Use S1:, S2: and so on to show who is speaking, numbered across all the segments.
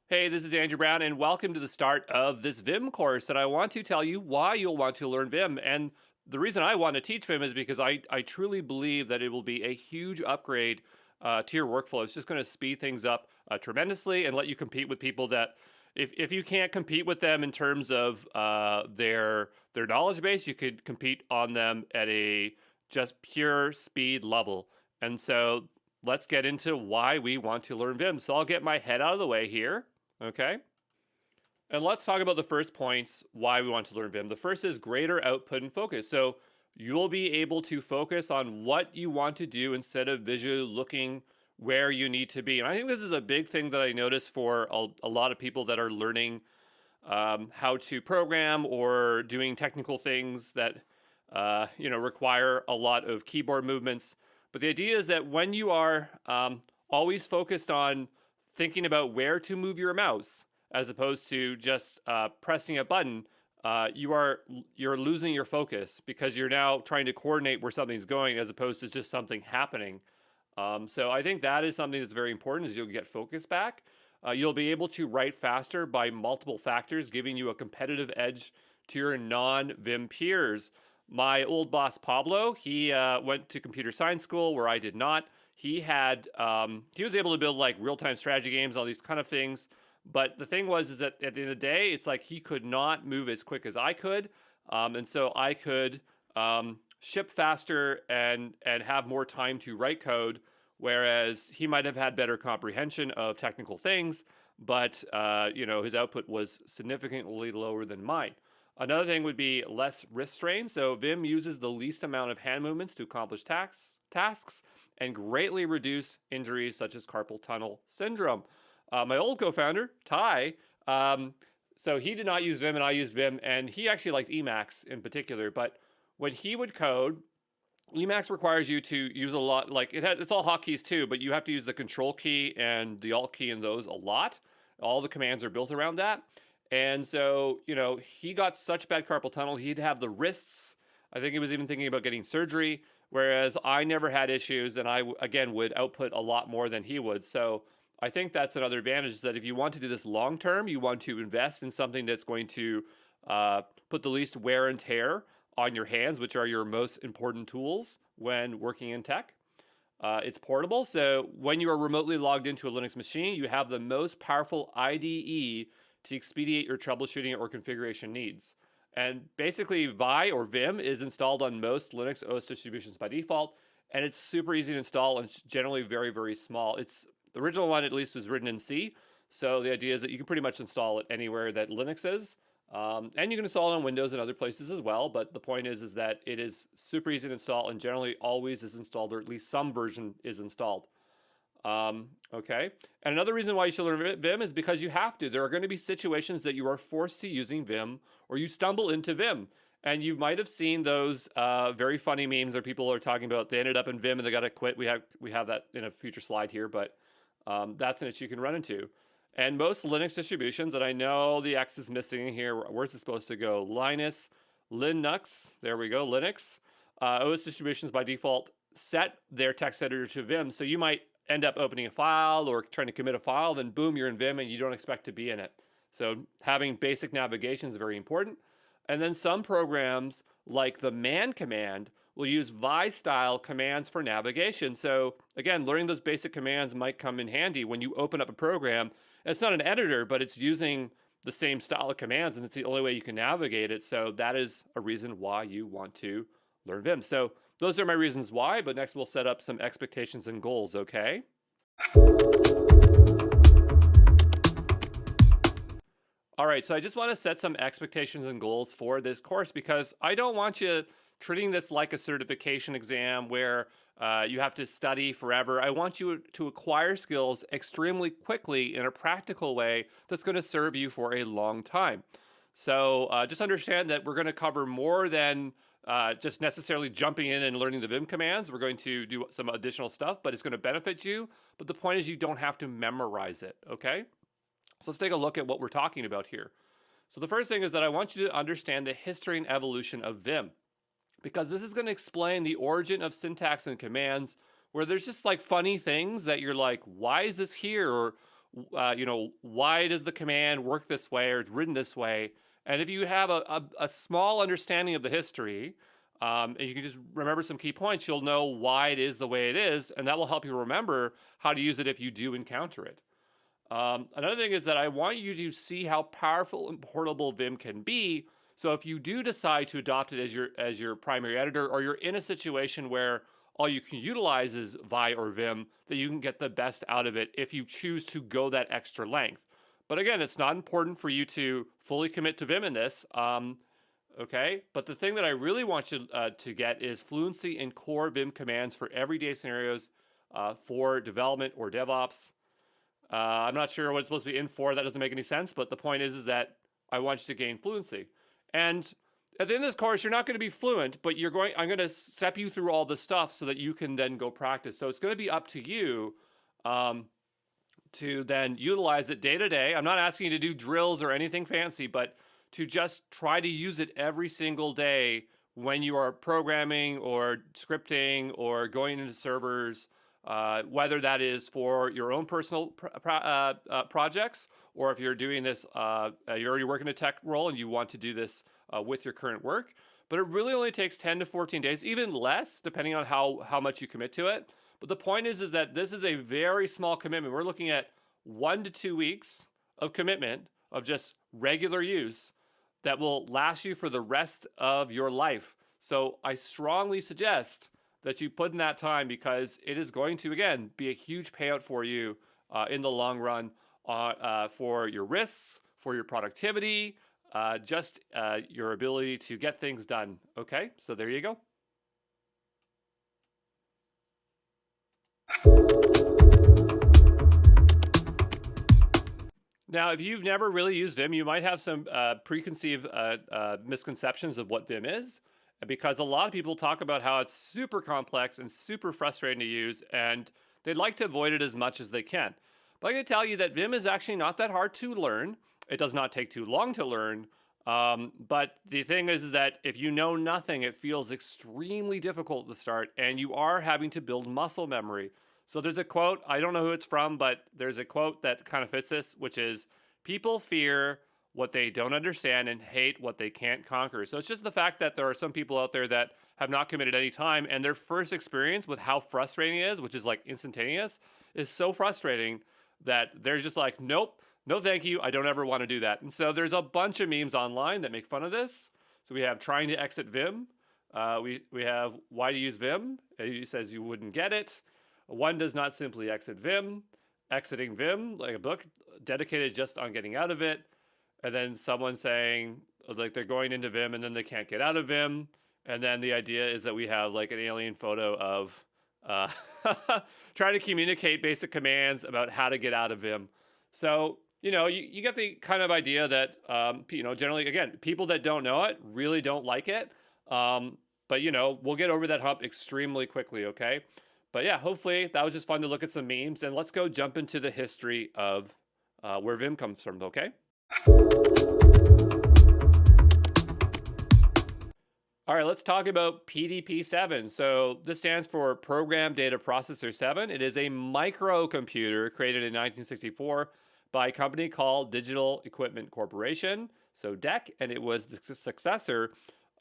S1: Hey, this is Andrew Brown, and welcome to the start of this Vim course. And I want to tell you why you'll want to learn Vim. And the reason I want to teach Vim is because I truly believe that it will be a huge upgrade to your workflow. It's just going to speed things up tremendously and let you compete with people that, if you can't compete with them in terms of their knowledge base, you could compete on them at a just pure speed level. And so let's get into why we want to learn Vim. So I'll get my head out of the way here. Okay. And let's talk about the first points why we want to learn Vim. The first is greater output and focus. So you'll be able to focus on what you want to do instead of visually looking where you need to be. And I think this is a big thing that I notice for a lot of people that are learning how to program or doing technical things that require a lot of keyboard movements. But the idea is that when you are always focused on thinking about where to move your mouse, as opposed to just pressing a button, you're losing your focus because you're now trying to coordinate where something's going as opposed to just something happening. So I think that is something that's very important, is you'll get focus back. You'll be able to write faster by multiple factors, giving you a competitive edge to your non-Vim peers. My old boss, Pablo, he went to computer science school where I did not. He was able to build like real-time strategy games, all these kind of things. But the thing is that at the end of the day, it's like he could not move as quick as I could. And so I could ship faster and have more time to write code, whereas he might have had better comprehension of technical things, but his output was significantly lower than mine. Another thing would be less wrist strain. So Vim uses the least amount of hand movements to accomplish tasks and greatly reduce injuries such as carpal tunnel syndrome. My old co-founder, Ty, so he did not use Vim and I used Vim, and he actually liked Emacs in particular. But when he would code, Emacs requires you to use a lot, it's all hotkeys too, but you have to use the control key and the alt key in those a lot. All the commands are built around that. And so, he got such bad carpal tunnel, he'd have the wrists. I think he was even thinking about getting surgery, whereas I never had issues, and I, again, would output a lot more than he would. So I think that's another advantage, is that if you want to do this long term, you want to invest in something that's going to put the least wear and tear on your hands, which are your most important tools when working in tech. It's portable, so when you are remotely logged into a Linux machine, you have the most powerful IDE to expedite your troubleshooting or configuration needs. And basically, Vi or Vim is installed on most Linux OS distributions by default, and it's super easy to install, and it's generally very, very small. The original one, at least, was written in C, so the idea is that you can pretty much install it anywhere that Linux is. And you can install it on Windows and other places as well, but the point is that it is super easy to install and generally always is installed, or at least some version is installed. Okay. And another reason why you should learn Vim is because you have to. There are going to be situations that you are forced to using Vim, or you stumble into Vim. And you might have seen those very funny memes where people are talking about they ended up in Vim and they got to quit. We have that in a future slide here, but that's an issue you can run into. And most Linux distributions, and I know the X is missing here. Where's it supposed to go? Linux. There we go, Linux. OS distributions by default set their text editor to Vim. So you might end up opening a file or trying to commit a file, then boom, you're in Vim and you don't expect to be in it. So having basic navigation is very important. And then some programs like the man command will use Vi-style commands for navigation. So again, learning those basic commands might come in handy when you open up a program. It's not an editor, but it's using the same style of commands, and it's the only way you can navigate it. So that is a reason why you want to learn Vim. So those are my reasons why, but next we'll set up some expectations and goals, okay? All right, so I just want to set some expectations and goals for this course because I don't want you treating this like a certification exam where you have to study forever. I want you to acquire skills extremely quickly in a practical way that's going to serve you for a long time. So just understand that we're going to cover more than just necessarily jumping in and learning the Vim commands. We're going to do some additional stuff, but it's going to benefit you. But the point is you don't have to memorize it, okay? So let's take a look at what we're talking about here. So the first thing is that I want you to understand the history and evolution of Vim, because this is going to explain the origin of syntax and commands where there's just like funny things that you're like, why is this here? Or why does the command work this way or it's written this way? And if you have a small understanding of the history, and you can just remember some key points, you'll know why it is the way it is, and that will help you remember how to use it if you do encounter it. Another thing is that I want you to see how powerful and portable Vim can be. So if you do decide to adopt it as your primary editor, or you're in a situation where all you can utilize is Vi or Vim, that you can get the best out of it if you choose to go that extra length. But again, it's not important for you to fully commit to Vim in this. Okay, but the thing that I really want you to get is fluency in core Vim commands for everyday scenarios for development or DevOps. I'm not sure what it's supposed to be in for. That doesn't make any sense. But the point is that I want you to gain fluency. And at the end of this course, you're not going to be fluent, but I'm going to step you through all the stuff so that you can then go practice. So it's going to be up to you to then utilize it day to day. I'm not asking you to do drills or anything fancy, but to just try to use it every single day when you are programming or scripting or going into servers, whether that is for your own personal projects, or if you're doing this, you're already working a tech role and you want to do this with your current work. But it really only takes 10 to 14 days, even less, depending on how much you commit to it. But the point is that this is a very small commitment. We're looking at 1 to 2 weeks of commitment of just regular use that will last you for the rest of your life. So I strongly suggest that you put in that time, because it is going to, again, be a huge payout for you in the long run for your risks, for your productivity, just your ability to get things done. Okay, so there you go. Now, if you've never really used Vim, you might have some preconceived misconceptions of what Vim is, because a lot of people talk about how it's super complex and super frustrating to use, and they'd like to avoid it as much as they can. But I'm going to tell you that Vim is actually not that hard to learn. It does not take too long to learn. But the thing is that if you know nothing, it feels extremely difficult to start, and you are having to build muscle memory. So there's a quote, I don't know who it's from, but there's a quote that kind of fits this, which is, people fear what they don't understand and hate what they can't conquer. So it's just the fact that there are some people out there that have not committed any time, and their first experience with how frustrating it is, which is like instantaneous, is so frustrating that they're just like, nope, no thank you, I don't ever want to do that. And so there's a bunch of memes online that make fun of this. So we have trying to exit Vim. We have why to use Vim. It says you wouldn't get it. One does not simply exit Vim. Exiting Vim, like a book dedicated just on getting out of it. And then someone saying like they're going into Vim and then they can't get out of Vim. And then the idea is that we have like an alien photo of trying to communicate basic commands about how to get out of Vim. So, you get the kind of idea that, generally, again, people that don't know it really don't like it. But, we'll get over that hump extremely quickly, okay? But yeah, hopefully that was just fun to look at some memes. And let's go jump into the history of where Vim comes from, okay? All right, let's talk about PDP-7. So this stands for Program Data Processor 7. It is a microcomputer created in 1964 by a company called Digital Equipment Corporation, so DEC, and it was the successor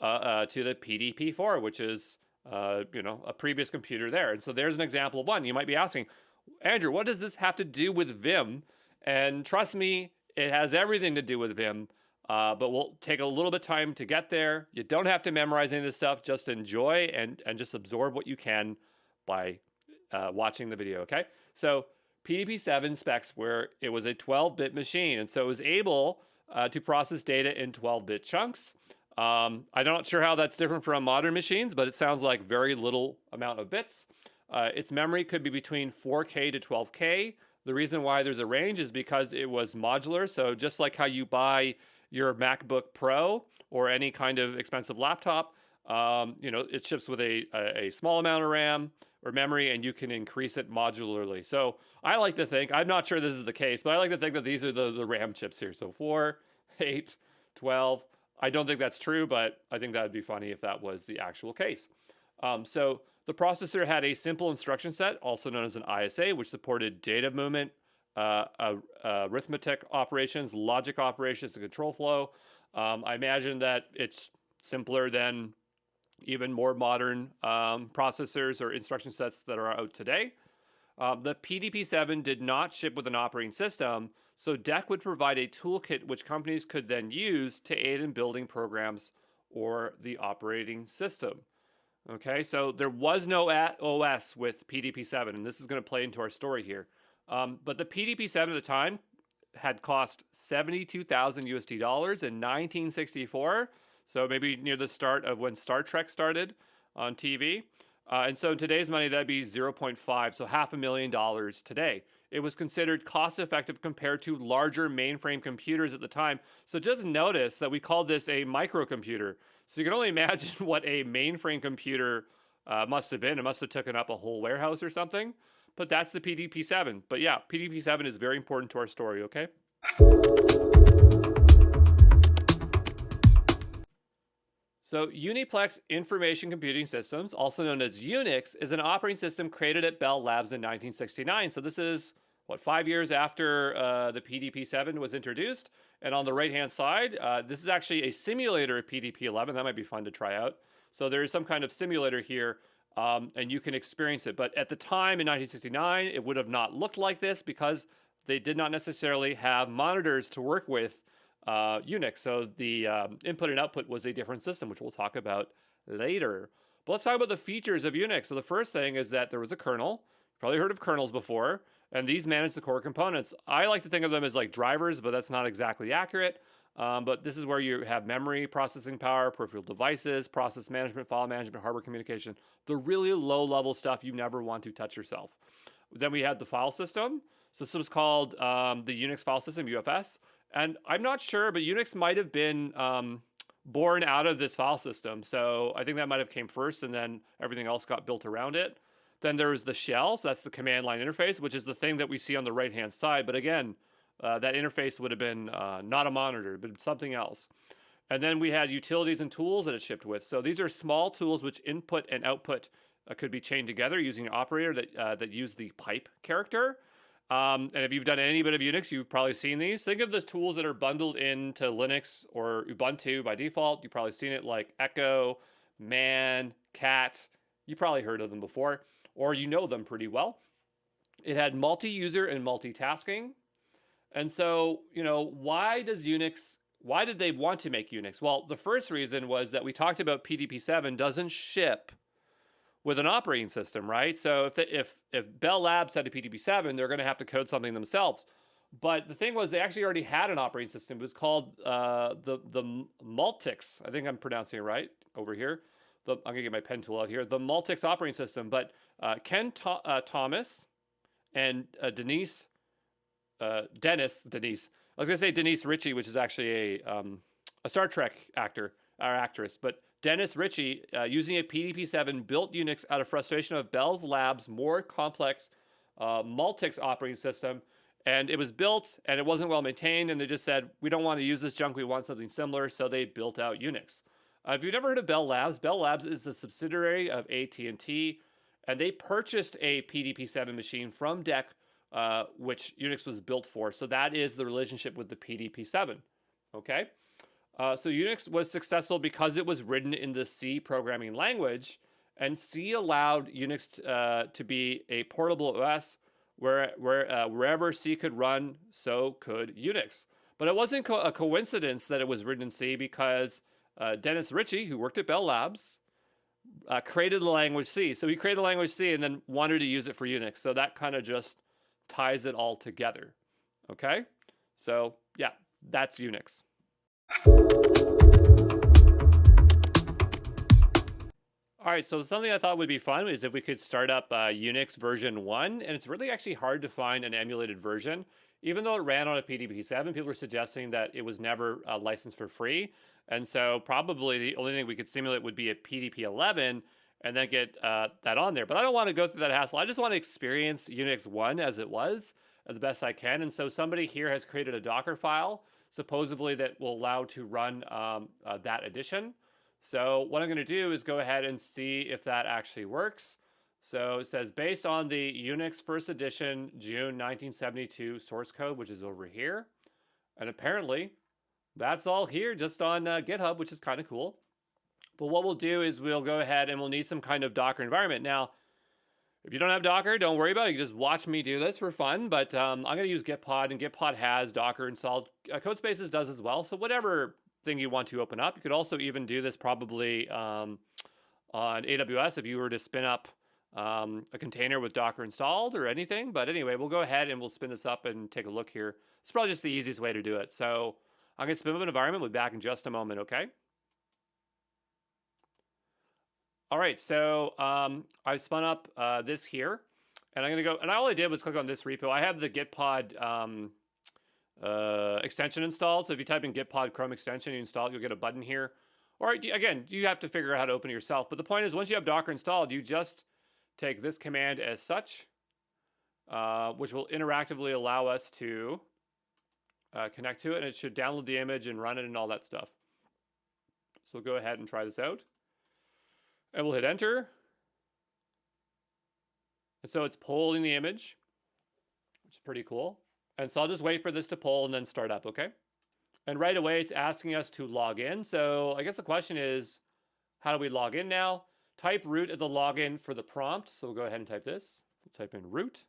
S1: to the PDP-4, which is a previous computer there. And so there's an example of one. You might be asking, Andrew, what does this have to do with Vim? And trust me, it has everything to do with Vim. But we'll take a little bit of time to get there. You don't have to memorize any of this stuff. Just enjoy and just absorb what you can by watching the video, okay? So PDP-7 specs where it was a 12-bit machine, and so it was able to process data in 12-bit chunks. I'm not sure how that's different from modern machines, but it sounds like very little amount of bits. Its memory could be between 4K to 12K. The reason why there's a range is because it was modular. So just like how you buy your MacBook Pro or any kind of expensive laptop, it ships with a small amount of RAM or memory, and you can increase it modularly. So I like to think, I'm not sure this is the case, but I like to think that these are the RAM chips here. So 4, 8, 12. I don't think that's true, but I think that would be funny if that was the actual case. So the processor had a simple instruction set, also known as an ISA, which supported data movement arithmetic operations, logic operations, and control flow. I imagine that it's simpler than even more modern processors or instruction sets that are out today. The PDP-7 did not ship with an operating system, so DEC would provide a toolkit which companies could then use to aid in building programs or the operating system. Okay, so there was no OS with PDP-7, and this is going to play into our story here. But the PDP-7 at the time had cost 72,000 USD dollars in 1964, so maybe near the start of when Star Trek started on TV. And so in today's money, that'd be 0.5, so $500,000 today. It was considered cost-effective compared to larger mainframe computers at the time. So just notice that we called this a microcomputer. So you can only imagine what a mainframe computer must have been. It must have taken up a whole warehouse or something. But that's the PDP-7. But yeah, PDP-7 is very important to our story, okay? So Uniplex Information Computing Systems, also known as Unix, is an operating system created at Bell Labs in 1969. So this is, 5 years after the PDP-7 was introduced. And on the right-hand side, this is actually a simulator of PDP-11. That might be fun to try out. So there is some kind of simulator here, and you can experience it. But at the time in 1969, it would have not looked like this because they did not necessarily have monitors to work with Unix. So the input and output was a different system, which we'll talk about later. But let's talk about the features of Unix. So the first thing is that there was a kernel. You've probably heard of kernels before, and these manage the core components. I like to think of them as like drivers, but that's not exactly accurate. But this is where you have memory, processing power, peripheral devices, process management, file management, hardware communication, the really low-level stuff you never want to touch yourself. Then we had the file system. So this was called the Unix file system, UFS. And I'm not sure, but Unix might have been born out of this file system. So I think that might have came first, and then everything else got built around it. Then there was the shell, so that's the command line interface, which is the thing that we see on the right-hand side. But again, that interface would have been not a monitor, but something else. And then we had utilities and tools that it shipped with. So these are small tools which input and output could be chained together using an operator that use the pipe character. And if you've done any bit of Unix, you've probably seen these. Think of the tools that are bundled into Linux or Ubuntu by default. You've probably seen it like echo, man, cat. You probably heard of them before, or you know them pretty well. It had multi-user and multitasking. And so, why did they want to make Unix? Well, the first reason was that we talked about PDP-7 doesn't ship with an operating system, right? So if Bell Labs had a PDP-7, they're going to have to code something themselves. But the thing was, they actually already had an operating system. It was called the Multics. I think I'm pronouncing it right over here. I'm going to get my pen tool out here. The Multics operating system. But Ken Thomas and Denise. I was going to say Denise Ritchie, which is actually a Star Trek actor or actress. But Dennis Ritchie, using a PDP-7, built Unix out of frustration of Bell Labs' more complex Multics operating system. And it was built, and it wasn't well maintained, and they just said, we don't want to use this junk, we want something similar, so they built out Unix. If you've never heard of Bell Labs is a subsidiary of AT&T, and they purchased a PDP-7 machine from DEC, which Unix was built for. So that is the relationship with the PDP-7, okay? So Unix was successful because it was written in the C programming language, and C allowed Unix to be a portable OS wherever C could run, so could Unix. But it wasn't a coincidence that it was written in C because Dennis Ritchie, who worked at Bell Labs, created the language C. So he created the language C and then wanted to use it for Unix. So that kind of just ties it all together. Okay? So yeah, that's Unix. All right, so something I thought would be fun is if we could start up Unix version 1, and it's really actually hard to find an emulated version. Even though it ran on a PDP-7, people were suggesting that it was never licensed for free, and so probably the only thing we could simulate would be a PDP-11 and then get that on there. But I don't want to go through that hassle. I just want to experience Unix 1 as it was the best I can, and so somebody here has created a Docker file, supposedly that will allow to run that edition. So what I'm going to do is go ahead and see if that actually works. So it says, based on the Unix first edition June 1972 source code, which is over here. And apparently that's all here just on GitHub, which is kind of cool. But what we'll do is we'll go ahead and we'll need some kind of Docker environment. Now, if you don't have Docker, don't worry about it. You can just watch me do this for fun. But I'm going to use Gitpod, and Gitpod has Docker installed. Codespaces does as well. So whatever thing you want to open up, you could also even do this probably on AWS if you were to spin up a container with Docker installed or anything. But anyway, we'll go ahead and we'll spin this up and take a look here. It's probably just the easiest way to do it. So I'm going to spin up an environment. We'll be back in just a moment, okay? All right, so I spun up this here, and I'm going to go, and all I did was click on this repo. I have the Gitpod extension installed. So if you type in Gitpod Chrome extension, you install it, you'll get a button here. Or again, you have to figure out how to open it yourself. But the point is, once you have Docker installed, you just take this command as such, which will interactively allow us to connect to it, and it should download the image and run it and all that stuff. So we'll go ahead and try this out. And we'll hit enter. And so it's pulling the image, which is pretty cool. And so I'll just wait for this to pull and then start up, okay? And right away, it's asking us to log in. So I guess the question is, how do we log in now? Type root at the login for the prompt. So we'll go ahead and type this. We'll type in root.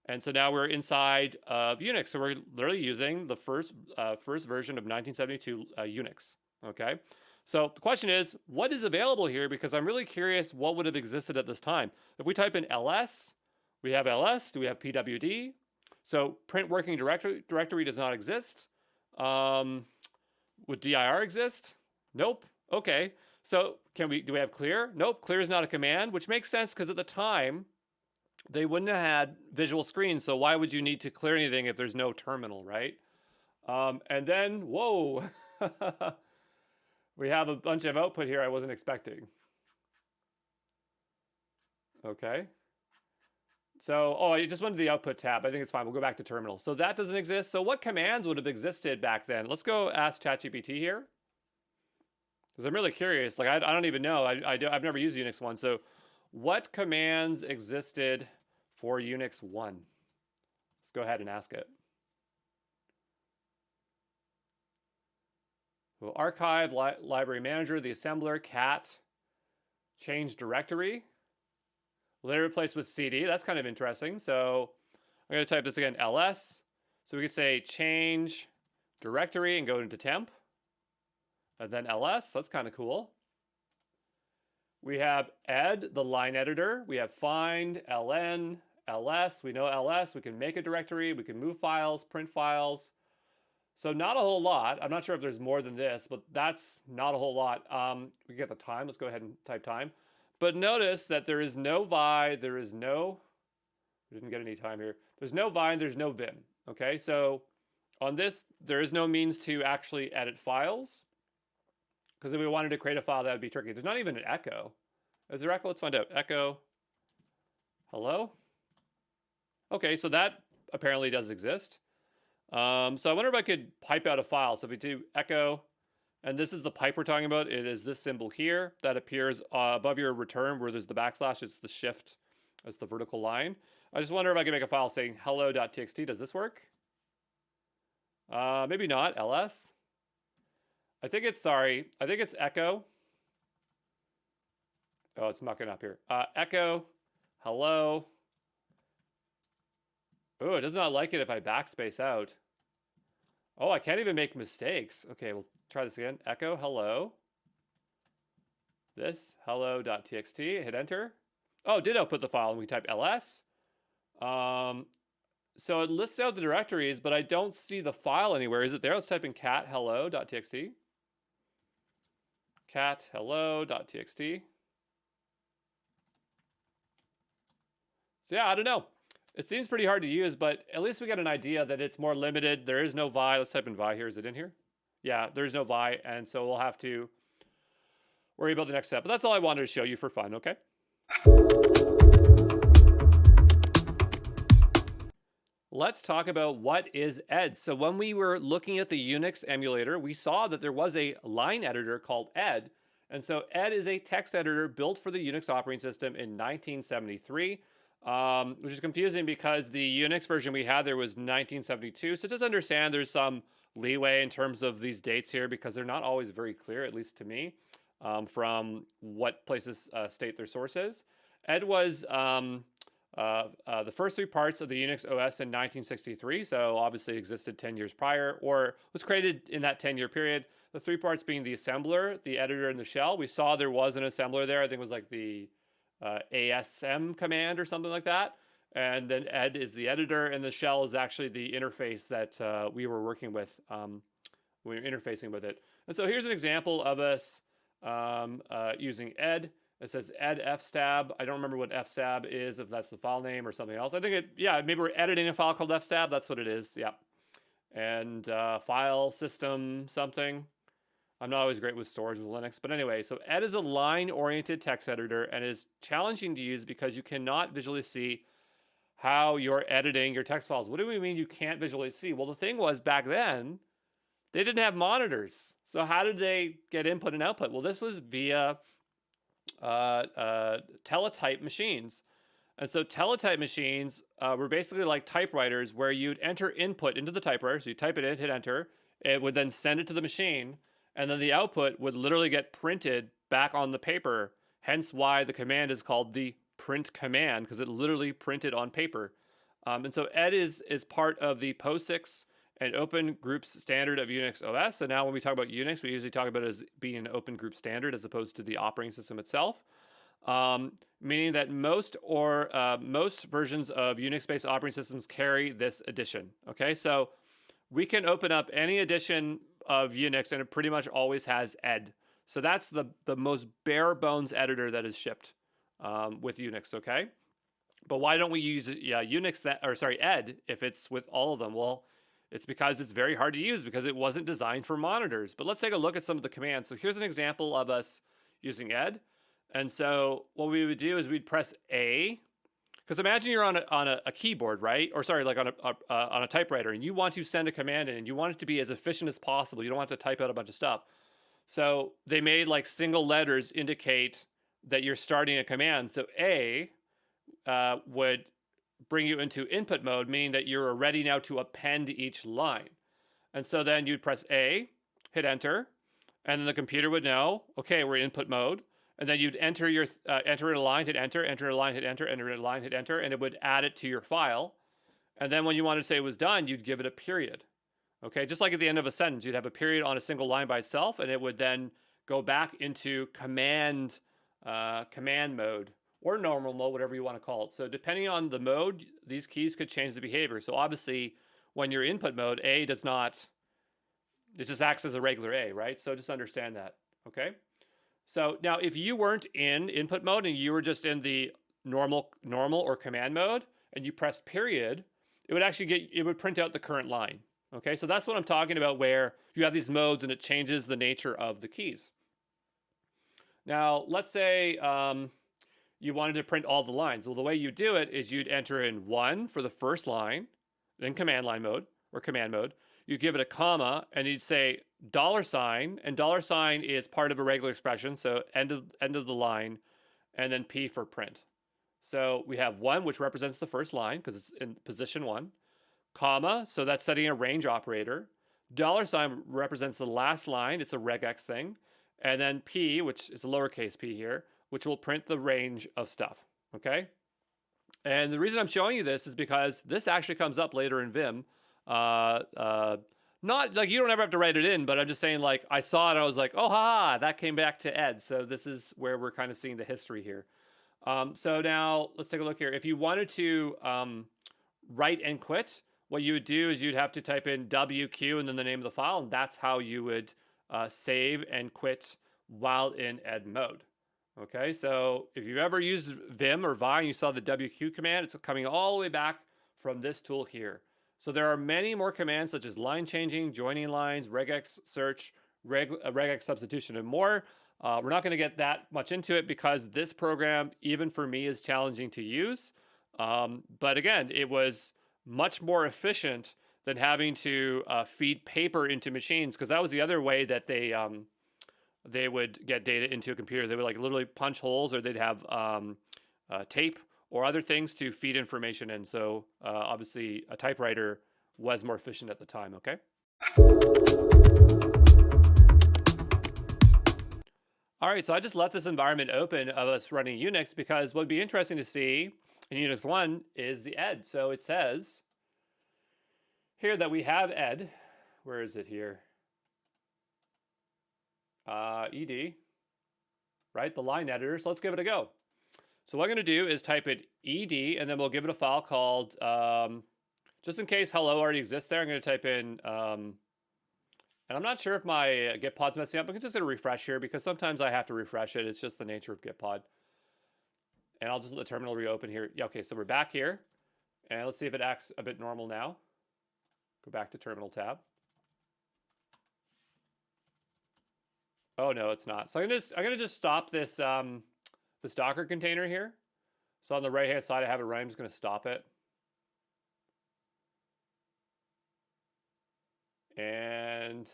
S1: And so now we're inside of Unix. So we're literally using the first version of 1972 Unix, okay? So the question is, what is available here? Because I'm really curious what would have existed at this time. If we type in ls, we have ls. Do we have pwd? So print working directory does not exist. Would dir exist? Nope. Okay. So do we have clear? Nope. Clear is not a command, which makes sense because at the time they wouldn't have had visual screens. So why would you need to clear anything if there's no terminal, right? And then, whoa. We have a bunch of output here I wasn't expecting. Okay. So, I just went to the output tab. I think it's fine. We'll go back to terminal. So that doesn't exist. So what commands would have existed back then? Let's go ask ChatGPT here. Because I'm really curious. Like, I don't even know. I've never used Unix 1. So what commands existed for Unix 1? Let's go ahead and ask it. Well, archive, library manager, the assembler, cat, change directory. Later replaced with CD. That's kind of interesting. So I'm going to type this again, ls. So we could say change directory and go into temp. And then ls. That's kind of cool. We have ed, the line editor. We have find, ln, ls. We know ls. We can make a directory. We can move files, print files. So not a whole lot. I'm not sure if there's more than this, but that's not a whole lot. We get the time. Let's go ahead and type time. But notice that there is no vi, we didn't get any time here. There's no vi and there's no vim, okay? So on this, there is no means to actually edit files. Because if we wanted to create a file, that would be tricky. There's not even an echo. Is there echo? Let's find out. Echo, hello? Okay, so that apparently does exist. So I wonder if I could pipe out a file. So if we do echo, and this is the pipe we're talking about, it is this symbol here that appears above your return where there's the backslash, it's the shift, it's the vertical line. I just wonder if I can make a file saying hello.txt. Does this work? Maybe not, ls. I think it's echo. Oh, it's mucking up here. Echo, hello. Oh, it does not like it if I backspace out. Oh, I can't even make mistakes. Okay, we'll try this again. Echo, hello. This, hello.txt, hit enter. Oh, it did output the file, and we type ls. So it lists out the directories, but I don't see the file anywhere. Is it there? Let's type in cat hello.txt. Cat hello.txt. So yeah, I don't know. It seems pretty hard to use, but at least we get an idea that it's more limited. There is no vi. Let's type in vi here. Is it in here? Yeah, there's no vi, and so we'll have to worry about the next step. But that's all I wanted to show you for fun, okay? Let's talk about what is ed. So when we were looking at the Unix emulator, we saw that there was a line editor called ed, And so ed is a text editor built for the Unix operating system in 1973, which is confusing because the Unix version we had there was 1972. So just understand there's some leeway in terms of these dates here because they're not always very clear, at least to me, from what places state their sources. Ed was the first three parts of the Unix OS in 1963, so obviously it existed 10 years prior, or was created in that 10-year period. The three parts being the assembler, the editor, and the shell. We saw there was an assembler there. I think it was like the ASM command or something like that. And then ed is the editor, and the shell is actually the interface that we were working with when we were interfacing with it. And so here's an example of us using ed. It says ed fstab. I don't remember what fstab is, if that's the file name or something else. I think maybe we're editing a file called fstab. That's what it is, yeah. And file system something. I'm not always great with storage with Linux, but anyway, so ed is a line-oriented text editor and is challenging to use because you cannot visually see how you're editing your text files. What do we mean you can't visually see? Well, the thing was back then, they didn't have monitors. So how did they get input and output? Well, this was via teletype machines. And so teletype machines were basically like typewriters where you'd enter input into the typewriter. So you type it in, hit enter. It would then send it to the machine. And then the output would literally get printed back on the paper. Hence why the command is called the print command, because it literally printed on paper. And so ed is part of the POSIX and open groups standard of Unix OS. So now when we talk about Unix, we usually talk about it as being an open group standard as opposed to the operating system itself. Meaning that most versions of Unix-based operating systems carry this edition. Okay, so we can open up any edition of Unix and it pretty much always has ed. So that's the most bare bones editor that is shipped with Unix, okay? But why don't we use ed if it's with all of them? Well, it's because it's very hard to use because it wasn't designed for monitors. But let's take a look at some of the commands. So here's an example of us using ed. And so what we would do is we'd press A, because imagine you're on a keyboard, right? Or sorry, like on a typewriter, and you want to send a command in, and you want it to be as efficient as possible. You don't want to type out a bunch of stuff. So they made like single letters indicate that you're starting a command. So A would bring you into input mode, meaning that you're ready now to append each line. And so then you'd press A, hit enter, and then the computer would know, okay, we're in input mode. And then you'd enter enter in a line, hit enter, enter in a line, hit enter, enter in a line, hit enter, and it would add it to your file. And then when you wanted to say it was done, you'd give it a period. Okay, just like at the end of a sentence, you'd have a period on a single line by itself, and it would then go back into command mode or normal mode, whatever you want to call it. So depending on the mode, these keys could change the behavior. So obviously, when you're input mode, A does not, it just acts as a regular A, right? So just understand that, okay? So now if you weren't in input mode and you were just in the normal or command mode and you pressed period, it would print out the current line. Okay, so that's what I'm talking about, where you have these modes and it changes the nature of the keys. Now, let's say you wanted to print all the lines. Well, the way you do it is you'd enter in 1 for the first line, then command line mode or command mode. You'd give it a comma and you'd say $, and $, is part of a regular expression, so end of the line, and then P for print. So we have 1, which represents the first line because it's in position 1. Comma, so that's setting a range operator. $, represents the last line. It's a regex thing. And then P, which is a lowercase p here, which will print the range of stuff, okay? And the reason I'm showing you this is because this actually comes up later in Vim. Not like you don't ever have to write it in, but I'm just saying, like, I saw it and I was like, oh, that came back to ed. So this is where we're kind of seeing the history here. So now let's take a look here. If you wanted to write and quit, what you would do is you'd have to type in WQ and then the name of the file, and that's how you would save and quit while in ed mode. Okay, so if you've ever used Vim or Vi and you saw the WQ command, it's coming all the way back from this tool here. So there are many more commands such as line changing, joining lines, regex search, regex substitution, and more. We're not going to get that much into it because this program, even for me, is challenging to use. But again, it was much more efficient than having to feed paper into machines, because that was the other way that they would get data into a computer. They would like literally punch holes, or they'd have tape or other things to feed information in. So obviously a typewriter was more efficient at the time, okay? All right, so I just left this environment open of us running Unix because what would be interesting to see in Unix 1 is the ed. So it says here that we have ed. Where is it here? ed, right? The line editor. So let's give it a go. So what I'm going to do is type in ed, and then we'll give it a file called, just in case hello already exists there, I'm going to type in, and I'm not sure if my Gitpod's messing up. I'm just going to refresh here because sometimes I have to refresh it. It's just the nature of Gitpod. And I'll just let the terminal reopen here. Yeah, okay, so we're back here. And let's see if it acts a bit normal now. Go back to terminal tab. Oh no, it's not. So I'm gonna just stop this this Docker container here. So on the right hand side I have it running. I'm just gonna stop it. And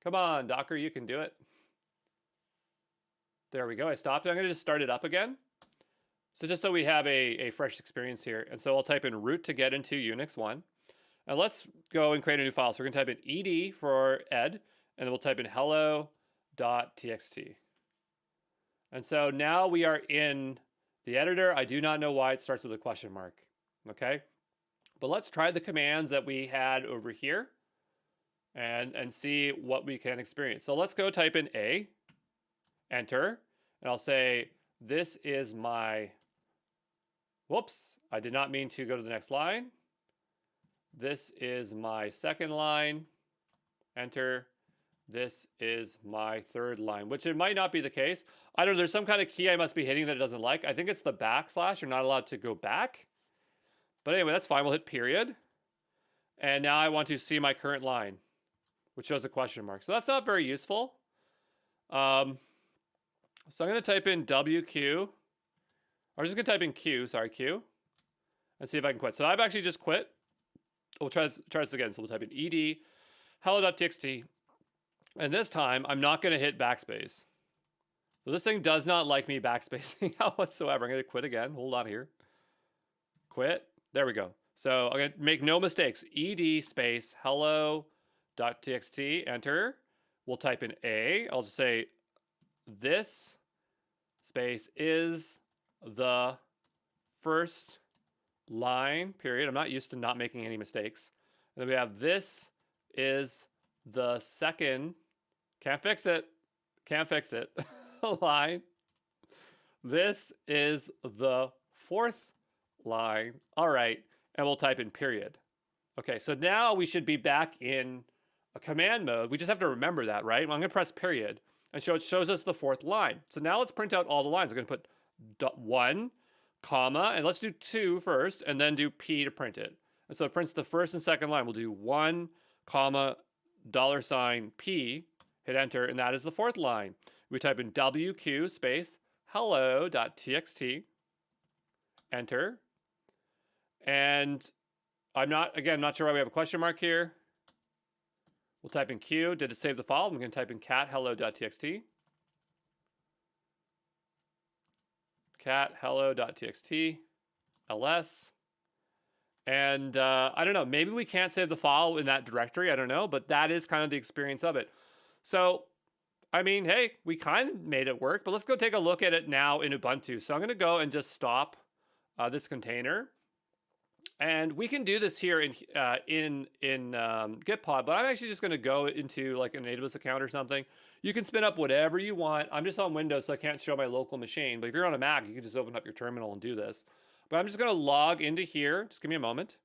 S1: come on, Docker, you can do it. There we go. I stopped it. I'm going to just start it up again. So just so we have a fresh experience here. And so I'll type in root to get into Unix 1. And let's go and create a new file. So we're going to type in ed for ed, and then we'll type in hello.txt. And so now we are in the editor. I do not know why it starts with a question mark. Okay. But let's try the commands that we had over here and see what we can experience. So let's go type in A, enter, and I'll say, this is my, whoops, I did not mean to go to the next line. This is my second line, enter. This is my third line, which it might not be the case. I don't know, there's some kind of key I must be hitting that it doesn't like. I think it's the backslash. You're not allowed to go back. But anyway, that's fine. We'll hit period. And now I want to see my current line, which shows a question mark. So that's not very useful. So I'm going to type in WQ. I'm just going to type in Q, sorry, Q, and see if I can quit. So I've actually just quit. We'll try this again. So we'll type in ed, hello.txt. And this time, I'm not going to hit backspace. So this thing does not like me backspacing out whatsoever. I'm going to quit again. Hold on here. Quit. There we go. So I'm going to make no mistakes. ed space hello.txt, enter. We'll type in A. I'll just say this space is the first line, period. I'm not used to not making any mistakes. And then we have this is the second, can't fix it, line. This is the fourth line. All right, and we'll type in period. Okay, so now we should be back in a command mode. We just have to remember that, right? Well, I'm going to press period, and it shows us the fourth line. So now let's print out all the lines. I'm going to put 1, comma, and let's do 2 first, and then do P to print it. And so it prints the first and second line. We'll do 1, comma, $P, hit enter, and that is the fourth line. We type in WQ space hello.txt, enter. And I'm not sure why we have a question mark here. We'll type in Q. Did it save the file? I'm going to type in cat hello.txt. Cat hello.txt, ls. And I don't know, maybe we can't save the file in that directory. I don't know, but that is kind of the experience of it. So, I mean, hey, we kind of made it work, but let's go take a look at it now in Ubuntu. So I'm going to go and just stop this container. And we can do this here in Gitpod, but I'm actually just going to go into like an AWS account or something. You can spin up whatever you want. I'm just on Windows, so I can't show my local machine. But if you're on a Mac, you can just open up your terminal and do this. But I'm just going to log into here. Just give me a moment.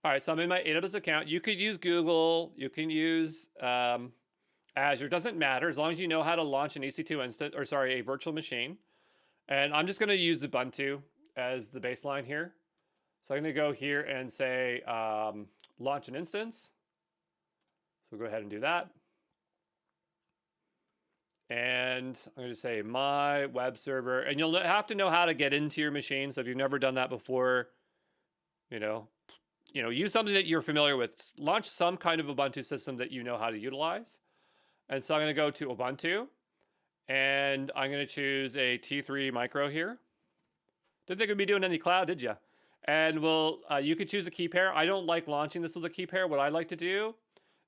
S1: All right, so I'm in my AWS account. You could use Google. You can use Azure. Doesn't matter as long as you know how to launch an EC2 instance, or sorry, a virtual machine. And I'm just going to use Ubuntu as the baseline here. So I'm going to go here and say launch an instance. So go ahead and do that. And I'm going to say my web server. And you'll have to know how to get into your machine. So if you've never done that before, use something that you're familiar with. Launch some kind of Ubuntu system that you know how to utilize. And so I'm going to go to Ubuntu, and I'm going to choose a T3 micro here. Didn't think we'd be doing any cloud, did you? And you could choose a key pair. I don't like launching this with a key pair. What I like to do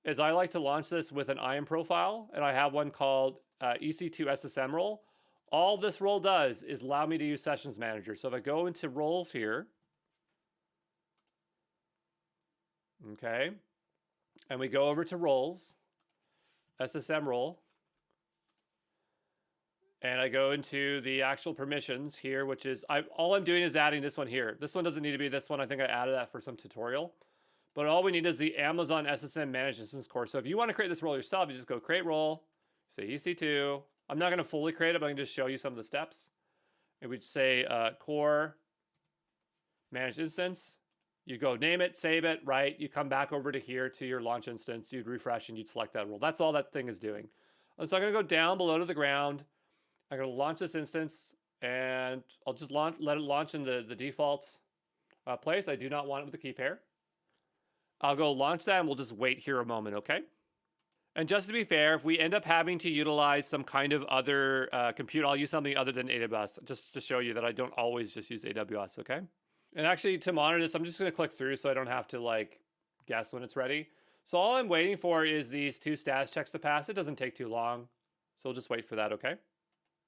S1: is I like to launch this with an IAM profile, and I have one called EC2 SSM role. All this role does is allow me to use Sessions Manager. So if I go into roles here, okay, and we go over to roles, SSM role, and I go into the actual permissions here, which is, all I'm doing is adding this one here. This one doesn't need to be this one. I think I added that for some tutorial. But all we need is the Amazon SSM Managed Instance Core. So if you want to create this role yourself, you just go create role, say EC2. I'm not going to fully create it, but I can just show you some of the steps. And we say core managed instance. You go name it, save it, right? You come back over to here to your launch instance. You'd refresh and you'd select that role. That's all that thing is doing. And so I'm going to go down below to the ground. I'm going to launch this instance, and I'll just let it launch in the default place. I do not want it with a key pair. I'll go launch that, and we'll just wait here a moment, okay? And just to be fair, if we end up having to utilize some kind of other compute, I'll use something other than AWS, just to show you that I don't always just use AWS, okay? And actually, to monitor this, I'm just going to click through so I don't have to, like, guess when it's ready. So all I'm waiting for is these 2 status checks to pass. It doesn't take too long, so we'll just wait for that, okay?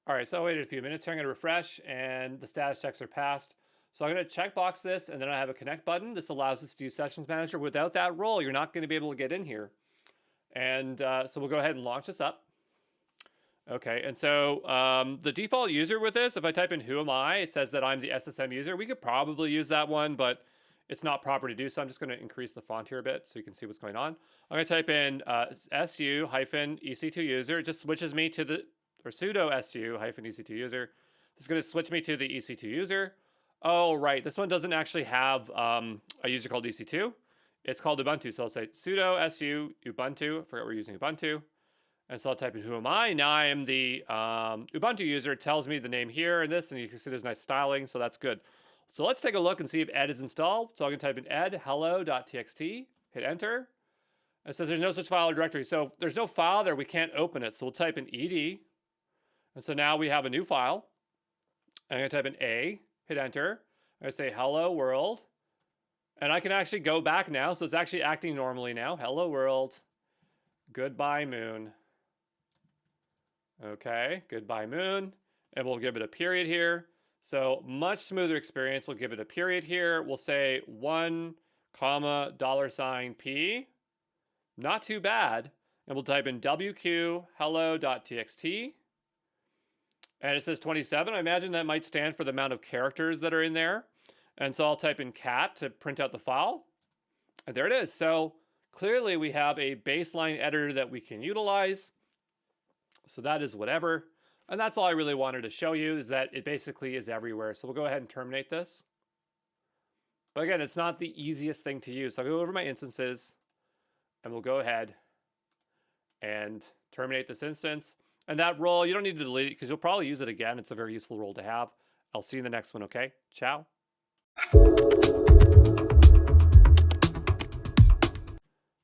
S1: All right, so I waited a few minutes here. I'm going to refresh, and the status checks are passed. So I'm going to checkbox this, and then I have a connect button. This allows us to use Sessions Manager. Without that role, you're not going to be able to get in here. And so we'll go ahead and launch this up. Okay, and so the default user with this, if I type in who am I, it says that I'm the SSM user. We could probably use that one, but it's not proper to do, so I'm just going to increase the font here a bit so you can see what's going on. I'm going to type in su-ec2 user. It just switches me to the, or sudo su-ec2 user. It's going to switch me to the EC2 user. Oh, right, this one doesn't actually have a user called EC2. It's called Ubuntu, so I'll say sudo su Ubuntu. I forgot we're using Ubuntu. And so I'll type in who am I. Now I am the Ubuntu user. It tells me the name here and this, and you can see there's nice styling, so that's good. So let's take a look and see if ed is installed. So I can type in ed hello.txt, hit enter. It says there's no such file or directory. So if there's no file there, we can't open it. So we'll type in ed. And so now we have a new file. I'm going to type in a, hit enter. I'm going to say hello world. And I can actually go back now. So it's actually acting normally now. Hello world. Goodbye moon. Okay, goodbye moon. And we'll give it a period here. So much smoother experience. We'll give it a period here. We'll say 1, $P. Not too bad. And we'll type in wq hello.txt. And it says 27. I imagine that might stand for the amount of characters that are in there. And so I'll type in cat to print out the file. And there it is. So clearly we have a baseline editor that we can utilize. So that is whatever. And that's all I really wanted to show you, is that it basically is everywhere. So we'll go ahead and terminate this. But again, it's not the easiest thing to use. So I'll go over my instances, and we'll go ahead and terminate this instance. And that role, you don't need to delete it because you'll probably use it again. It's a very useful role to have. I'll see you in the next one, okay? Ciao.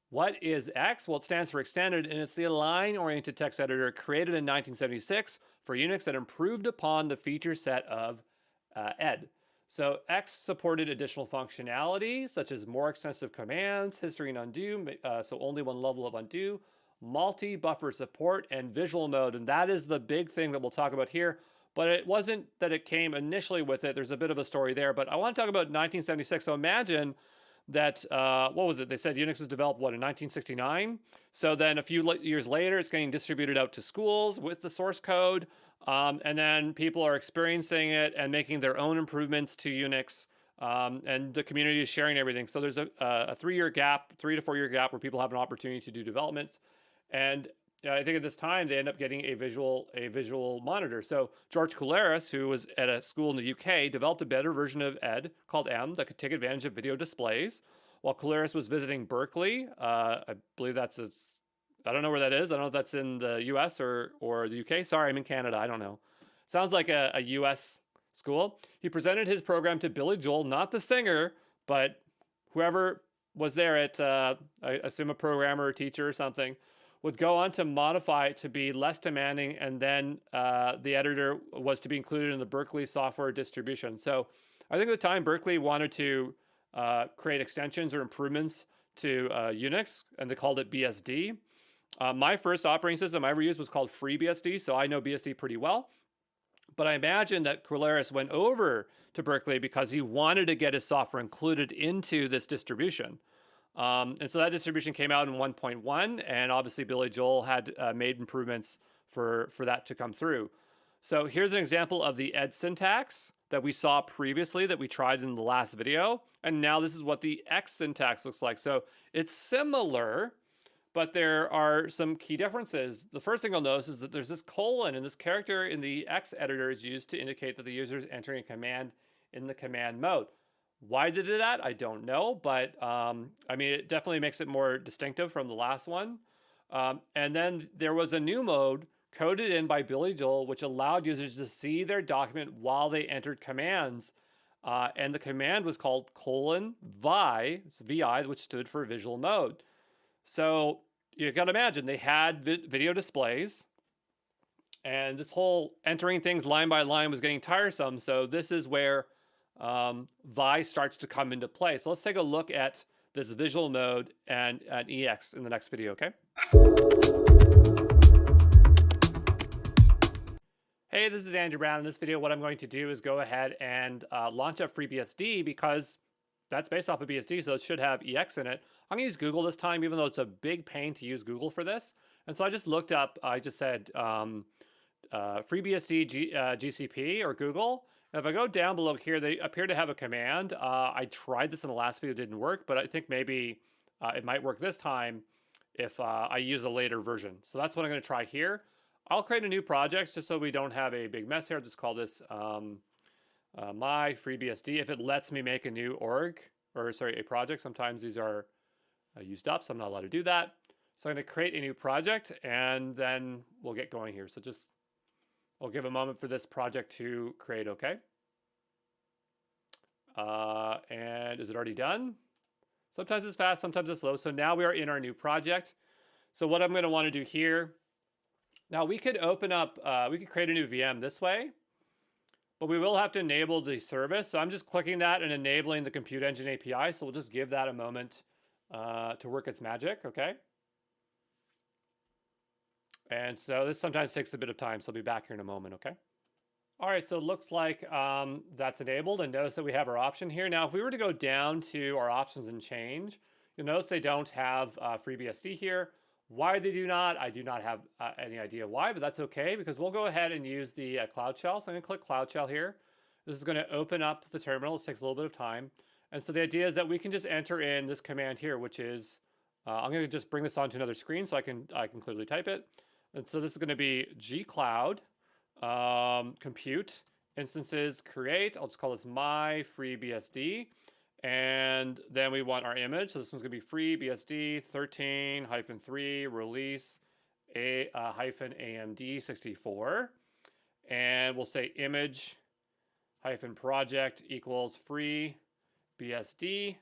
S1: What is X? Well, it stands for Extended, and it's the align-oriented text editor created in 1976 for Unix that improved upon the feature set of ed. So X supported additional functionality, such as more extensive commands, history and undo, so only one level of undo, multi-buffer support, and visual mode. And that is the big thing that we'll talk about here. But it wasn't that it came initially with it. There's a bit of a story there. But I want to talk about 1976. So imagine that, what was it? They said Unix was developed, what, in 1969? So then a few years later, it's getting distributed out to schools with the source code. And then people are experiencing it and making their own improvements to Unix. And the community is sharing everything. So there's a 3-year gap, 3 to 4 year gap where people have an opportunity to do developments. And I think at this time they end up getting a visual monitor. So George Couleras, who was at a school in the UK, developed a better version of ed called M that could take advantage of video displays. While Couleras was visiting Berkeley, I believe I don't know where that is. I don't know if that's in the US or the UK. Sorry, I'm in Canada. I don't know. Sounds like a US school. He presented his program to Billy Joel, not the singer, but whoever was there at, I assume a programmer or teacher or something, would go on to modify it to be less demanding, and then the editor was to be included in the Berkeley software distribution. So I think at the time Berkeley wanted to create extensions or improvements to Unix, and they called it BSD. My first operating system I ever used was called FreeBSD, so I know BSD pretty well. But I imagine that Quilleris went over to Berkeley because he wanted to get his software included into this distribution. And so that distribution came out in 1.1, and obviously Billy Joel had made improvements for that to come through. So here's an example of the ed syntax that we saw previously that we tried in the last video. And now this is what the X syntax looks like. So it's similar, but there are some key differences. The first thing you'll notice is that there's this colon, and this character in the X editor is used to indicate that the user is entering a command in the command mode. Why they did that, I don't know, but I mean, it definitely makes it more distinctive from the last one. And then there was a new mode coded in by Billy Joel, which allowed users to see their document while they entered commands. And the command was called :vi, it's VI, which stood for visual mode. So you got to imagine they had video displays, and this whole entering things line by line was getting tiresome. So this is where VI starts to come into play. So let's take a look at this visual mode and EX in the next video, okay? Hey, this is Andrew Brown. In this video, what I'm going to do is go ahead and launch up FreeBSD because that's based off of BSD, so it should have EX in it. I'm gonna use Google this time, even though it's a big pain to use Google for this. And so I just looked up, I just said FreeBSD GCP or Google. And if I go down below here, they appear to have a command. I tried this in the last video, it didn't work, but I think maybe it might work this time if I use a later version. So that's what I'm gonna try here. I'll create a new project just so we don't have a big mess here. I'll just call this my FreeBSD. If it lets me make a new a project. Sometimes these are used up, so I'm not allowed to do that. So I'm going to create a new project, and then we'll get going here. So just, I'll give a moment for this project to create, okay? And is it already done? Sometimes it's fast, sometimes it's slow. So now we are in our new project. So what I'm going to want to do here, now we could open up, we could create a new VM this way, but we will have to enable the service. So I'm just clicking that and enabling the Compute Engine API. So we'll just give that a moment to work its magic, okay? And so this sometimes takes a bit of time, so I'll be back here in a moment, okay? All right, so it looks like that's enabled, and notice that we have our option here. Now, if we were to go down to our options and change, you'll notice they don't have FreeBSD here. Why they do not, I do not have any idea why, but that's okay because we'll go ahead and use the Cloud Shell. So I'm gonna click Cloud Shell here. This is gonna open up the terminal. This takes a little bit of time. And so the idea is that we can just enter in this command here, which is, I'm gonna just bring this onto another screen so I can clearly type it. And so this is gonna be gcloud compute instances create. I'll just call this my FreeBSD. And then we want our image. So this one's gonna be FreeBSD 13-3 release -AMD 64. And we'll say image -project equals FreeBSD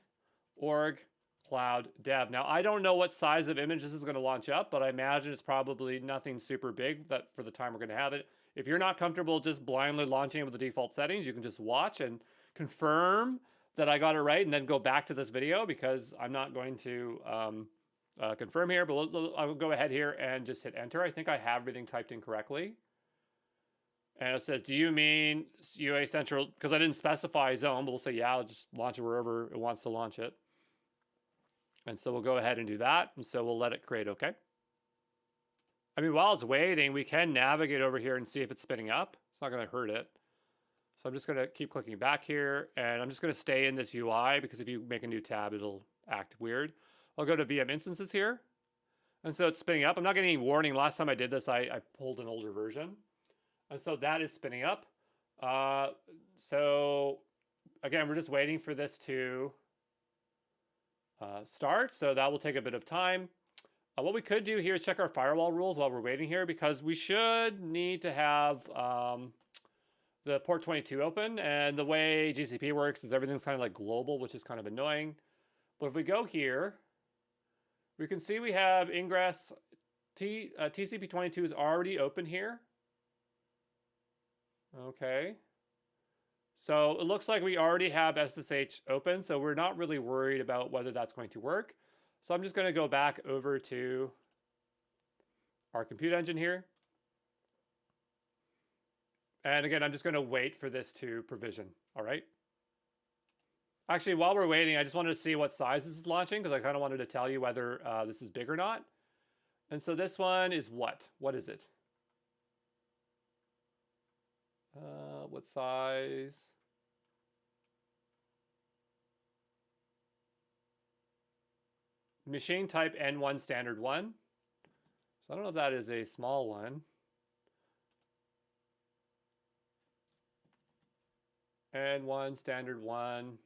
S1: org cloud dev. Now I don't know what size of image this is gonna launch up, but I imagine it's probably nothing super big that for the time we're gonna have it. If you're not comfortable just blindly launching it with the default settings, you can just watch and confirm that I got it right and then go back to this video because I'm not going to confirm here, but I'll go ahead here and just hit enter. I think I have everything typed in correctly. And it says, do you mean UA Central? Because I didn't specify zone, but we'll say, yeah, I'll just launch it wherever it wants to launch it. And so we'll go ahead and do that. And so we'll let it create, okay? I mean, while it's waiting, we can navigate over here and see if it's spinning up. It's not gonna hurt it. So I'm just gonna keep clicking back here and I'm just gonna stay in this UI because if you make a new tab, it'll act weird. I'll go to VM instances here. And so it's spinning up. I'm not getting any warning. Last time I did this, I pulled an older version. And so that is spinning up. So again, we're just waiting for this to start. So that will take a bit of time. What we could do here is check our firewall rules while we're waiting here because we should need to have the port 22 open, and the way GCP works is everything's kind of like global, which is kind of annoying. But if we go here, we can see we have ingress TCP22 is already open here. Okay. So it looks like we already have SSH open, so we're not really worried about whether that's going to work. So I'm just going to go back over to our compute engine here. And again, I'm just going to wait for this to provision. All right. Actually, while we're waiting, I just wanted to see what size this is launching because I kind of wanted to tell you whether this is big or not. And so this one is what? What is it? What size? Machine type N1 standard 1. So I don't know if that is a small one. N1 standard 1.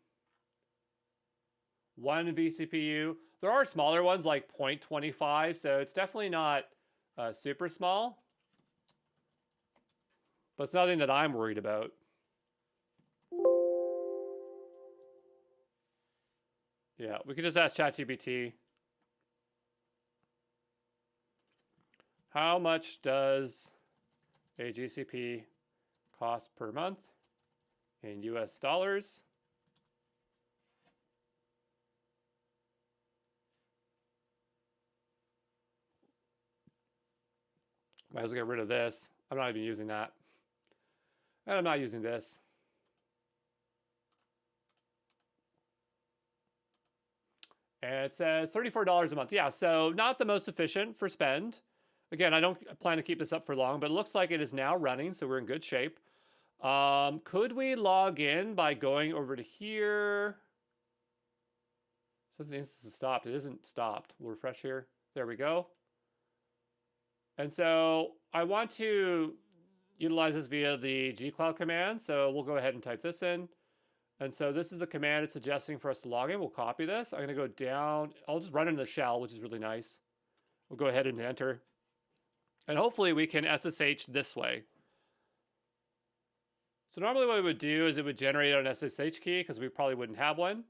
S1: 1 vCPU. There are smaller ones like 0.25, so it's definitely not super small. But it's nothing that I'm worried about. Yeah, we could just ask ChatGPT. How much does a GCP cost per month in US dollars? Might as well get rid of this. I'm not even using that. And I'm not using this. And it says $34 a month. Yeah, so not the most efficient for spend. Again, I don't plan to keep this up for long, but it looks like it is now running, so we're in good shape. Could we log in by going over to here? It says the instance is stopped. It isn't stopped. We'll refresh here. There we go. And so I want to utilize this via the gcloud command. So we'll go ahead and type this in. And so this is the command it's suggesting for us to log in. We'll copy this. I'm going to go down. I'll just run into the shell, which is really nice. We'll go ahead and enter. And hopefully we can SSH this way. So normally what it would do is it would generate an SSH key because we probably wouldn't have one.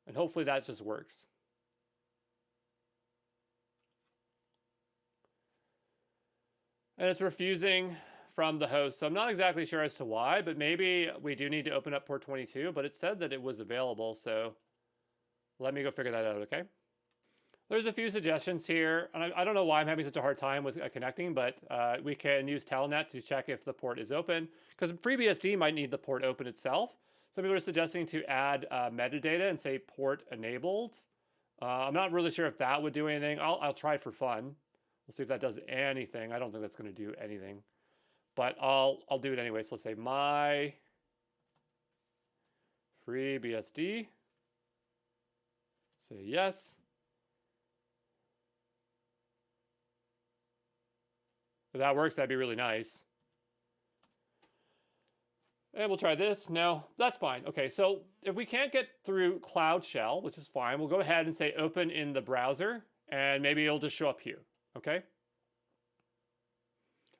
S1: And hopefully that just works. And it's refusing from the host. So I'm not exactly sure as to why, but maybe we do need to open up port 22, but it said that it was available. So let me go figure that out, okay? There's a few suggestions here, and I don't know why I'm having such a hard time with connecting, but we can use Telnet to check if the port is open, because FreeBSD might need the port open itself. Some people are suggesting to add metadata and say port enabled. I'm not really sure if that would do anything. I'll try for fun. We'll see if that does anything. I don't think that's going to do anything, but I'll do it anyway. So let's say my FreeBSD. Say yes. If that works, that'd be really nice. And we'll try this. No, that's fine. Okay, so if we can't get through Cloud Shell, which is fine, we'll go ahead and say open in the browser, and maybe it'll just show up here, okay?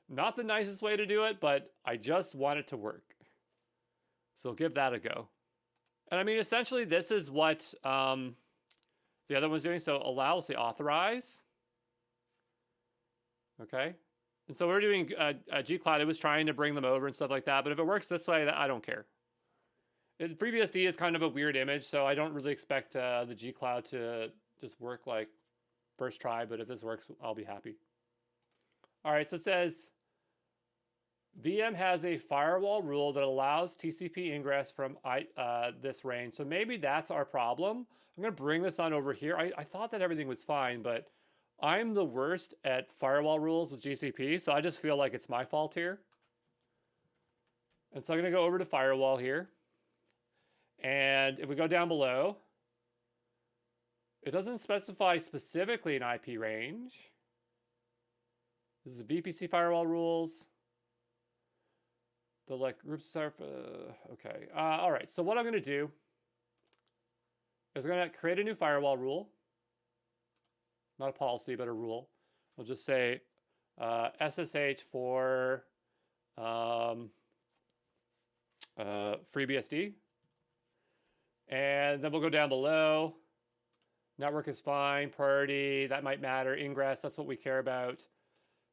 S1: Not the nicest way to do it, but I just want it to work. So give that a go. And I mean, essentially, this is what the other one's doing. So allow, we'll say authorize. Okay. And so we're doing gcloud. It was trying to bring them over and stuff like that. But if it works this way, I don't care. FreeBSD is kind of a weird image, so I don't really expect the gcloud to just work like first try. But if this works, I'll be happy. All right, so it says VM has a firewall rule that allows TCP ingress from this range. So maybe that's our problem. I'm going to bring this on over here. I thought that everything was fine, but I'm the worst at firewall rules with GCP, so I just feel like it's my fault here. And so I'm going to go over to firewall here. And if we go down below, it doesn't specify specifically an IP range. This is the VPC firewall rules. The like groups are, okay. All right, so what I'm going to do is I'm going to create a new firewall rule. Not a policy, but a rule. We'll just say SSH for FreeBSD. And then we'll go down below Network is fine. Priority, that might matter. Ingress, that's what we care about.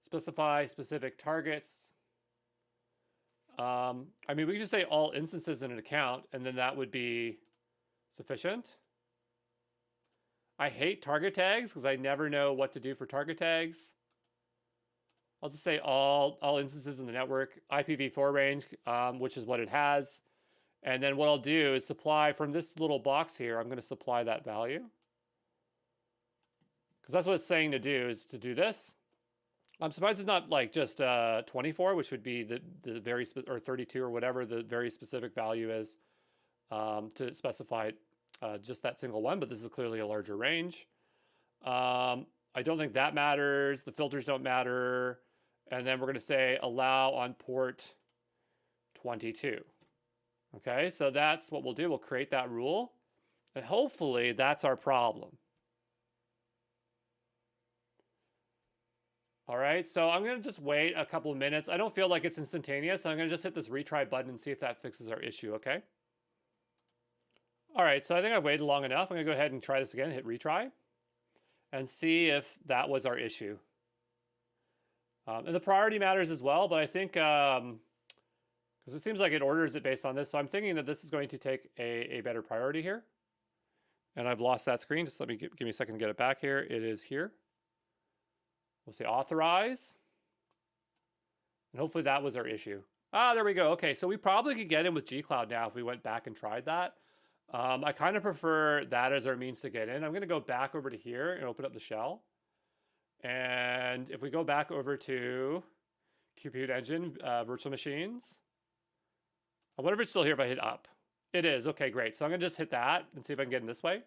S1: Specify specific targets. I mean, we could just say all instances in an account, and then that would be sufficient. I hate target tags because I never know what to do for target tags. I'll just say all instances in the network, IPv4 range, which is what it has. And then what I'll do is supply from this little box here, I'm going to supply that value. Because that's what it's saying to do, is to do this. I'm surprised it's not like just 24, which would be the very, or 32 or whatever the very specific value is to specify just that single one, but this is clearly a larger range. I don't think that matters. The filters don't matter. And then we're going to say allow on port 22. Okay, so that's what we'll do. We'll create that rule. And hopefully that's our problem. All right, so I'm going to just wait a couple of minutes. I don't feel like it's instantaneous. So I'm going to just hit this retry button and see if that fixes our issue, okay? All right, so I think I've waited long enough. I'm going to go ahead and try this again, hit retry, and see if that was our issue. And the priority matters as well, but I think, because it seems like it orders it based on this, so I'm thinking that this is going to take a better priority here. And I've lost that screen. Just let me give me a second to get it back here. It is here. We'll say authorize. And hopefully that was our issue. Ah, there we go. Okay, so we probably could get in with gcloud now if we went back and tried that. I kind of prefer that as our means to get in. I'm going to go back over to here and open up the shell. And if we go back over to Compute Engine, virtual machines, I wonder if it's still here if I hit up. It is. Okay, great. So I'm going to just hit that and see if I can get in this way.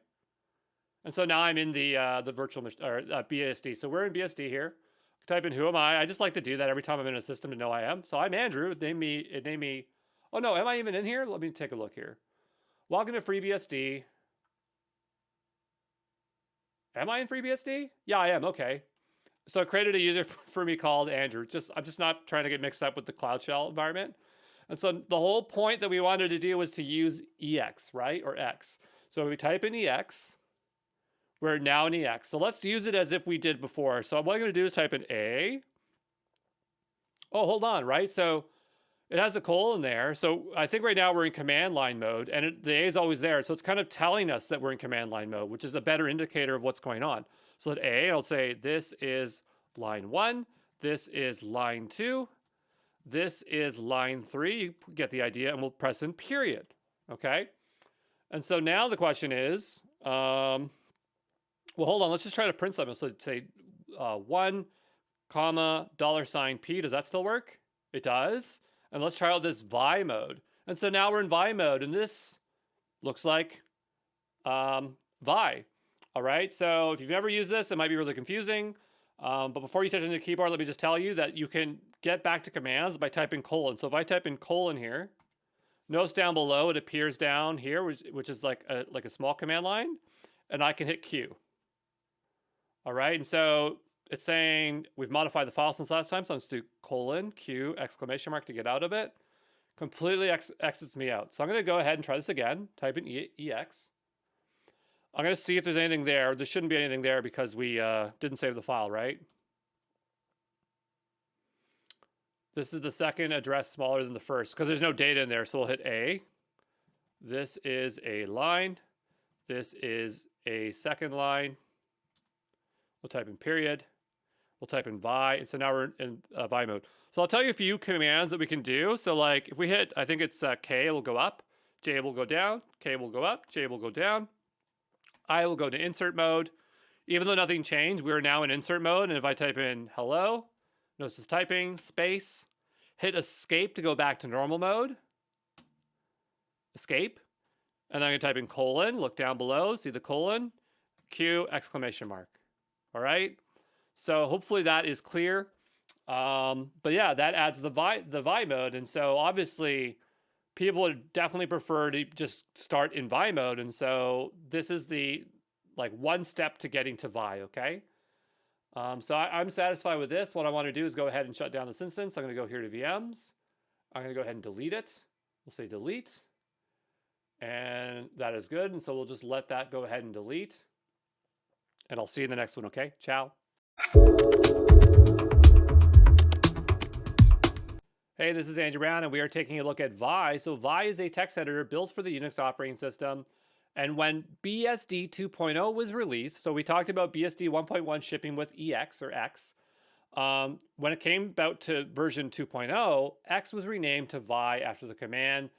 S1: And so now I'm in the virtual or BSD. So we're in BSD here. Type in who am I? I just like to do that every time I'm in a system to know I am. So I'm Andrew. Name me. Oh no, am I even in here? Let me take a look here. Welcome to FreeBSD. Am I in FreeBSD? Yeah, I am. Okay. So I created a user for me called Andrew. I'm just not trying to get mixed up with the Cloud Shell environment. And so the whole point that we wanted to do was to use EX, right? Or X. So we type in EX. We're now in EX. So let's use it as if we did before. So what I'm going to do is type in A. Oh, hold on, right? So it has a colon there. So I think right now we're in command line mode, and the A is always there. So it's kind of telling us that we're in command line mode, which is a better indicator of what's going on. So at A, I'll say this is line 1. This is line 2. This is line 3. You get the idea, and we'll press in period. Okay? And so now the question is, well, hold on. Let's just try to print something. So say 1, comma, $P. Does that still work? It does. And let's try out this VI mode. And so now we're in VI mode, and this looks like VI. All right. So if you've never used this, it might be really confusing. But before you touch on the keyboard, let me just tell you that you can get back to commands by typing colon. So if I type in colon here, notice down below it appears down here, which is like a small command line, and I can hit Q. All right, and so it's saying we've modified the file since last time, so I'm just do colon Q exclamation mark to get out of it. Completely exits me out. So I'm going to go ahead and try this again. Type in EX. I'm going to see if there's anything there. There shouldn't be anything there because we didn't save the file, right? This is the second address smaller than the first because there's no data in there. So we'll hit A. This is a line. This is a second line. We'll type in period. We'll type in VI. And so now we're in VI mode. So I'll tell you a few commands that we can do. So like if we hit, I think it's K will go up, J will go down, K will go up, J will go down. I will go to insert mode. Even though nothing changed, we are now in insert mode. And if I type in hello, notice it's typing, space, hit escape to go back to normal mode. Escape. And then I'm going to type in colon, look down below, see the colon, Q exclamation mark. All right. So hopefully that is clear. But yeah, that adds the VI mode. And so obviously people would definitely prefer to just start in VI mode. And so this is the one step to getting to VI. Okay. So I'm satisfied with this. What I want to do is go ahead and shut down this instance. I'm going to go here to VMs. I'm going to go ahead and delete it. We'll say delete. And that is good. And so we'll just let that go ahead and delete. and I'll see you in the next one, okay? Ciao. Hey, this is Andrew Brown, and we are taking a look at Vi. So Vi is a text editor built for the Unix operating system. And when BSD 2.0 was released, so we talked about BSD 1.1 shipping with EX or X. When it came about to version 2.0, X was renamed to Vi after the command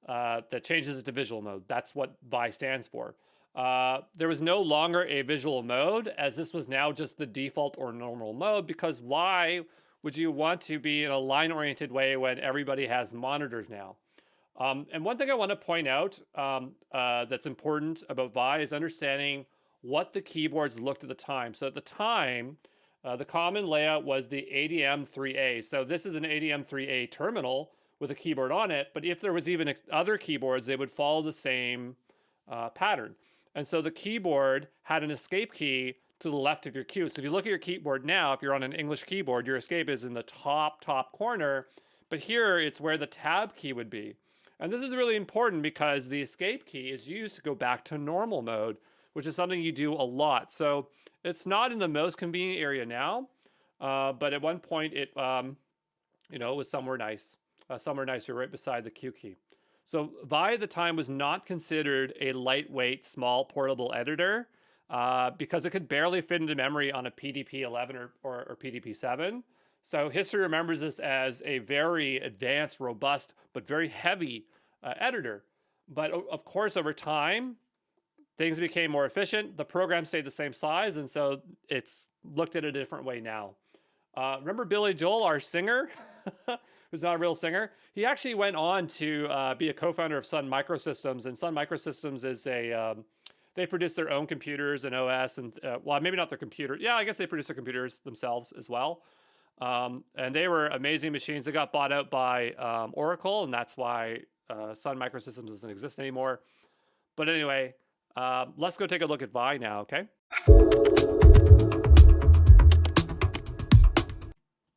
S1: that changes it to visual mode. That's what Vi stands for. There was no longer a visual mode, as this was now just the default or normal mode, because why would you want to be in a line-oriented way when everybody has monitors now? And one thing I want to point out that's important about Vi is understanding what the keyboards looked at the time. So at the time, the common layout was the ADM3A. So this is an ADM3A terminal with a keyboard on it, but if there was even other keyboards, they would follow the same pattern. And so the keyboard had an escape key to the left of your cue. So if you look at your keyboard now, if you're on an English keyboard, your escape is in the top corner, but here it's where the tab key would be. And this is really important because the escape key is used to go back to normal mode, which is something you do a lot. So it's not in the most convenient area now, but at one point it, it was somewhere nice, somewhere nicer right beside the Q key. So Vi at the time was not considered a lightweight, small, portable editor because it could barely fit into memory on a PDP-11 or PDP-7. So history remembers this as a very advanced, robust, but very heavy editor. But of course, over time, things became more efficient. The program stayed the same size, and so it's looked at a different way now. Remember Billy Joel, our singer, who's not a real singer? He actually went on to be a co-founder of Sun Microsystems, and Sun Microsystems is a they produce their own computers and OS, and well, maybe not their computer. Yeah, I guess they produce their computers themselves as well. And they were amazing machines. They got bought out by Oracle, and that's why Sun Microsystems doesn't exist anymore. But anyway, let's go take a look at Vi now, okay?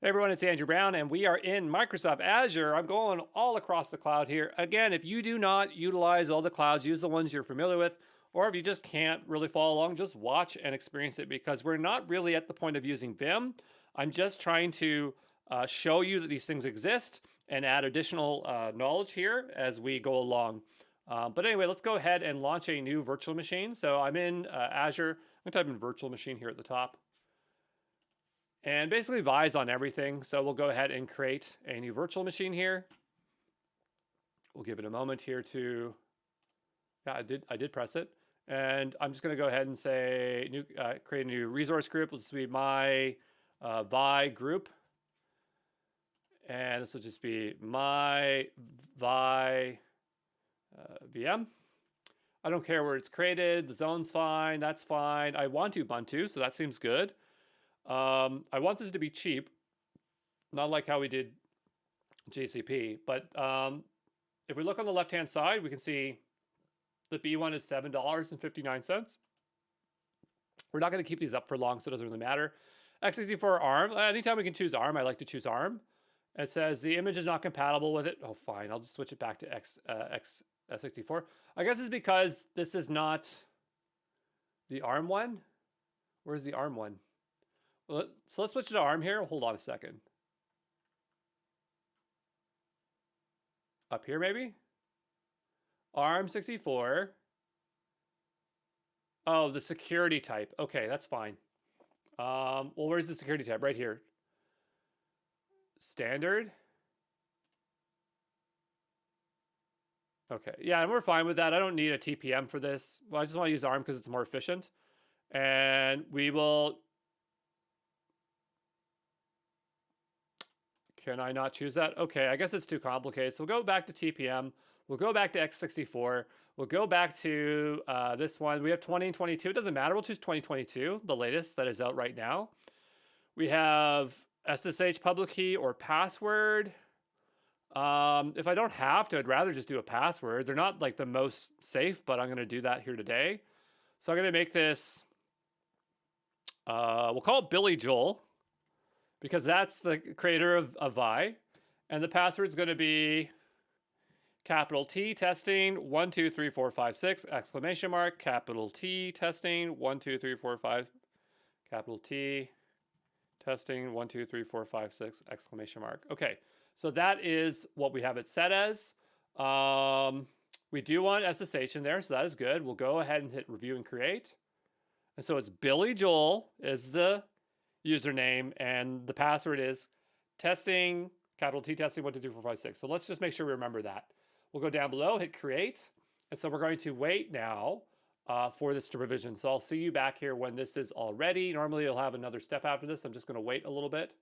S1: Hey everyone, it's Andrew Brown, and we are in Microsoft Azure. I'm going all across the cloud here. Again, if you do not utilize all the clouds, use the ones you're familiar with, or if you just can't really follow along, just watch and experience it, because we're not really at the point of using Vim. I'm just trying to show you that these things exist and add additional knowledge here as we go along. But anyway, let's go ahead and launch a new virtual machine. So I'm in Azure. I'm going to type in virtual machine here at the top. And basically Vi's on everything. So we'll go ahead and create a new virtual machine here. We'll give it a moment here to, yeah, I did press it. And I'm just going to go ahead and say, create a new resource group. Let's be my Vi group. And this will just be my Vi VM. I don't care where it's created. The zone's fine. That's fine. I want Ubuntu, so that seems good. I want this to be cheap, not like how we did GCP. But if we look on the left-hand side, we can see the B1 is $7.59. We're not going to keep these up for long, so it doesn't really matter. x64 ARM. Anytime we can choose ARM, I like to choose ARM. It says the image is not compatible with it. Oh, fine. I'll just switch it back to x64. I guess it's because this is not the ARM one. Where's the ARM one? Well, so let's switch to ARM here. Hold on a second. Up here, maybe? ARM 64. Oh, the security type. Okay, that's fine. Well, where's the security type? Right here. Standard. Okay, yeah, and we're fine with that. I don't need a TPM for this. Well, I just want to use ARM because it's more efficient. And we will... Can I not choose that? Okay, I guess it's too complicated. So we'll go back to TPM. We'll go back to x64. We'll go back to this one. We have 2022. It doesn't matter. We'll choose 2022, the latest that is out right now. We have SSH public key or password. If I don't have to, I'd rather just do a password. They're not like the most safe, but I'm going to do that here today. So I'm going to make this, we'll call it Billy Joel, because that's the creator of Vi. And the password is going to be capital T testing 1 2 3 4 5 6 exclamation mark, capital T testing 1 2 3 4 5 capital T, testing 1, 2, 3, 4, 5, 6, exclamation mark. Okay, so that is what we have it set as. We do want SSH in there, so that is good. We'll go ahead and hit review and create. And so it's Billy Joel is the username, and the password is testing, capital T, testing 1, 2, 3, 4, 5, 6. So let's just make sure we remember that. We'll go down below, hit create. And so we're going to wait now for this to provision. So I'll see you back here when this is all ready. Normally you'll have another step after this. I'm just going to wait a little bit.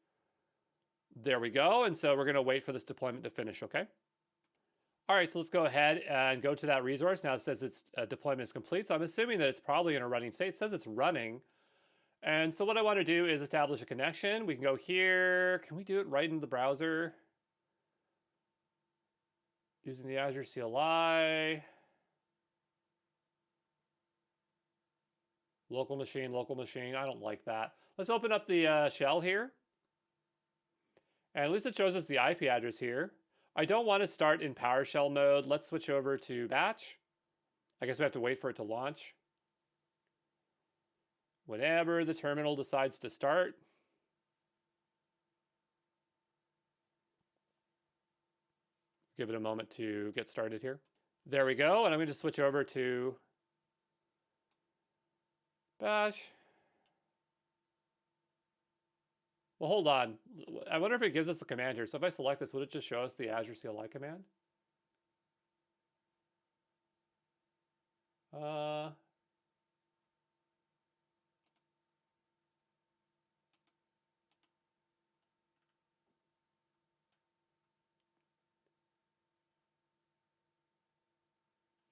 S1: There we go. And so we're going to wait for this deployment to finish, okay? All right, so let's go ahead and go to that resource. Now it says its deployment is complete. So I'm assuming that it's probably in a running state. It says it's running. And so what I want to do is establish a connection. We can go here. Can we do it right in the browser? Using the Azure CLI. Local machine, local machine. I don't like that. Let's open up the shell here. And at least it shows us the IP address here. I don't want to start in PowerShell mode. Let's switch over to batch. I guess we have to wait for it to launch. Whenever the terminal decides to start. Give it a moment to get started here. There we go. And I'm going to switch over to bash. Well, hold on. I wonder if it gives us a command here. So if I select this, would it just show us the Azure CLI command?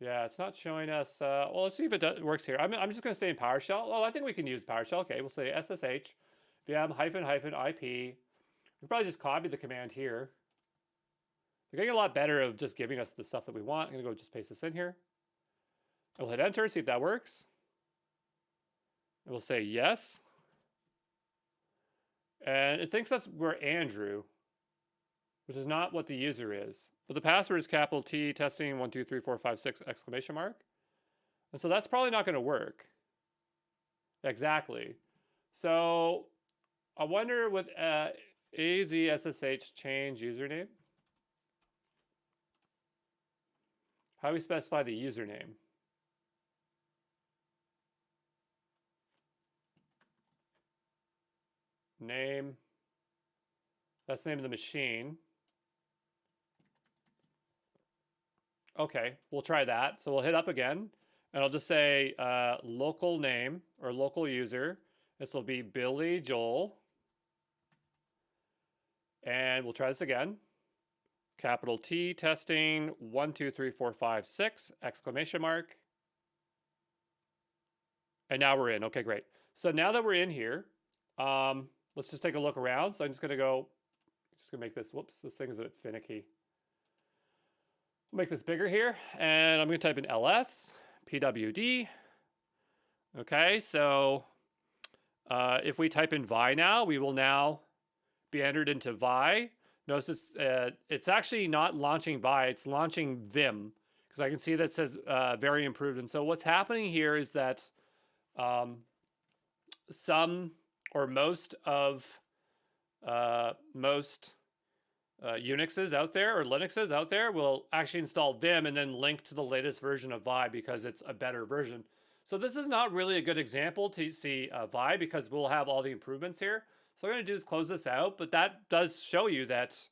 S1: Yeah, it's not showing us. Well, let's see if it works here. I'm just going to stay in PowerShell. Oh, I think we can use PowerShell. Okay, we'll say SSH Vim --IP. We probably just copy the command here. We're getting a lot better of just giving us the stuff that we want. I'm going to go just paste this in here. We'll hit enter, see if that works. And we'll say yes. And it thinks we're Andrew, which is not what the user is. But the password is capital T, testing 1, 2, 3, 4, 5, 6, exclamation mark. And so that's probably not going to work. Exactly. So I wonder with AZSSH change username, how do we specify the username? Name. That's the name of the machine. Okay, we'll try that. So we'll hit up again, and I'll just say local name or local user. This will be Billy Joel. And we'll try this again. Capital T, testing, 1, 2, 3, 4, 5, 6, exclamation mark. And now we're in. Okay, great. So now that we're in here, let's just take a look around. So I'm just going to make this, whoops, this thing is a bit finicky. Make this bigger here, and I'm going to type in ls pwd. Okay, so if we type in vi now, we will now be entered into vi. Notice it's actually not launching vi, it's launching Vim, because I can see that it says very improved. And so what's happening here is that some or most of Unixes out there or Linuxes out there will actually install Vim and then link to the latest version of Vi because it's a better version. So this is not really a good example to see Vi because we'll have all the improvements here. So what I'm going to do is close this out, but that does show you that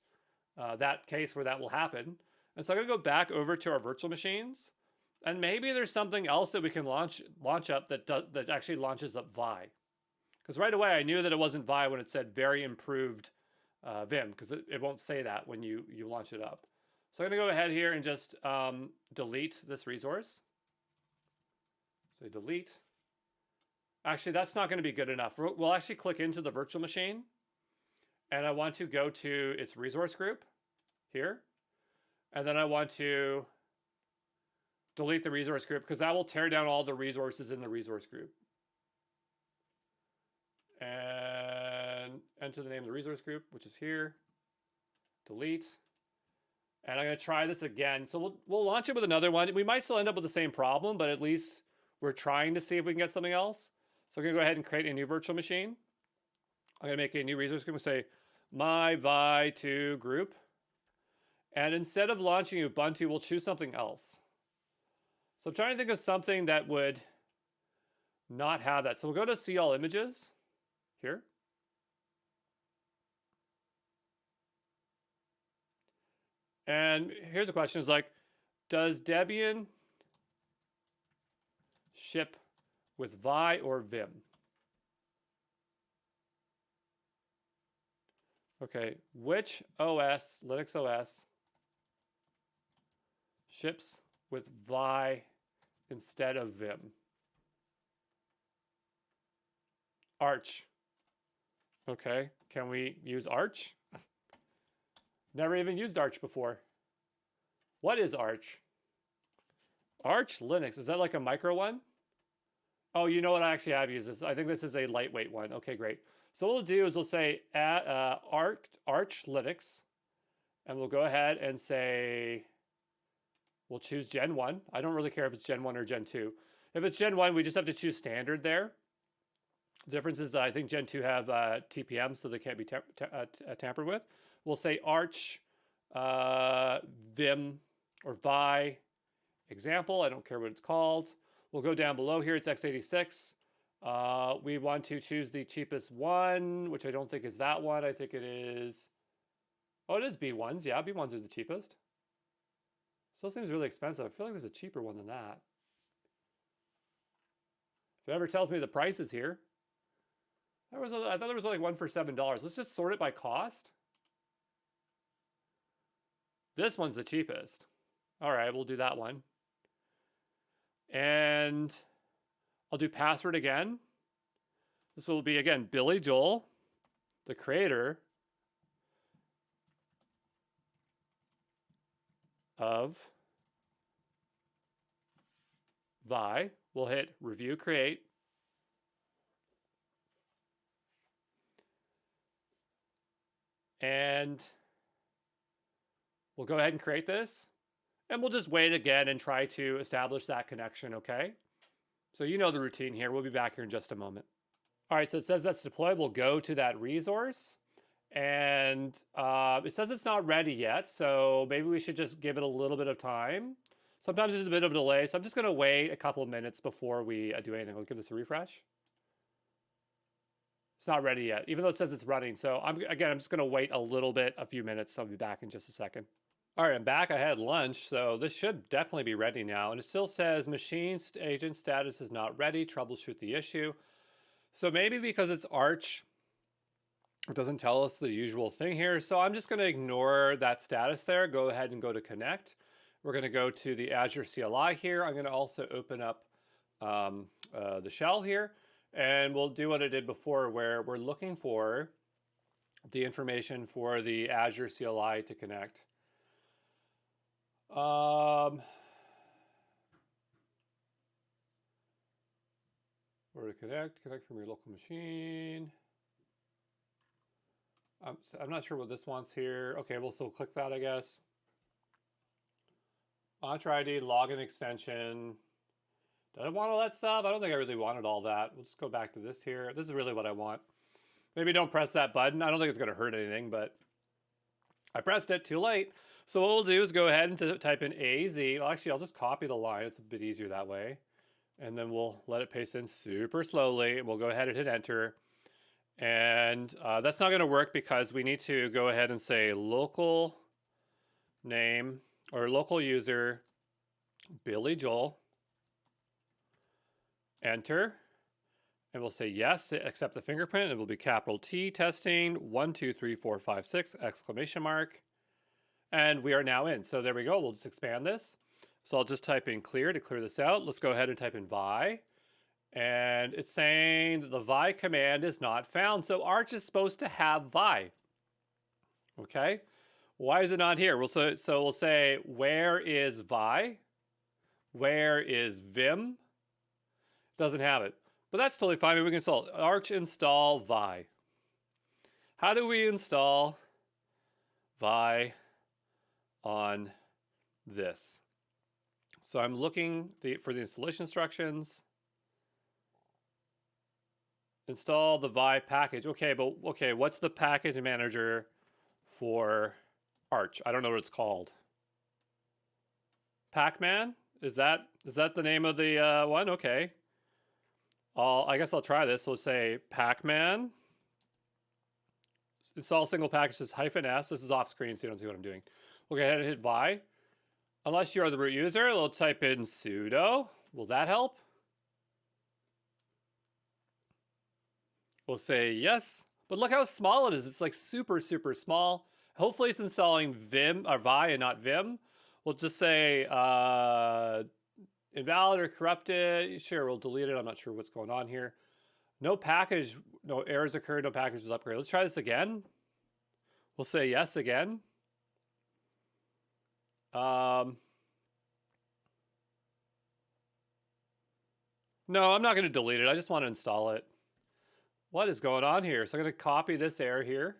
S1: that case where that will happen. And so I'm going to go back over to our virtual machines, and maybe there's something else that we can launch up that actually launches up Vi. Because right away I knew that it wasn't Vi when it said very improved Vim, because it won't say that when you launch it up. So I'm going to go ahead here and just delete this resource. So delete. Actually, that's not going to be good enough. We'll actually click into the virtual machine, and I want to go to its resource group here, and then I want to delete the resource group because that will tear down all the resources in the resource group. And enter the name of the resource group, which is here. Delete. And I'm going to try this again. So we'll launch it with another one. We might still end up with the same problem, but at least we're trying to see if we can get something else. So I'm going to go ahead and create a new virtual machine. I'm going to make a new resource. I'm going to say my vi2 group. And instead of launching Ubuntu, we'll choose something else. So I'm trying to think of something that would not have that. So we'll go to see all images here. And here's a question, is like, does Debian ship with Vi or Vim? Okay, which OS, Linux OS, ships with Vi instead of Vim? Arch. Okay, can we use Arch? Never even used Arch before. What is Arch? Arch Linux, is that like a micro one? Oh, you know what, I actually have used this. I think this is a lightweight one. Okay, great. So what we'll do is we'll say Arch Linux, and we'll go ahead and say, we'll choose Gen 1. I don't really care if it's Gen 1 or Gen 2. If it's Gen 1, we just have to choose standard there. The difference is I think Gen 2 have TPM, so they can't be tampered with. We'll say Arch Vim or Vi example. I don't care what it's called. We'll go down below here. It's x86. We want to choose the cheapest one, which I don't think is that one. I think it is. Oh, it is B1s. Yeah, B1s are the cheapest. Still seems really expensive. I feel like there's a cheaper one than that. If it ever tells me the prices here. I thought there was only one for $7. Let's just sort it by cost. This one's the cheapest. All right, we'll do that one. And I'll do password again. This will be, again, Billy Joel, the creator of Vi. We'll hit review create. And we'll go ahead and create this. And we'll just wait again and try to establish that connection, okay? So you know the routine here. We'll be back here in just a moment. All right, so it says that's deployed. We'll go to that resource. And it says it's not ready yet, so maybe we should just give it a little bit of time. Sometimes there's a bit of a delay, so I'm just going to wait a couple of minutes before we do anything. We'll give this a refresh. It's not ready yet, even though it says it's running. So I'm just going to wait a little bit, a few minutes. So I'll be back in just a second. All right, I'm back. I had lunch, so this should definitely be ready now. And it still says machine agent status is not ready. Troubleshoot the issue. So maybe because it's Arch, it doesn't tell us the usual thing here. So I'm just going to ignore that status there. Go ahead and go to connect. We're going to go to the Azure CLI here. I'm going to also open up the shell here. And we'll do what I did before, where we're looking for the information for the Azure CLI to connect. Where to connect? Connect from your local machine. I'm not sure what this wants here. Okay, we'll still click that, I guess. Entra ID, login extension. Did I want all that stuff? I don't think I really wanted all that. We'll just go back to this here. This is really what I want. Maybe don't press that button. I don't think it's going to hurt anything, but I pressed it too late. So what we'll do is go ahead and type in AZ. Well, actually, I'll just copy the line. It's a bit easier that way. And then we'll let it paste in super slowly. We'll go ahead and hit enter. And that's not going to work because we need to go ahead and say local name or local user Billy Joel. Enter. And we'll say yes to accept the fingerprint. It will be capital T testing 1 2 3 4 5 6 exclamation mark. And we are now in. So there we go. We'll just expand this. So I'll just type in clear to clear this out. Let's go ahead and type in Vi. And it's saying that the Vi command is not found. So Arch is supposed to have Vi. Okay. Why is it not here? So we'll say, where is Vi? Where is Vim? Doesn't have it. But that's totally fine. Maybe we can install Arch install Vi. How do we install Vi on this? So I'm looking for the installation instructions. Install the Vi package. Okay, but okay, what's the package manager for Arch? I don't know what it's called. Pac-Man? Is that the name of the one? Okay. I guess I'll try this. So let's say Pac-Man. Install single packages -s. This is off screen, so you don't see what I'm doing. We'll go ahead and hit Vi. Unless you're the root user, we'll type in sudo. Will that help? We'll say yes. But look how small it is. It's like super, super small. Hopefully it's installing Vim or Vi and not Vim. We'll just say invalid or corrupted. Sure, we'll delete it. I'm not sure what's going on here. No package, no errors occurred, no package was upgraded. Let's try this again. We'll say yes again. No, I'm not going to delete it. I just want to install it. What is going on here? So I'm going to copy this error here.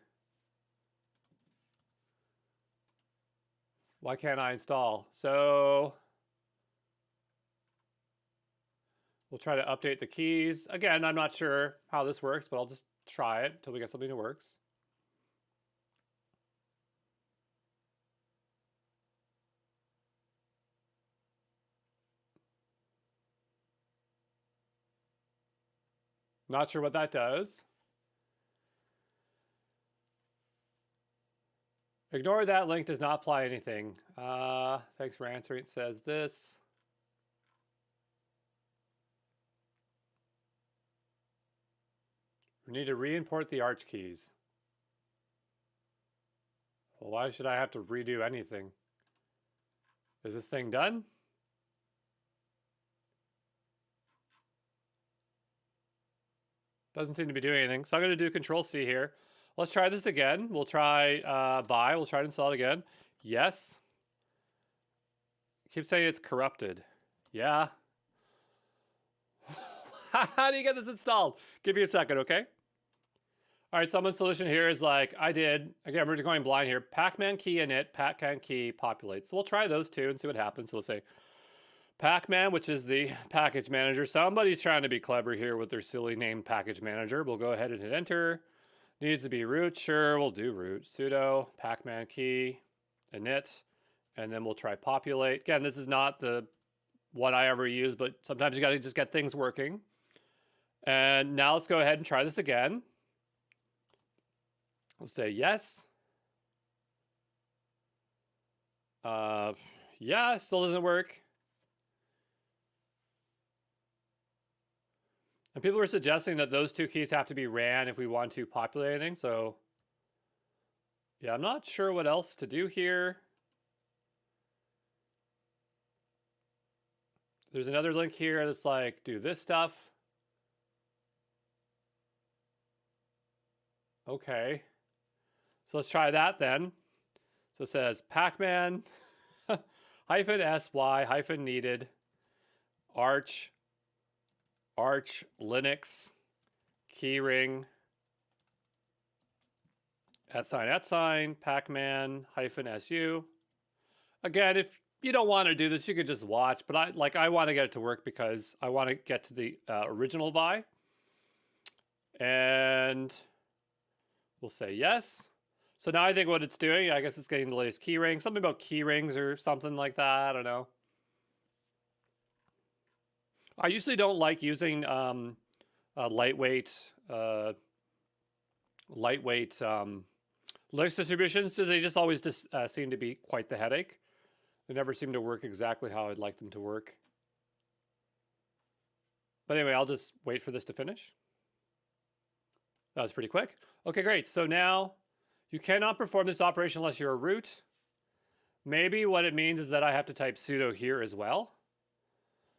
S1: Why can't I install? So we'll try to update the keys. Again, I'm not sure how this works, but I'll just try it until we get something that works. Not sure what that does. Ignore that link does not apply anything. Thanks for answering. It says this. We need to re-import the Arch keys. Well, why should I have to redo anything? Is this thing done? Doesn't seem to be doing anything. So I'm going to do Control-C here. Let's try this again. We'll try Vi. We'll try to install it again. Yes. Keep saying it's corrupted. Yeah. How do you get this installed? Give me a second, okay? All right, someone's solution here is like I did. Again, we're going blind here. Pacman key init, Pacman key populate. So we'll try those two and see what happens. So we'll say Pacman, which is the package manager. Somebody's trying to be clever here with their silly name package manager. We'll go ahead and hit enter. Needs to be root. Sure, we'll do root. Sudo pacman key init, and then we'll try populate. Again, this is not the one I ever use, but sometimes you got to just get things working. And now let's go ahead and try this again. We'll say yes. Yeah, still doesn't work. And people are suggesting that those two keys have to be ran if we want to populate anything. So yeah, I'm not sure what else to do here. There's another link here that's like, do this stuff. Okay. So let's try that then. So it says Pacman -sy -needed Arch Linux keyring @ Pacman -su. Again, if you don't want to do this, you could just watch, but I want to get it to work because I want to get to the original Vi. And we'll say yes. So now I think what it's doing, I guess it's getting the latest key ring, something about key rings or something like that. I don't know. I usually don't like using lightweight Linux distributions because they just always seem to be quite the headache. They never seem to work exactly how I'd like them to work. But anyway, I'll just wait for this to finish. That was pretty quick. Okay, great. So now you cannot perform this operation unless you're a root. Maybe what it means is that I have to type sudo here as well.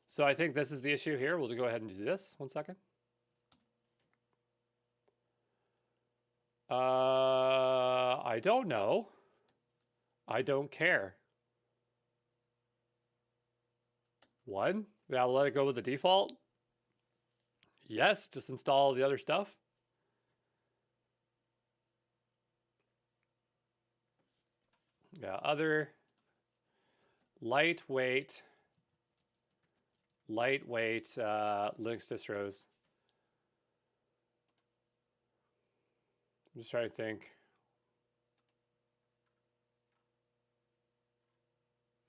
S1: So I think this is the issue here. We'll go ahead and do this. 1 second. I don't know. I don't care. 1. Yeah, I'll let it go with the default. Yes, just install the other stuff. Yeah, other lightweight Linux distros. I'm just trying to think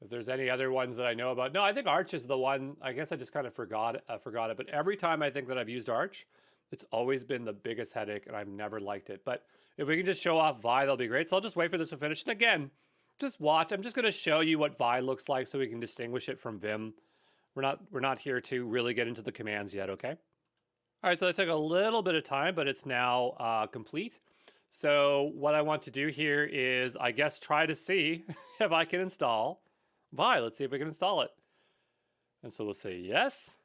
S1: if there's any other ones that I know about. No, I think Arch is the one. I guess I just kind of forgot it. But every time I think that I've used Arch, it's always been the biggest headache, and I've never liked it. But if we can just show off Vi, that'll be great. So I'll just wait for this to finish. And again, just watch. I'm just going to show you what Vi looks like so we can distinguish it from Vim. We're not here to really get into the commands yet, okay? All right, so that took a little bit of time, but it's now complete. So what I want to do here is, I guess, try to see if I can install Vi. Let's see if we can install it. And so we'll say yes.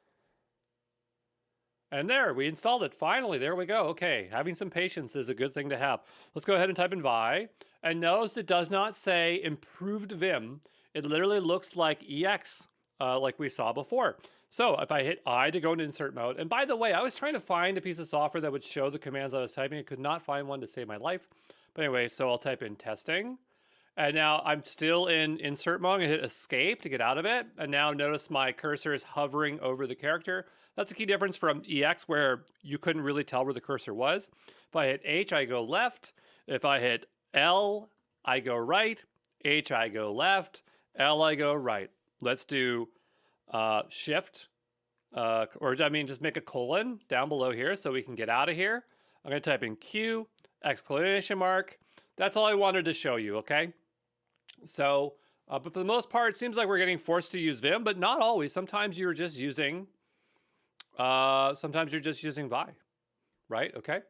S1: And there, we installed it. Finally, there we go. Okay, having some patience is a good thing to have. Let's go ahead and type in Vi. And notice it does not say improved Vim. It literally looks like EX, like we saw before. So if I hit I to go into insert mode, and by the way, I was trying to find a piece of software that would show the commands I was typing. I could not find one to save my life. But anyway, so I'll type in testing. And now I'm still in insert mode. I hit escape to get out of it. And now notice my cursor is hovering over the character. That's a key difference from EX where you couldn't really tell where the cursor was. If I hit H, I go left. If I hit L, I go right. H, I go left. L, I go right. Let's do shift, or I mean, just make a colon down below here so we can get out of here. I'm going to type in Q, exclamation mark. That's all I wanted to show you, okay? So, but for the most part, it seems like we're getting forced to use Vim, but not always. Sometimes you're just using Vi, right? Okay.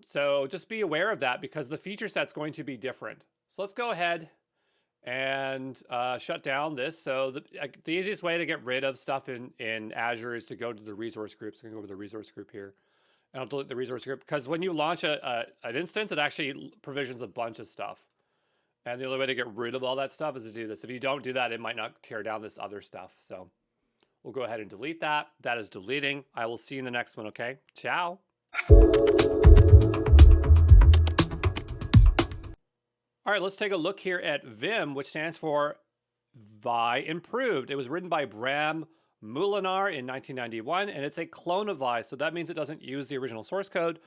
S1: So just be aware of that because the feature set's going to be different. So let's go ahead and shut down this. So the easiest way to get rid of stuff in Azure is to go to the resource groups. I'm going to go over the resource group here. And I'll delete the resource group because when you launch an instance, it actually provisions a bunch of stuff. And the only way to get rid of all that stuff is to do this. If you don't do that, it might not tear down this other stuff. So we'll go ahead and delete that. That is deleting. I will see you in the next one, okay? Ciao. All right, let's take a look here at Vim, which stands for Vi Improved. It was written by Bram Moolenaar in 1991, and it's a clone of Vi. So that means it doesn't use the original source code,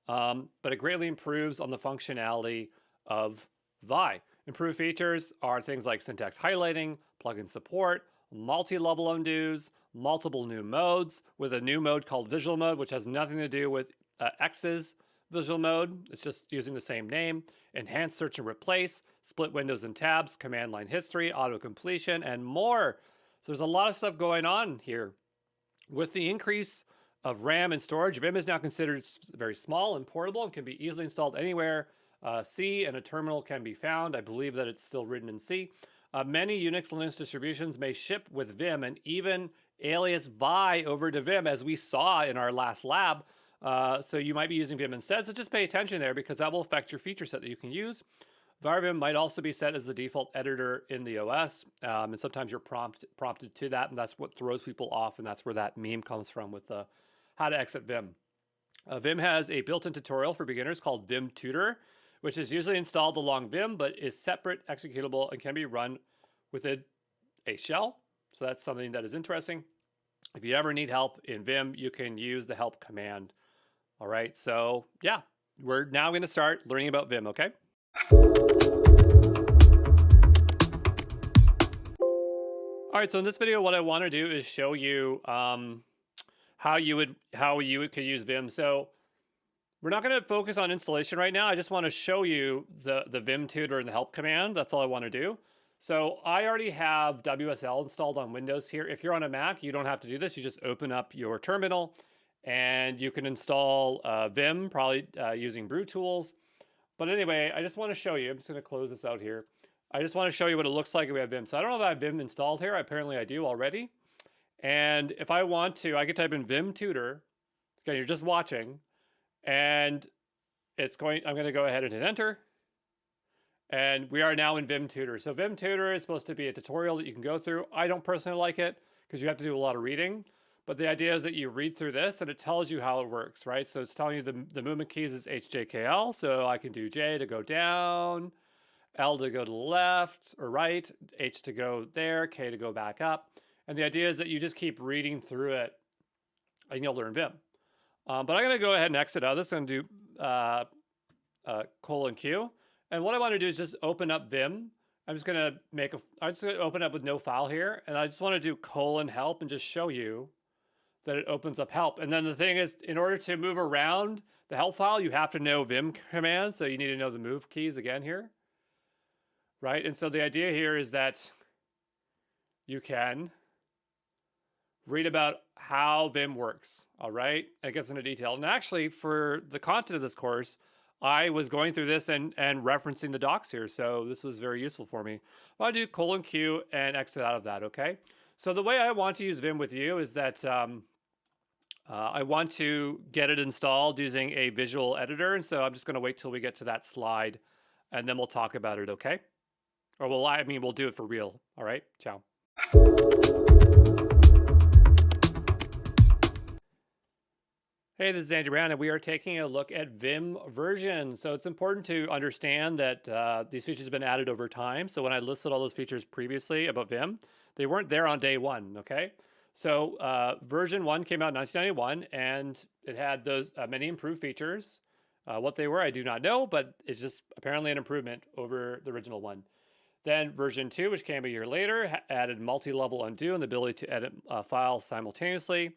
S1: but it greatly improves on the functionality of Vi. Improved features are things like syntax highlighting, plugin support, multi-level undos, multiple new modes, with a new mode called visual mode, which has nothing to do with X's visual mode. It's just using the same name. Enhanced search and replace, split windows and tabs, command line history, auto completion, and more. So there's a lot of stuff going on here. With the increase of RAM and storage, Vim is now considered very small and portable and can be easily installed anywhere. C and a terminal can be found. I believe that it's still written in C. Many Unix Linux distributions may ship with Vim and even alias Vi over to Vim, as we saw in our last lab. So you might be using Vim instead. So just pay attention there because that will affect your feature set that you can use. Vim might also be set as the default editor in the OS. And sometimes you're prompted to that. And that's what throws people off. And that's where that meme comes from with how to exit Vim. Vim has a built-in tutorial for beginners called Vimtutor, which is usually installed along Vim, but is separate, executable, and can be run within a shell. So that's something that is interesting. If you ever need help in Vim, you can use the help command. All right, so yeah, we're now going to start learning about Vim, okay? All right, so in this video, what I want to do is show you how you could use Vim. So we're not going to focus on installation right now. I just want to show you the Vimtutor and the help command. That's all I want to do. So I already have WSL installed on Windows here. If you're on a Mac, you don't have to do this. You just open up your terminal and you can install Vim, probably using brew tools. But anyway, I just want to show you. I'm just going to close this out here. I just want to show you what it looks like if we have Vim. So I don't know if I have Vim installed here. Apparently I do already. And if I want to, I could type in Vimtutor. Okay, you're just watching. And I'm going to go ahead and hit enter. And we are now in Vimtutor. So Vimtutor is supposed to be a tutorial that you can go through. I don't personally like it because you have to do a lot of reading. But the idea is that you read through this and it tells you how it works, right? So it's telling you the movement keys is HJKL. So I can do J to go down, L to go to the left or right, H to go there, K to go back up. And the idea is that you just keep reading through it and you'll learn Vim. But I'm going to go ahead and exit out of this and do :Q. And what I want to do is just open up Vim. I'm just going to open up with no file here. And I just want to do :help and just show you that it opens up help. And then the thing is, in order to move around the help file, you have to know Vim commands. So you need to know the move keys again here. Right? And so the idea here is that you can read about how Vim works. All right? It gets into detail. And actually, for the content of this course, I was going through this and referencing the docs here. So this was very useful for me. I'll do :Q and exit out of that, okay? So the way I want to use Vim with you is that I want to get it installed using a visual editor. And so I'm just going to wait till we get to that slide and then we'll talk about it, okay? Or we'll do it for real. All right, ciao. Hey, this is Andrew Brown, and we are taking a look at Vim Versions. So it's important to understand that these features have been added over time. So when I listed all those features previously about Vim, they weren't there on day one, okay? So version 1 came out in 1991, and it had those many improved features. What they were, I do not know, but it's just apparently an improvement over the original one. Then version 2, which came a year later, added multi-level undo and the ability to edit files simultaneously.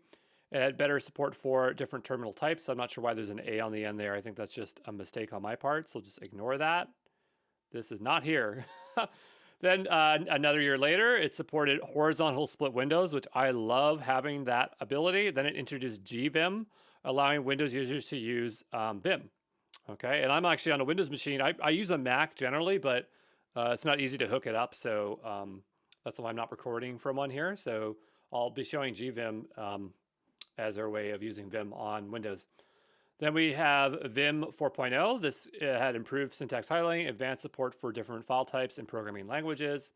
S1: It had better support for different terminal types. I'm not sure why there's an A on the end there. I think that's just a mistake on my part, so just ignore that. This is not here. Then another year later, it supported horizontal split windows, which I love having that ability. Then it introduced GVim, allowing Windows users to use Vim. Okay, and I'm actually on a Windows machine. I use a Mac generally, but it's not easy to hook it up. So that's why I'm not recording from one here. So I'll be showing GVim as our way of using Vim on Windows. Then we have Vim 4.0. This had improved syntax highlighting, advanced support for different file types and programming languages.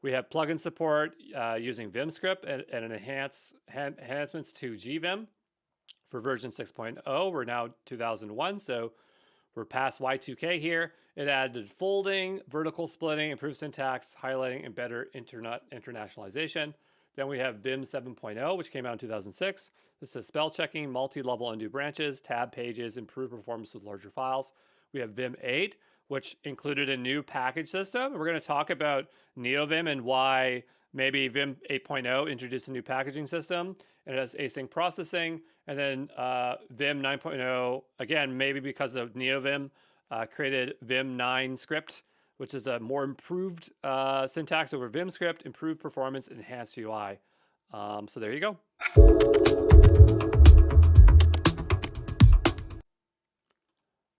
S1: We have plugin support using VimScript and enhancements to GVim for version 6.0. We're now 2001, so we're past Y2K here. It added folding, vertical splitting, improved syntax, highlighting, and better internationalization. Then we have Vim 7.0, which came out in 2006. This is spell checking, multi-level undo branches, tab pages, improved performance with larger files. We have Vim 8, which included a new package system. We're going to talk about NeoVim and why maybe Vim 8.0 introduced a new packaging system. And it has async processing. And then Vim 9.0, again, maybe because of NeoVim, created Vim 9 script, which is a more improved syntax over VimScript, improved performance, enhanced UI. So there you go.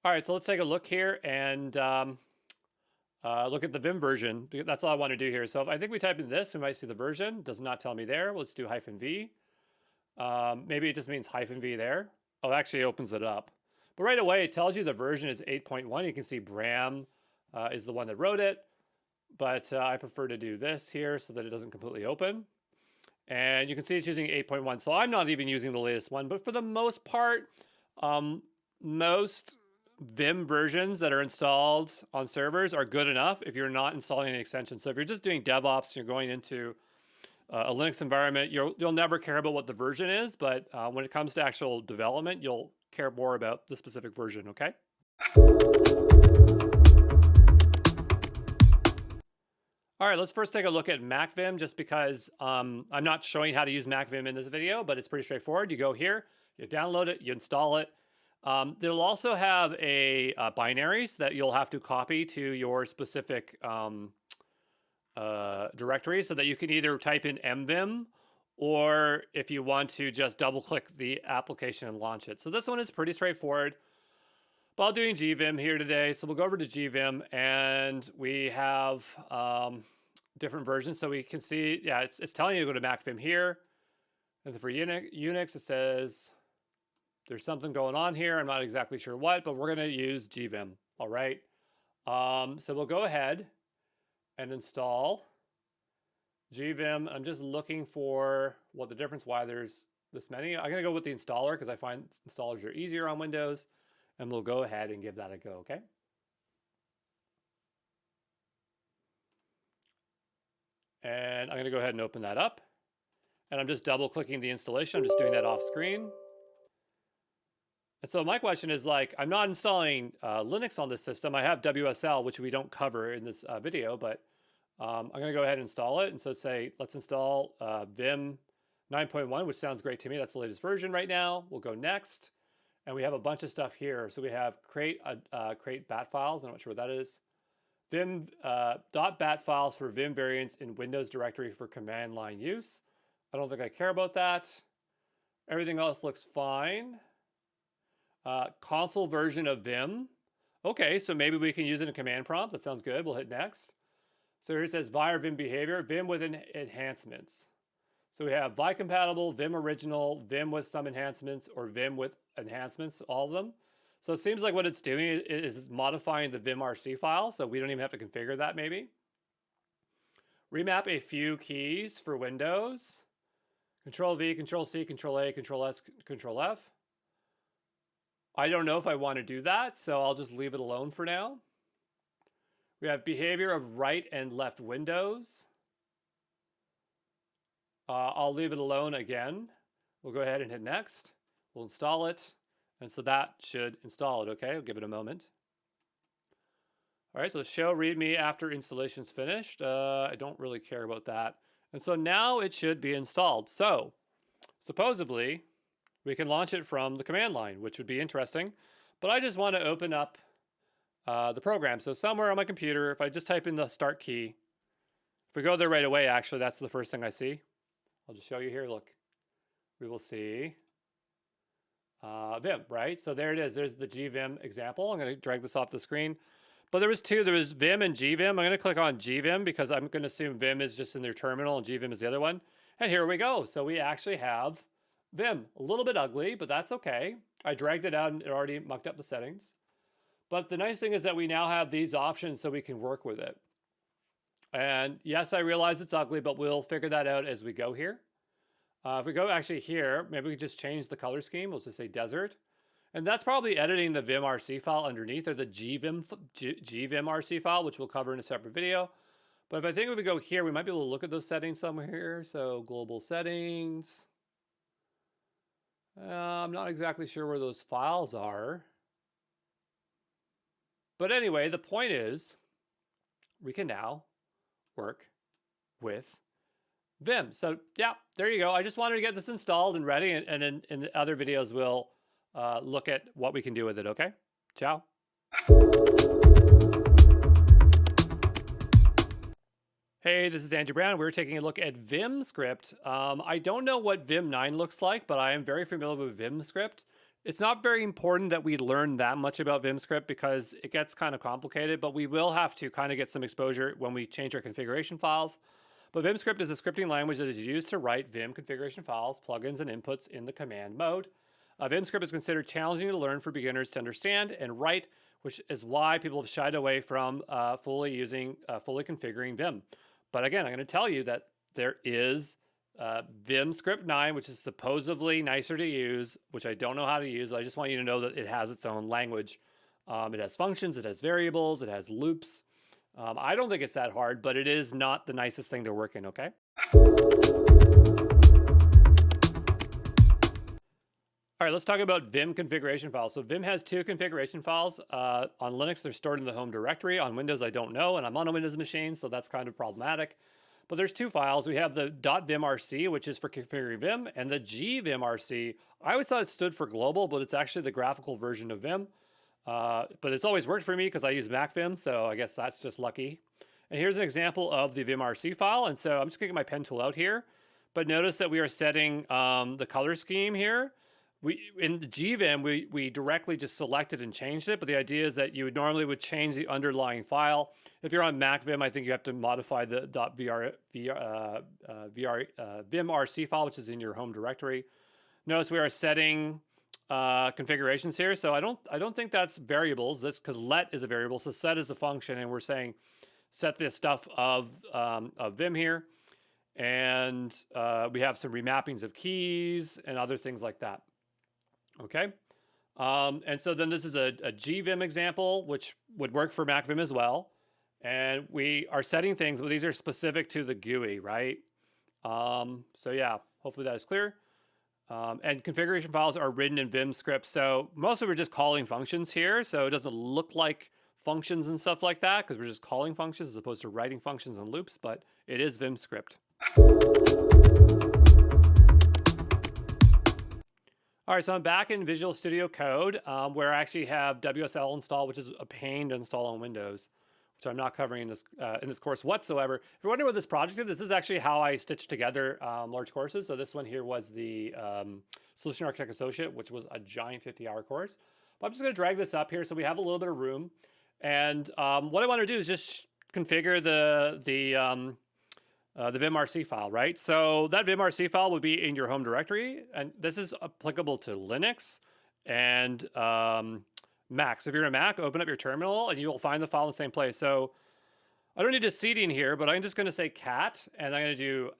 S1: All right, so let's take a look here and look at the Vim version. That's all I want to do here. So if I think we type in this, we might see the version. It does not tell me there. Let's do -V. Maybe it just means -V there. Oh, it actually opens it up. But right away, it tells you the version is 8.1. You can see Bram is the one that wrote it, but I prefer to do this here so that it doesn't completely open. And you can see it's using 8.1, so I'm not even using the latest one, but for the most part, most Vim versions that are installed on servers are good enough if you're not installing an extension. So if you're just doing DevOps, you're going into a Linux environment, you'll never care about what the version is, but when it comes to actual development, you'll care more about the specific version, okay? All right, let's first take a look at MacVim, just because I'm not showing how to use MacVim in this video, but it's pretty straightforward. You go here, you download it, you install it. They'll also have a binaries that you'll have to copy to your specific directory so that you can either type in mvim, or if you want to just double click the application and launch it. So this one is pretty straightforward. But I'm doing GVim here today, so we'll go over to GVim, and we have different versions. So we can see, yeah, it's telling you to go to MacVim here. And for Unix, it says there's something going on here. I'm not exactly sure what, but we're going to use GVim, all right? So we'll go ahead and install GVim. I'm just looking for what the difference, why there's this many. I'm going to go with the installer because I find installers are easier on Windows. And we'll go ahead and give that a go, okay? And I'm going to go ahead and open that up. And I'm just double clicking the installation. I'm just doing that off screen. And so my question is like, I'm not installing Linux on this system. I have WSL, which we don't cover in this video, but I'm going to go ahead and install it. And so say, let's install Vim 9.1, which sounds great to me. That's the latest version right now. We'll go next. And we have a bunch of stuff here. So we have create bat files. I'm not sure what that is. Vim .bat files for Vim variants in Windows directory for command line use. I don't think I care about that. Everything else looks fine. Console version of Vim. Okay, so maybe we can use it in a command prompt. That sounds good. We'll hit next. So here it says VIR Vim behavior, Vim with enhancements. So we have Vi compatible, Vim original, Vim with some enhancements, or Vim with enhancements, all of them. So it seems like what it's doing is modifying the vimrc file, so we don't even have to configure that maybe. Remap a few keys for Windows. Control V, Control C, Control A, Control S, Control F. I don't know if I want to do that, so I'll just leave it alone for now. We have behavior of right and left windows. I'll leave it alone again. We'll go ahead and hit next. We'll install it. And so that should install it, okay? I'll give it a moment. All right, so show README after installation's finished. I don't really care about that. And so now it should be installed. So supposedly we can launch it from the command line, which would be interesting. But I just want to open up the program. So somewhere on my computer, if I just type in the start key, if we go there right away, actually, that's the first thing I see. I'll just show you here. Look, we will see Vim, right? So there it is. There's the GVim example. I'm going to drag this off the screen. But there was two. There was Vim and GVim. I'm going to click on GVim because I'm going to assume Vim is just in their terminal and GVim is the other one. And here we go. So we actually have Vim. A little bit ugly, but that's okay. I dragged it out and it already mucked up the settings. But the nice thing is that we now have these options so we can work with it. And yes, I realize it's ugly, but we'll figure that out as we go here. If we go actually here, maybe we can just change the color scheme. We'll just say desert. And that's probably editing the vimrc file underneath, or the gvimrc file, which we'll cover in a separate video. But if we go here, we might be able to look at those settings somewhere here. So global settings. I'm not exactly sure where those files are. But anyway, the point is we can now work with Vim. So yeah, there you go. I just wanted to get this installed and ready, and in the other videos we'll look at what we can do with it, okay? Ciao. Hey, this is Andrew Brown. We're taking a look at VimScript. I don't know what Vim 9 looks like, but I am very familiar with VimScript. It's not very important that we learn that much about VimScript because it gets kind of complicated, but we will have to kind of get some exposure when we change our configuration files. But VimScript is a scripting language that is used to write Vim configuration files, plugins, and inputs in the command mode. VimScript is considered challenging to learn for beginners to understand and write, which is why people have shied away from fully configuring Vim. But again, I'm going to tell you that there is VimScript 9, which is supposedly nicer to use, which I don't know how to use. I just want you to know that it has its own language. It has functions, it has variables, it has loops. I don't think it's that hard, but it is not the nicest thing to work in, okay? All right, let's talk about Vim configuration files. So Vim has two configuration files. On Linux, they're stored in the home directory. On Windows, I don't know, and I'm on a Windows machine, so that's kind of problematic. But there's two files. We have the .vimrc, which is for configuring Vim, and the gvimrc. I always thought it stood for global, but it's actually the graphical version of Vim. But it's always worked for me because I use Mac Vim, so I guess that's just lucky. And here's an example of the vimrc file. And so I'm just going to get my pen tool out here. But notice that we are setting the color scheme here. In the GVim, we directly just selected and changed it, but the idea is that you would change the underlying file. If you're on Mac Vim, I think you have to modify the vimrc file, which is in your home directory. Notice we are setting configurations here, so I don't think that's variables. That's because let is a variable, so set is a function, and we're saying set this stuff of Vim here, and we have some remappings of keys and other things like that. Okay, and so then this is a GVim example, which would work for Mac Vim as well. And we are setting things, but these are specific to the GUI, right? So yeah, hopefully that is clear. And configuration files are written in VimScript. So mostly we're just calling functions here. So it doesn't look like functions and stuff like that because we're just calling functions as opposed to writing functions and loops, but it is VimScript. All right, so I'm back in Visual Studio Code where I actually have WSL installed, which is a pain to install on Windows, which I'm not covering in this course whatsoever. If you're wondering what this project is, this is actually how I stitched together large courses. So this one here was the Solution Architect Associate, which was a giant 50-hour course. But I'm just going to drag this up here so we have a little bit of room. And what I want to do is just configure the vimrc file, right? So that vimrc file would be in your home directory, and this is applicable to Linux and Mac. So if you're a Mac, open up your terminal and you'll find the file in the same place. So I don't need a cd in here, but I'm just going to say cat, and I'm going to do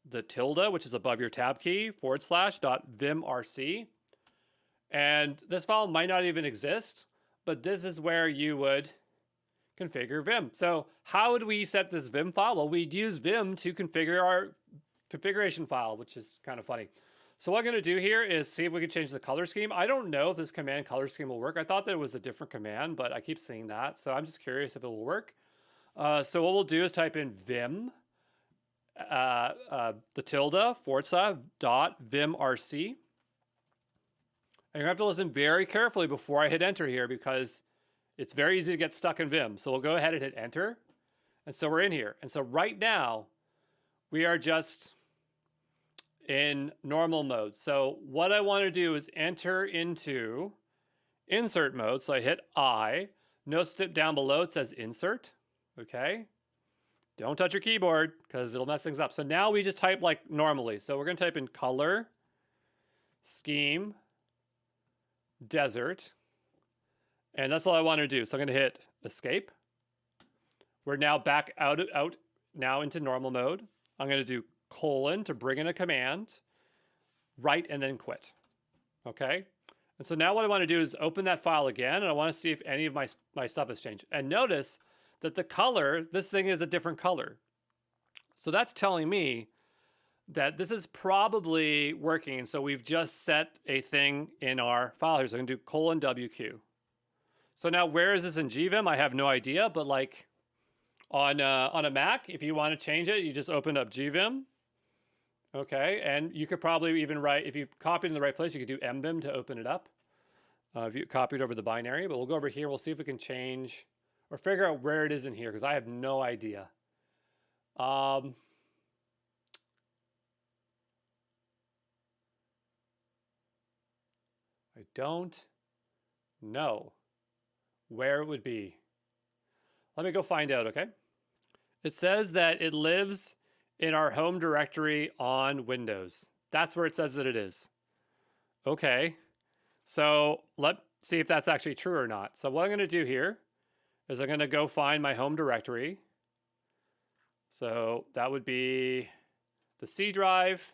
S1: the tilde, which is above your tab key, /vimrc. And this file might not even exist, but this is where you would configure Vim. So how would we set this Vim file? Well, we'd use Vim to configure our configuration file, which is kind of funny. So what I'm going to do here is see if we can change the color scheme. I don't know if this command color scheme will work. I thought that it was a different command, but I keep seeing that. So I'm just curious if it will work. So what we'll do is type in Vim, the tilde, /vimrc. And you're going to have to listen very carefully before I hit enter here because it's very easy to get stuck in Vim. So we'll go ahead and hit enter. And so we're in here. And so right now, we are just in normal mode. So what I want to do is enter into insert mode. So I hit I. Notice that down below it says insert. Okay. Don't touch your keyboard because it'll mess things up. So now we just type like normally. So we're going to type in color, scheme, desert. And that's all I want to do. So I'm going to hit escape. We're now back out now into normal mode. I'm going to do colon to bring in a command, write, and then quit. Okay. And so now what I want to do is open that file again, and I want to see if any of my stuff has changed. And notice that the color, this thing is a different color. So that's telling me that this is probably working. So we've just set a thing in our file here. So I'm going to do colon WQ. So now where is this in GVim? I have no idea, but like on a Mac, if you want to change it, you just open up GVim. Okay, and you could probably even write, if you copied in the right place, you could do mvim to open it up. If you copied over the binary, but we'll go over here, we'll see if we can change or figure out where it is in here, because I have no idea. I don't know where it would be. Let me go find out, okay? It says that it lives in our home directory on Windows. That's where it says that it is. Okay, so let's see if that's actually true or not. So what I'm going to do here is I'm going to go find my home directory. So that would be the C drive,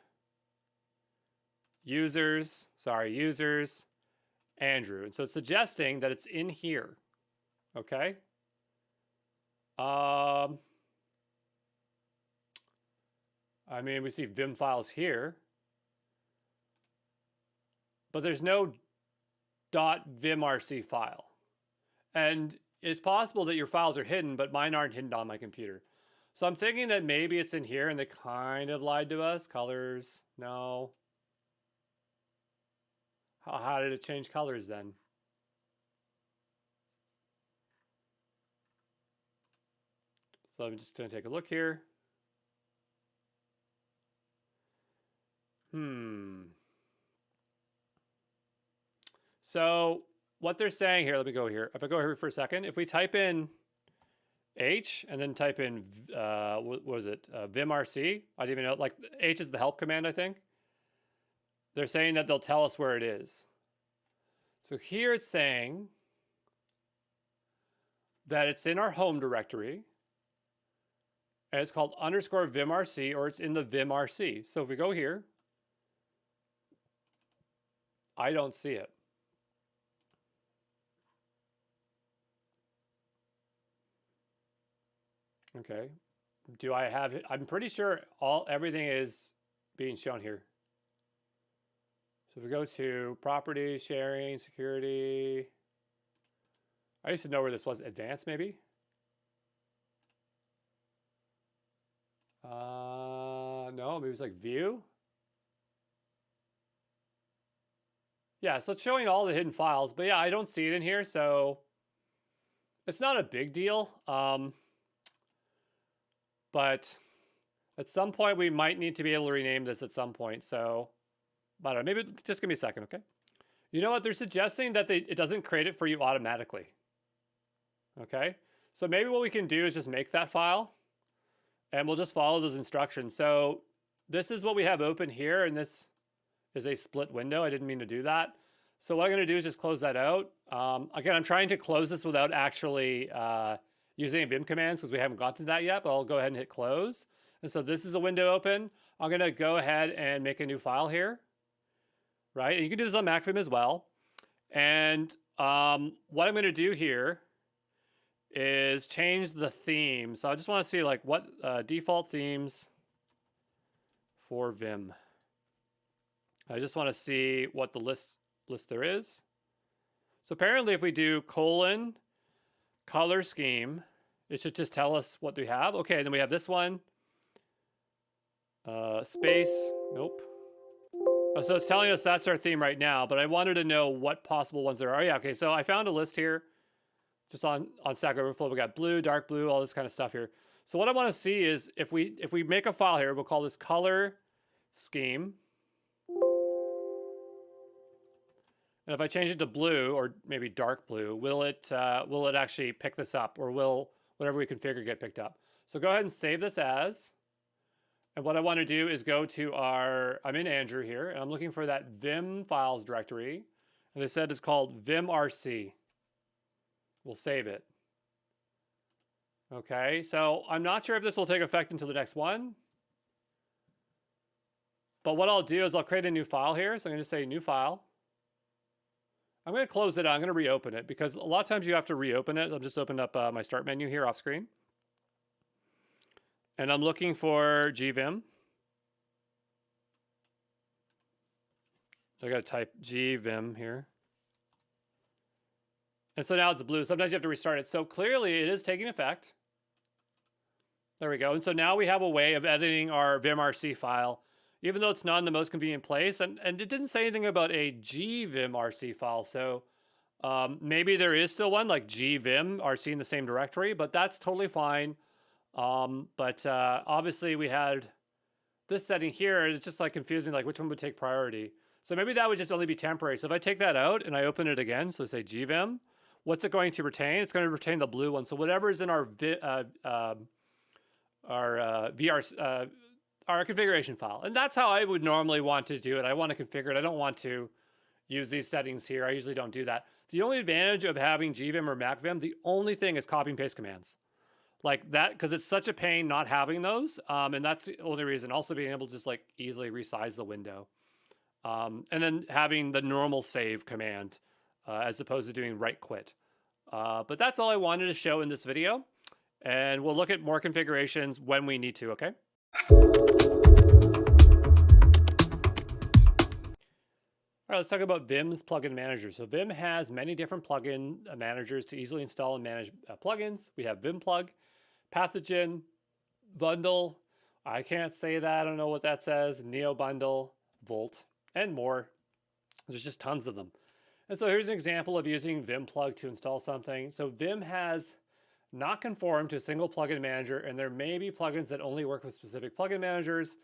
S1: users, Andrew. And so it's suggesting that it's in here. Okay. I mean, we see Vim files here, but there's no .vimrc file. And it's possible that your files are hidden, but mine aren't hidden on my computer. So I'm thinking that maybe it's in here and they kind of lied to us. Colors, no. How did it change colors then? So I'm just going to take a look here. So what they're saying here, let me go here. If I go here for a second, if we type in H and then type in, what was it? VimRC. I didn't even know, like H is the help command, I think. They're saying that they'll tell us where it is. So here it's saying that it's in our home directory and it's called _vimrc, or it's in the vimrc. So if we go here, I don't see it. Okay. Do I have it? I'm pretty sure everything is being shown here. So if we go to property, sharing, security, I used to know where this was. Advanced, maybe? No, maybe it's like view. Yeah, so it's showing all the hidden files, but yeah, I don't see it in here, so it's not a big deal. But at some point we might need to be able to rename this at some point. So, I don't know, maybe just give me a second, okay? You know what? They're suggesting that it doesn't create it for you automatically. Okay, so maybe what we can do is just make that file and we'll just follow those instructions. So this is what we have open here, and this is a split window. I didn't mean to do that. So what I'm going to do is just close that out. Again, I'm trying to close this without actually using Vim commands because we haven't gotten to that yet, but I'll go ahead and hit close. And so this is a window open. I'm going to go ahead and make a new file here, right? And you can do this on Mac Vim as well. And what I'm going to do here is change the theme. So I just want to see like what default themes for Vim. I just want to see what the list there is. So apparently if we do : color scheme, it should just tell us what we have. Okay, then we have this one. Space, nope. Oh, so it's telling us that's our theme right now, but I wanted to know what possible ones there are. Yeah, okay, so I found a list here. Just on Stack Overflow, we got blue, dark blue, all this kind of stuff here. So what I want to see is if we make a file here, we'll call this color scheme. And if I change it to blue or maybe dark blue, will it actually pick this up, or will whatever we configure get picked up? So go ahead and save this as. And what I want to do is go to I'm in Andrew here, and I'm looking for that Vim files directory. And they said it's called VimRC. We'll save it. Okay, so I'm not sure if this will take effect until the next one. But what I'll do is I'll create a new file here. So I'm going to say new file. I'm going to close it out. I'm going to reopen it because a lot of times you have to reopen it. I'll just open up my start menu here off screen. And I'm looking for GVim. I got to type GVim here. And so now it's blue. Sometimes you have to restart it. So clearly it is taking effect. There we go. And so now we have a way of editing our VimRC file, even though it's not in the most convenient place. And it didn't say anything about a GVimRC file. So maybe there is still one like GVimRC in the same directory, but that's totally fine. But obviously we had this setting here, and it's just like confusing, like which one would take priority. So maybe that would just only be temporary. So if I take that out and I open it again, so say GVim, what's it going to retain? It's going to retain the blue one. So whatever is in our configuration file. And that's how I would normally want to do it. I want to configure it. I don't want to use these settings here. I usually don't do that. The only advantage of having GVim or MacVim, the only thing is copy and paste commands. Like that, because it's such a pain not having those. And that's the only reason. Also being able to just like easily resize the window. And then having the normal save command as opposed to doing right quit. But that's all I wanted to show in this video. And we'll look at more configurations when we need to, okay? All right, let's talk about Vim's plugin managers. So Vim has many different plugin managers to easily install and manage plugins. We have Vim Plug, Pathogen, Bundle. I can't say that. I don't know what that says. Neo Bundle, Volt, and more. There's just tons of them. And so here's an example of using Vim Plug to install something. So Vim has not conformed to a single plugin manager, and there may be plugins that only work with specific plugin managers.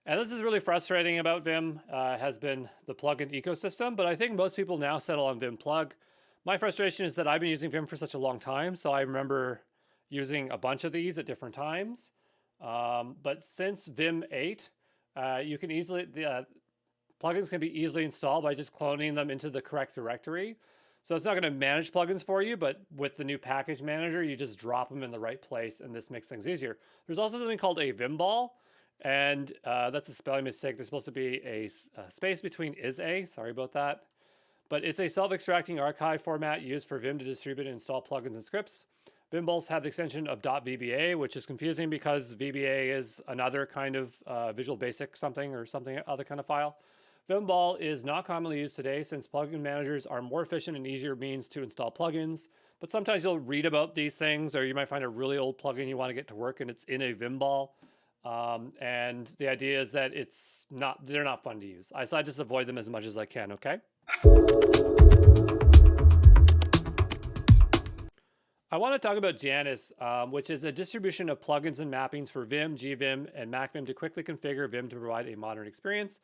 S1: And this is really frustrating about Vim, has been the plugin ecosystem, but I think most people now settle on Vim Plug. My frustration is that I've been using Vim for such a long time, so I remember using a bunch of these at different times. But since Vim 8, you can easily, plugins can be easily installed by just cloning them into the correct directory. So it's not going to manage plugins for you, but with the new package manager, you just drop them in the right place, and this makes things easier. There's also something called a Vim ball, and that's a spelling mistake. There's supposed to be a space between is a, sorry about that. But it's a self-extracting archive format used for Vim to distribute and install plugins and scripts. Vim balls have the extension of .vba, which is confusing because VBA is another kind of Visual Basic something or something other kind of file. Vimball is not commonly used today since plugin managers are more efficient and easier means to install plugins. But sometimes you'll read about these things, or you might find a really old plugin you want to get to work and it's in a Vimball. And the idea is that they're not fun to use. So I just avoid them as much as I can, okay? I want to talk about Janus, which is a distribution of plugins and mappings for Vim, GVim, and MacVim to quickly configure Vim to provide a modern experience,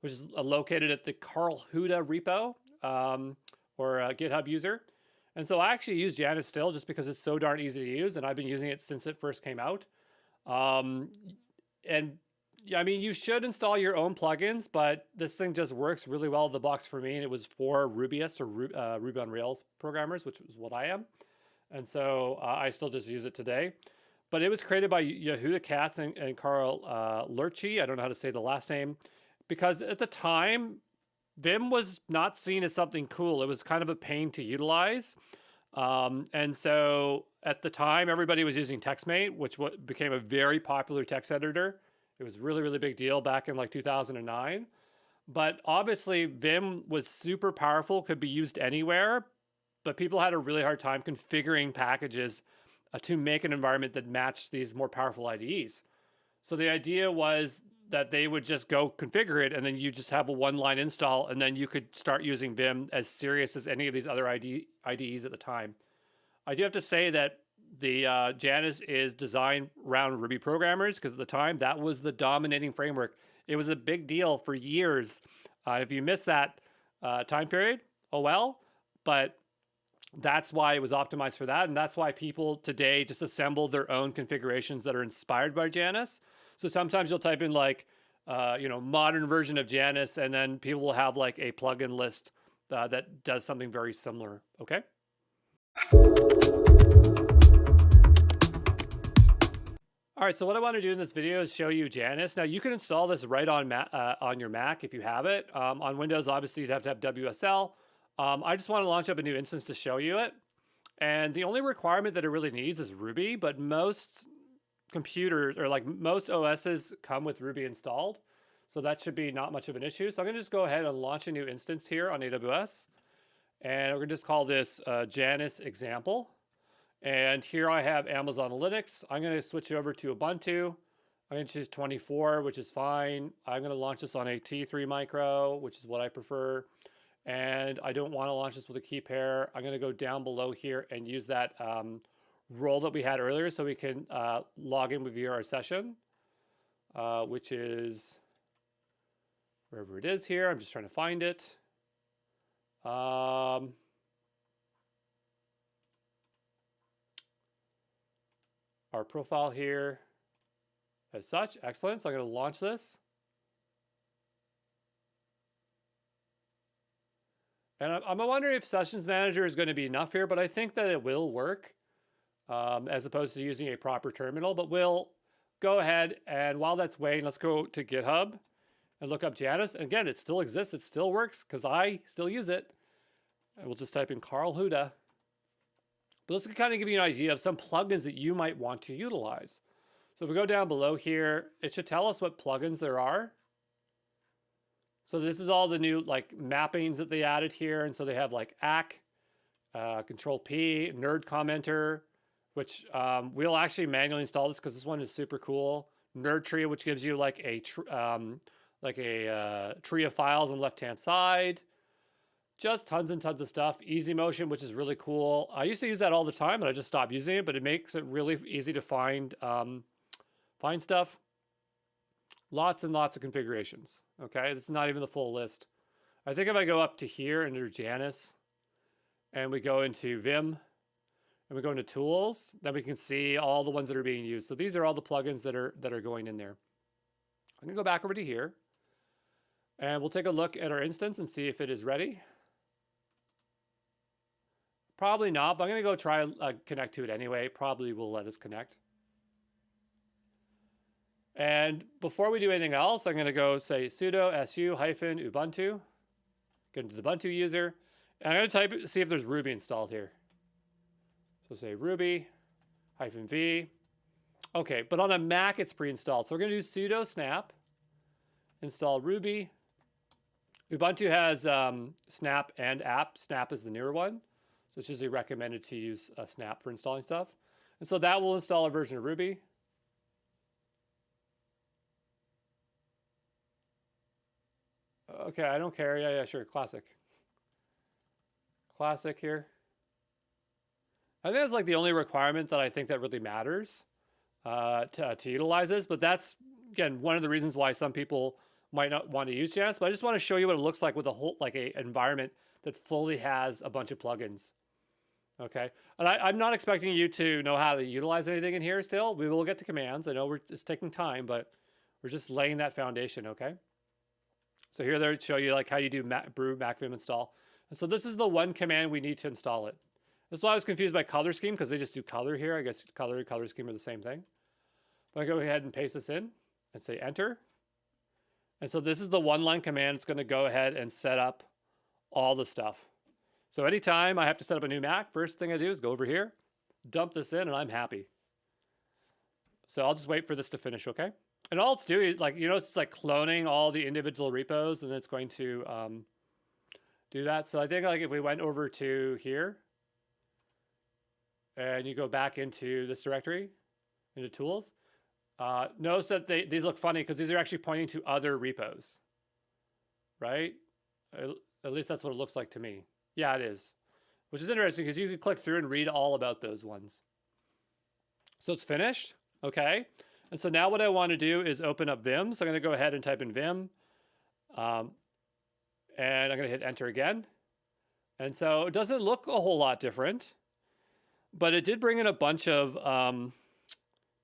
S1: which is located at the Carl Huda repo or a GitHub user. And so I actually use Janus still just because it's so darn easy to use, and I've been using it since it first came out. And yeah, I mean, you should install your own plugins, but this thing just works really well in the box for me, and it was for Rubyists or Ruby on Rails programmers, which is what I am. And so I still just use it today. But it was created by Yehuda Katz and Carl Lurchi. I don't know how to say the last name. Because at the time, Vim was not seen as something cool. It was kind of a pain to utilize. And so at the time, everybody was using TextMate, which became a very popular text editor. It was really, really big deal back in like 2009. But obviously, Vim was super powerful, could be used anywhere. But people had a really hard time configuring packages to make an environment that matched these more powerful IDEs. So the idea was that they would just go configure it, and then you just have a one-line install, and then you could start using Vim as serious as any of these other IDEs at the time. I do have to say that the Janus is designed around Ruby programmers, because at the time, that was the dominating framework. It was a big deal for years. If you miss that time period, oh well, but that's why it was optimized for that. And that's why people today just assemble their own configurations that are inspired by Janus. So sometimes you'll type in like, modern version of Janus, and then people will have like a plugin list that does something very similar. Okay. All right, so what I want to do in this video is show you Janus. Now you can install this right on your Mac if you have it. On Windows, obviously you'd have to have WSL. I just want to launch up a new instance to show you it. And the only requirement that it really needs is Ruby, but most computers, or like most OSs, come with Ruby installed. So that should be not much of an issue. So I'm going to just go ahead and launch a new instance here on AWS. And we're going to just call this Janus example. And here I have Amazon Linux. I'm going to switch over to Ubuntu. I'm going to choose 24, which is fine. I'm going to launch this on a T3 micro, which is what I prefer. And I don't want to launch this with a key pair. I'm going to go down below here and use that role that we had earlier so we can log in with our session, which is wherever it is here. I'm just trying to find it. Our profile here as such. Excellent. So I'm going to launch this. And I'm wondering if Sessions Manager is going to be enough here, but I think that it will work as opposed to using a proper terminal. But we'll go ahead, and while that's waiting, let's go to GitHub and look up Janus. And again, it still exists. It still works because I still use it. And we'll just type in Carl Huda. But let's kind of give you an idea of some plugins that you might want to utilize. So if we go down below here, it should tell us what plugins there are. So this is all the new like mappings that they added here. And so they have like ACK, Control P, Nerd Commenter, which we'll actually manually install this because this one is super cool. Nerd Tree, which gives you like a tree of files on the left-hand side. Just tons and tons of stuff. Easy Motion, which is really cool. I used to use that all the time, but I just stopped using it. But it makes it really easy to find stuff. Lots and lots of configurations. Okay, this is not even the full list. I think if I go up to here under Janus, and we go into Vim, and we go into Tools, then we can see all the ones that are being used. So these are all the plugins that are going in there. I'm gonna go back over to here, and we'll take a look at our instance and see if it is ready. Probably not, but I'm gonna go try connect to it anyway. Probably will let us connect. And before we do anything else, I'm going to go say sudo su -ubuntu, get into the Ubuntu user, and I'm going to type, see if there's Ruby installed here. So say Ruby -v. Okay, but on a Mac, it's pre-installed. So we're going to do sudo snap, install Ruby Ubuntu has Snap and App. Snap is the newer one. So it's usually recommended to use Snap for installing stuff. And so that will install a version of Ruby. Okay, I don't care. Yeah, sure. Classic. Classic here. I think that's like the only requirement that I think that really matters to utilize this. But that's, again, one of the reasons why some people might not want to use Janus. But I just want to show you what it looks like with a whole, like a environment that fully has a bunch of plugins. Okay, and I'm not expecting you to know how to utilize anything in here still. We will get to commands. I know it's taking time, but we're just laying that foundation, okay? So here they show you like how you do brew macvim install. And so this is the one command we need to install it. This is why I was confused by color scheme, because they just do color here. I guess color and color scheme are the same thing. But I go ahead and paste this in and say enter. And so this is the one line command. It's going to go ahead and set up all the stuff. So anytime I have to set up a new Mac, first thing I do is go over here, dump this in, and I'm happy. So I'll just wait for this to finish, okay? And all it's doing is, like, you know, it's like cloning all the individual repos, and it's going to do that. So I think like if we went over to here, and you go back into this directory, into tools, notice that these look funny because these are actually pointing to other repos, right? At least that's what it looks like to me. Yeah, it is, which is interesting because you can click through and read all about those ones. So it's finished, okay? And so now what I want to do is open up Vim. So I'm going to go ahead and type in Vim, and I'm going to hit enter again. And so it doesn't look a whole lot different, but it did bring in a bunch of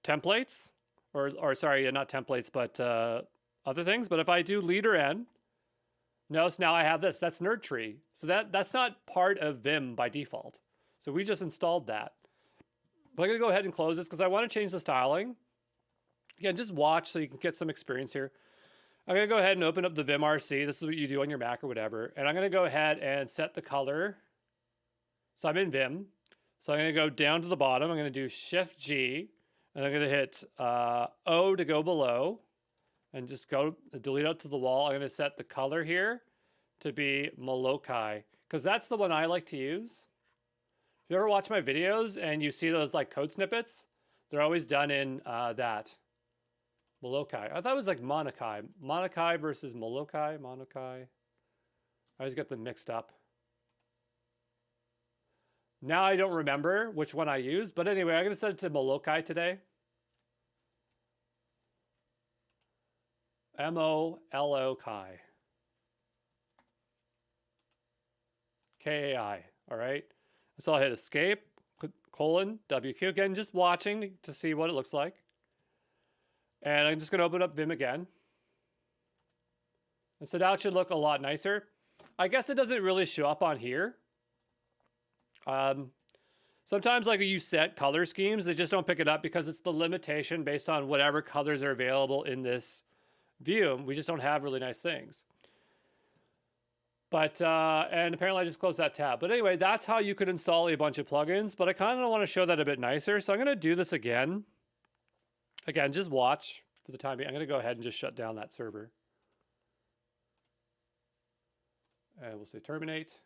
S1: templates, or sorry, not templates, but other things. But if I do leader n, notice now I have this. That's nerd tree. So that's not part of Vim by default. So we just installed that. But I'm going to go ahead and close this because I want to change the styling. Again, just watch so you can get some experience here. I'm going to go ahead and open up the Vim RC. This is what you do on your Mac or whatever. And I'm going to go ahead and set the color. So I'm in Vim. So I'm going to go down to the bottom. I'm going to do Shift G. And I'm going to hit O to go below. And just go delete out to the wall. I'm going to set the color here to be Molokai, because that's the one I like to use. If you ever watch my videos and you see those like code snippets, they're always done in that. Molokai. I thought it was like Monokai. Monokai versus Molokai. Monokai. I always get them mixed up. Now I don't remember which one I use, but anyway, I'm going to set it to Molokai today. M-O-L-O-Kai. K-A-I, all right? So I'll hit escape, colon, WQ. Again, just watching to see what it looks like. And I'm just going to open up Vim again. And so now it should look a lot nicer. I guess it doesn't really show up on here. Sometimes like you set color schemes, they just don't pick it up because it's the limitation based on whatever colors are available in this view. We just don't have really nice things. But, and apparently I just closed that tab. But anyway, that's how you could install a bunch of plugins, but I kind of want to show that a bit nicer. So I'm going to do this again. Again, just watch for the time being. I'm going to go ahead and just shut down that server. And we'll say terminate.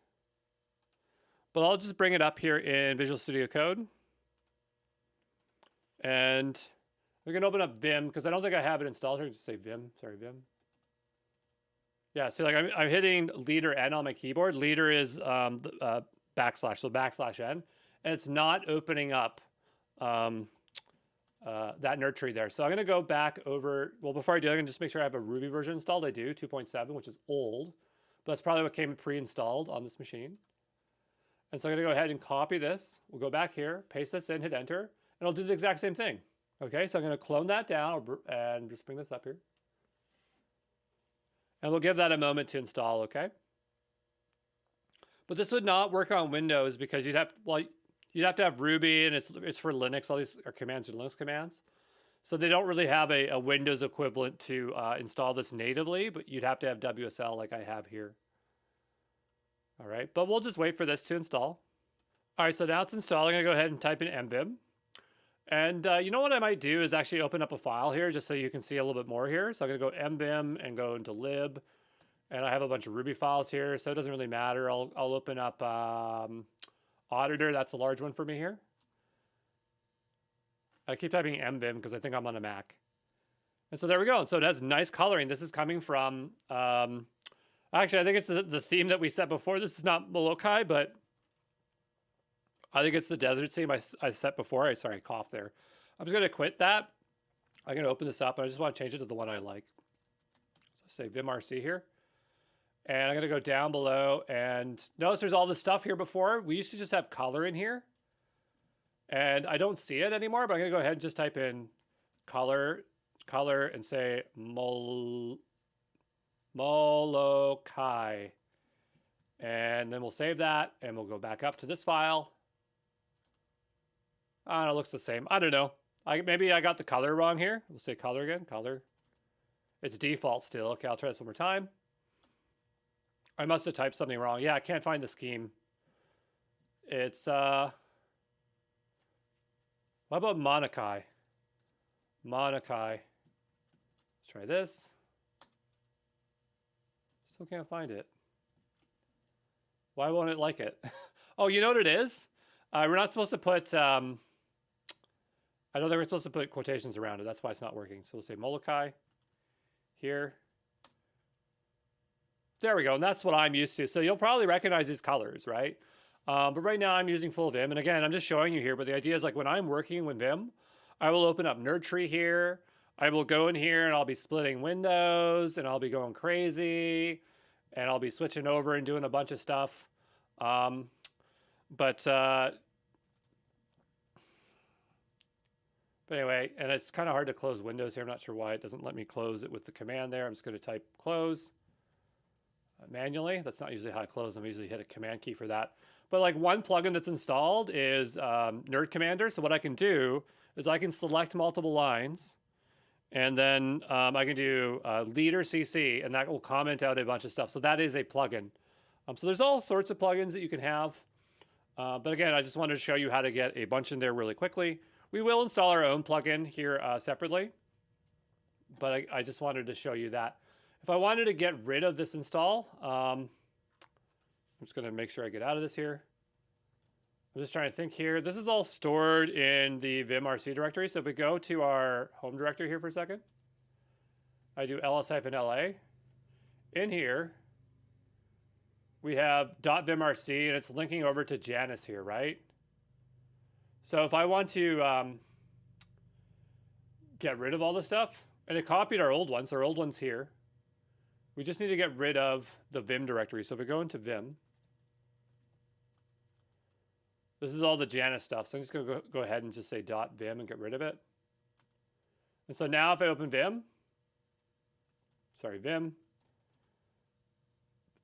S1: But I'll just bring it up here in Visual Studio Code. And we're going to open up Vim because I don't think I have it installed here. Just say Vim. Sorry, Vim. Yeah, see, like I'm hitting leader N on my keyboard. Leader is backslash, so backslash N. And it's not opening up that nerd tree there. So I'm going to go back over. Well, before I do, I'm going to just make sure I have a Ruby version installed. I do, 2.7, which is old. But that's probably what came pre-installed on this machine. And so I'm going to go ahead and copy this. We'll go back here, paste this in, hit enter, and it'll do the exact same thing. Okay, so I'm going to clone that down and just bring this up here. And we'll give that a moment to install, okay? But this would not work on Windows because you'd have to have Ruby, and it's for Linux. All these are commands are Linux commands. So they don't really have a Windows equivalent to install this natively, but you'd have to have WSL like I have here. All right, but we'll just wait for this to install. All right, so now it's installed. I'm going to go ahead and type in mvim. And you know what I might do is actually open up a file here just so you can see a little bit more here. So I'm going to go mvim and go into lib And I have a bunch of Ruby files here, so it doesn't really matter. I'll open up Auditor. That's a large one for me here. I keep typing MVim because I think I'm on a Mac. And so there we go. And so it has nice coloring. This is coming from, actually, I think it's the theme that we set before. This is not Molokai, but I think it's the desert theme I set before. Sorry, I coughed there. I'm just going to quit that. I'm going to open this up, and I just want to change it to the one I like. So say VimRC here. And I'm going to go down below, and notice there's all this stuff here before. We used to just have color in here. And I don't see it anymore, but I'm going to go ahead and just type in color, and say Molokai. And then we'll save that, and we'll go back up to this file. It looks the same. I don't know. Maybe I got the color wrong here. We'll say color again, color. It's default still. Okay, I'll try this one more time. I must have typed something wrong. Yeah, I can't find the scheme. It's, what about Monokai? Monokai. Let's try this. Still can't find it. Why won't it like it? Oh, you know what it is? We're not supposed to put, I don't think we're supposed to put quotations around it. That's why it's not working. So we'll say Molokai here. There we go. And that's what I'm used to. So you'll probably recognize these colors, right? But right now I'm using full Vim. And again, I'm just showing you here. But the idea is like when I'm working with Vim, I will open up Nerd Tree here. I will go in here and I'll be splitting windows and I'll be going crazy and I'll be switching over and doing a bunch of stuff. But anyway, and it's kind of hard to close windows here. I'm not sure why it doesn't let me close it with the command there. I'm just going to type close manually. That's not usually how I close. I'm usually hit a command key for that. But like one plugin that's installed is Nerd Commander. So what I can do is I can select multiple lines and then I can do leader CC and that will comment out a bunch of stuff. So that is a plugin. So there's all sorts of plugins that you can have. But again, I just wanted to show you how to get a bunch in there really quickly. We will install our own plugin here separately, but I just wanted to show you that. If I wanted to get rid of this install, I'm just going to make sure I get out of this here. I'm just trying to think here. This is all stored in the VimRC directory. So if we go to our home directory here for a second, I do ls-la. In here, we have .vimrc, and it's linking over to Janus here, right? So if I want to get rid of all this stuff, and it copied our old ones, here. We just need to get rid of the Vim directory. So if we go into Vim, this is all the Janus stuff. So I'm just going to go ahead and just say .vim and get rid of it. And so now if I open Vim,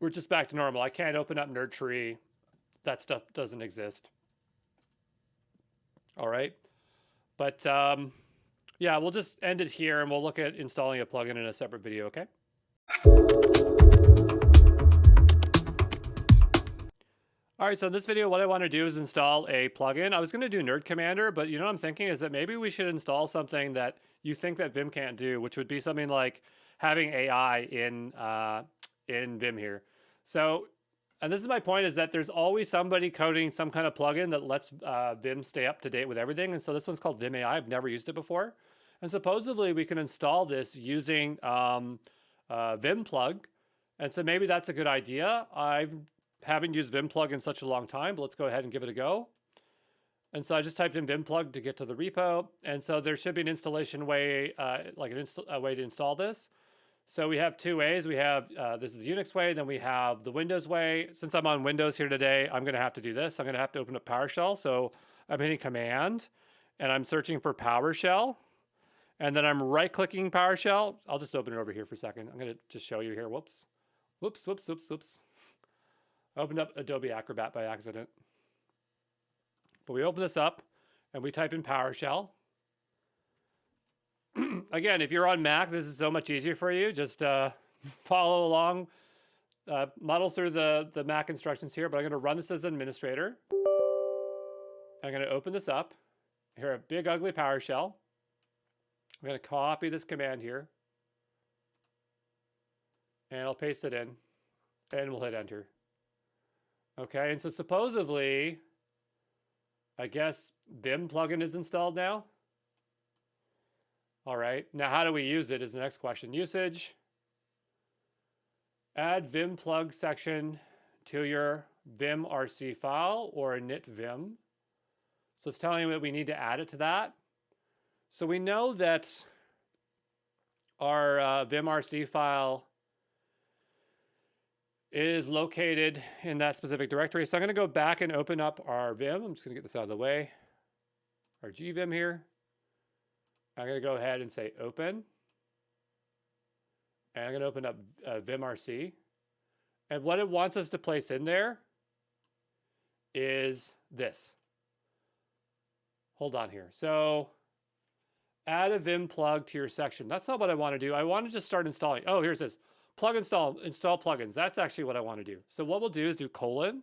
S1: we're just back to normal. I can't open up Nerd Tree. That stuff doesn't exist. All right. But yeah, we'll just end it here and we'll look at installing a plugin in a separate video, okay? All right, so in this video, what I want to do is install a plugin. I was going to do Nerd Commander, but you know what I'm thinking is that maybe we should install something that you think that Vim can't do, which would be something like having AI in Vim here. So, and this is my point, is that there's always somebody coding some kind of plugin that lets Vim stay up to date with everything. And so this one's called Vim AI. I've never used it before. And supposedly we can install this using Vim Plug. And so maybe that's a good idea. I haven't used Vim Plug in such a long time, but let's go ahead and give it a go. And so I just typed in Vim Plug to get to the repo. And so there should be an installation way, like a way to install this. So we have two ways. We have, this is the Unix way, then we have the Windows way. Since I'm on Windows here today, I'm gonna have to do this. I'm gonna have to open up PowerShell. So I'm hitting Command, and I'm searching for PowerShell. And then I'm right-clicking PowerShell. I'll just open it over here for a second. I'm gonna just show you here, whoops. Whoops. I opened up Adobe Acrobat by accident. But we open this up, and we type in PowerShell. Again, if you're on Mac, this is so much easier for you. Just follow along, muddle through the Mac instructions here, but I'm going to run this as an administrator. I'm going to open this up. Here, a big, ugly PowerShell. I'm going to copy this command here. And I'll paste it in. And we'll hit enter. Okay, and so supposedly, I guess Vim plugin is installed now. All right, now how do we use it is the next question. Usage. Add Vim plug section to your Vim RC file or init Vim. So it's telling me that we need to add it to that. So we know that our Vim RC file is located in that specific directory. So I'm going to go back and open up our Vim. I'm just going to get this out of the way. Our GUI Vim here. I'm going to go ahead and say open. And I'm going to open up Vim RC. And what it wants us to place in there is this. Hold on here. So add a Vim plug to your section. That's not what I want to do. I want to just start installing. Oh, here's this. Plug install plugins. That's actually what I want to do. So what we'll do is do colon,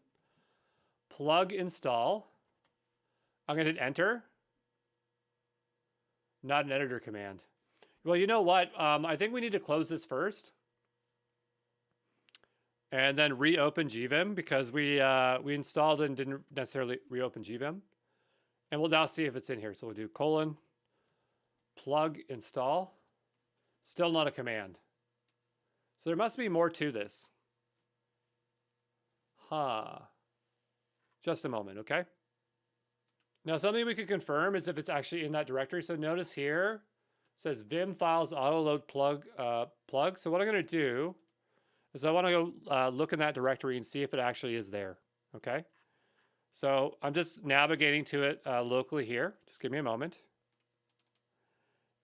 S1: plug install. I'm going to hit enter. Not an editor command. Well, you know what? I think we need to close this first. And then reopen GVim because we installed and didn't necessarily reopen GVim. And we'll now see if it's in here. So we'll do colon, plug install. Still not a command. So there must be more to this. Just a moment, okay? Now something we could confirm is if it's actually in that directory. So notice here, it says Vim files autoload plug. So what I'm gonna do is I wanna go look in that directory and see if it actually is there, okay? So I'm just navigating to it locally here. Just give me a moment.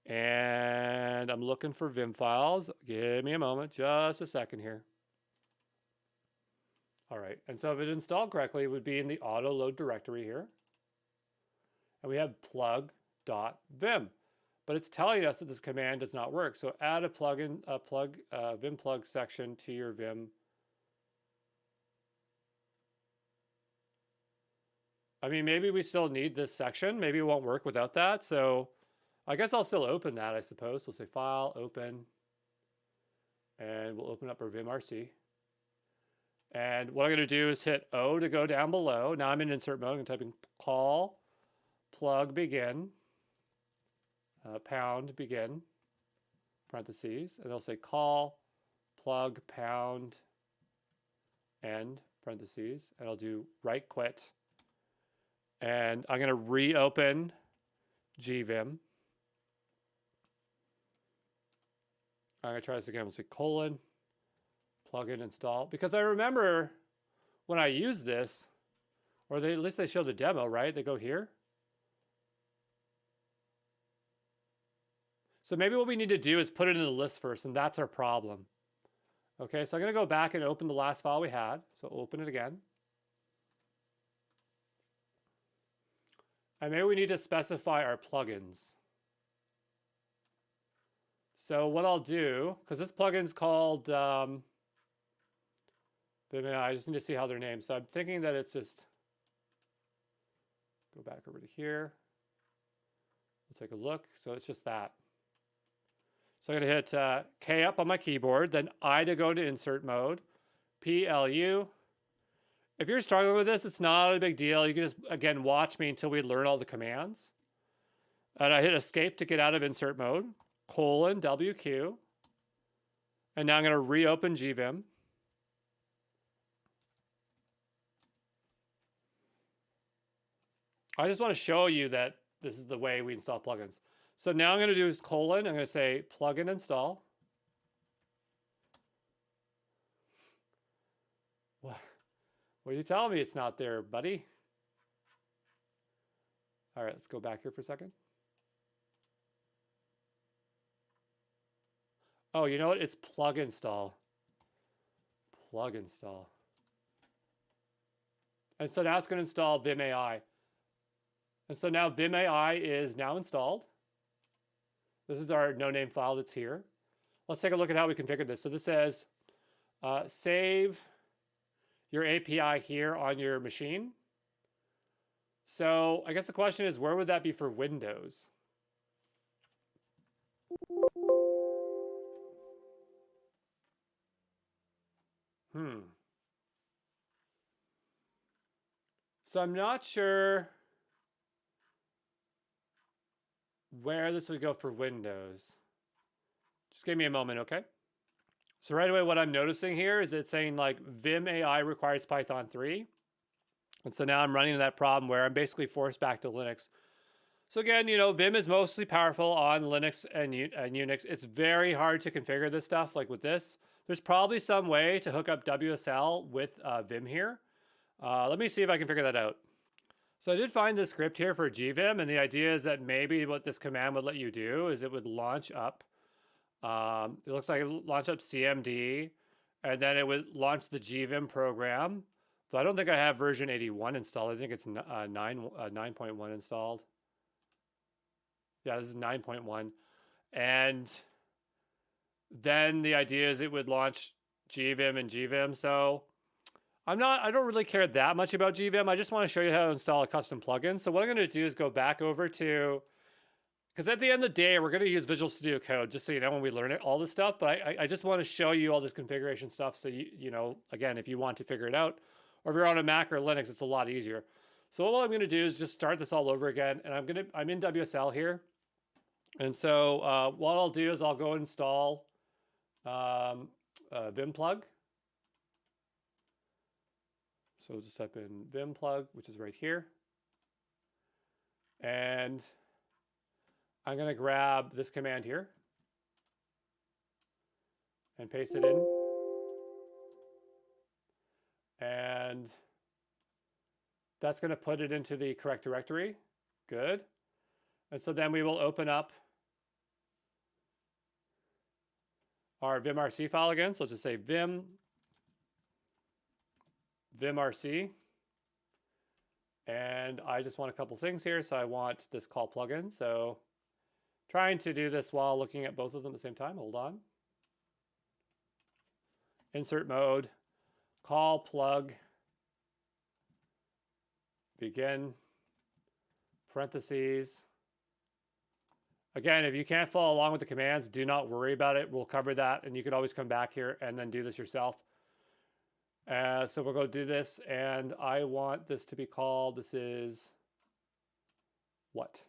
S1: And I'm looking for Vim files. Give me a moment, just a second here. All right, and so if it installed correctly, it would be in the auto load directory here. And we have plug.vim, but it's telling us that this command does not work. So add a Vim plug section to your Vim. I mean, maybe we still need this section. Maybe it won't work without that. So I guess I'll still open that, I suppose. We'll say File, Open, and we'll open up our Vim RC. And what I'm going to do is hit O to go down below. Now I'm in insert mode. I'm typing call, plug, begin, pound, begin, parentheses. And it'll say call, plug, pound, end, parentheses. And I'll do right quit. And I'm going to reopen GVim. I'm going to try this again. We'll say colon, plugin install. Because I remember when I use this, or at least they show the demo, right? They go here. So maybe what we need to do is put it in the list first, and that's our problem. Okay, so I'm going to go back and open the last file we had. So open it again. And maybe we need to specify our plugins. So what I'll do, because this plugin's called Vim, I just need to see how they're named. So I'm thinking that it's just, go back over to here. We'll take a look. So it's just that. So I'm going to hit K up on my keyboard, then I to go to insert mode, PLU. If you're struggling with this, it's not a big deal. You can just, again, watch me until we learn all the commands. And I hit escape to get out of insert mode, colon, WQ. And now I'm going to reopen GVim. I just want to show you that this is the way we install plugins. So now I'm going to do is colon. I'm going to say plugin install. What are you telling me it's not there, buddy? All right, let's go back here for a second. Oh, you know what? It's plug install. Plug install. And so now it's going to install Vim AI. And so now Vim AI is now installed. This is our no-name file that's here. Let's take a look at how we configured this. So this says, save your API here on your machine. So I guess the question is, where would that be for Windows? So I'm not sure where this would go for Windows. Just give me a moment, okay? So right away, what I'm noticing here is it's saying like Vim AI requires Python 3. And so now I'm running into that problem where I'm basically forced back to Linux. So again, you know, Vim is mostly powerful on Linux and Unix. It's very hard to configure this stuff like with this. There's probably some way to hook up WSL with Vim here. Let me see if I can figure that out. So I did find this script here for GVim, and the idea is that maybe what this command would let you do is it would launch up, it looks like it would launch up CMD, and then it would launch the GVim program. So I don't think I have version 81 installed. I think it's 9.1 installed. Yeah, this is 9.1. And then the idea is it would launch GVim and GVim. So I don't really care that much about GVim. I just want to show you how to install a custom plugin. So what I'm going to do is go back over to, because at the end of the day, we're going to use Visual Studio Code, just so you know when we learn it, all this stuff. But I just want to show you all this configuration stuff. So you know, again, if you want to figure it out, or if you're on a Mac or Linux, it's a lot easier. So what I'm going to do is just start this all over again. And I'm in WSL here. And so what I'll do is I'll go install Vim Plug. So we'll just type in Vim Plug, which is right here. And I'm going to grab this command here and paste it in. And that's going to put it into the correct directory. Good. And so then we will open up our vimrc file again. So let's just say vimrc. And I just want a couple things here. So I want this call plugin. So trying to do this while looking at both of them at the same time. Hold on. Insert mode, call plug, begin, parentheses. Again, if you can't follow along with the commands, do not worry about it. We'll cover that, and you could always come back here and then do this yourself. So we'll go do this, and I want this to be called, this is what?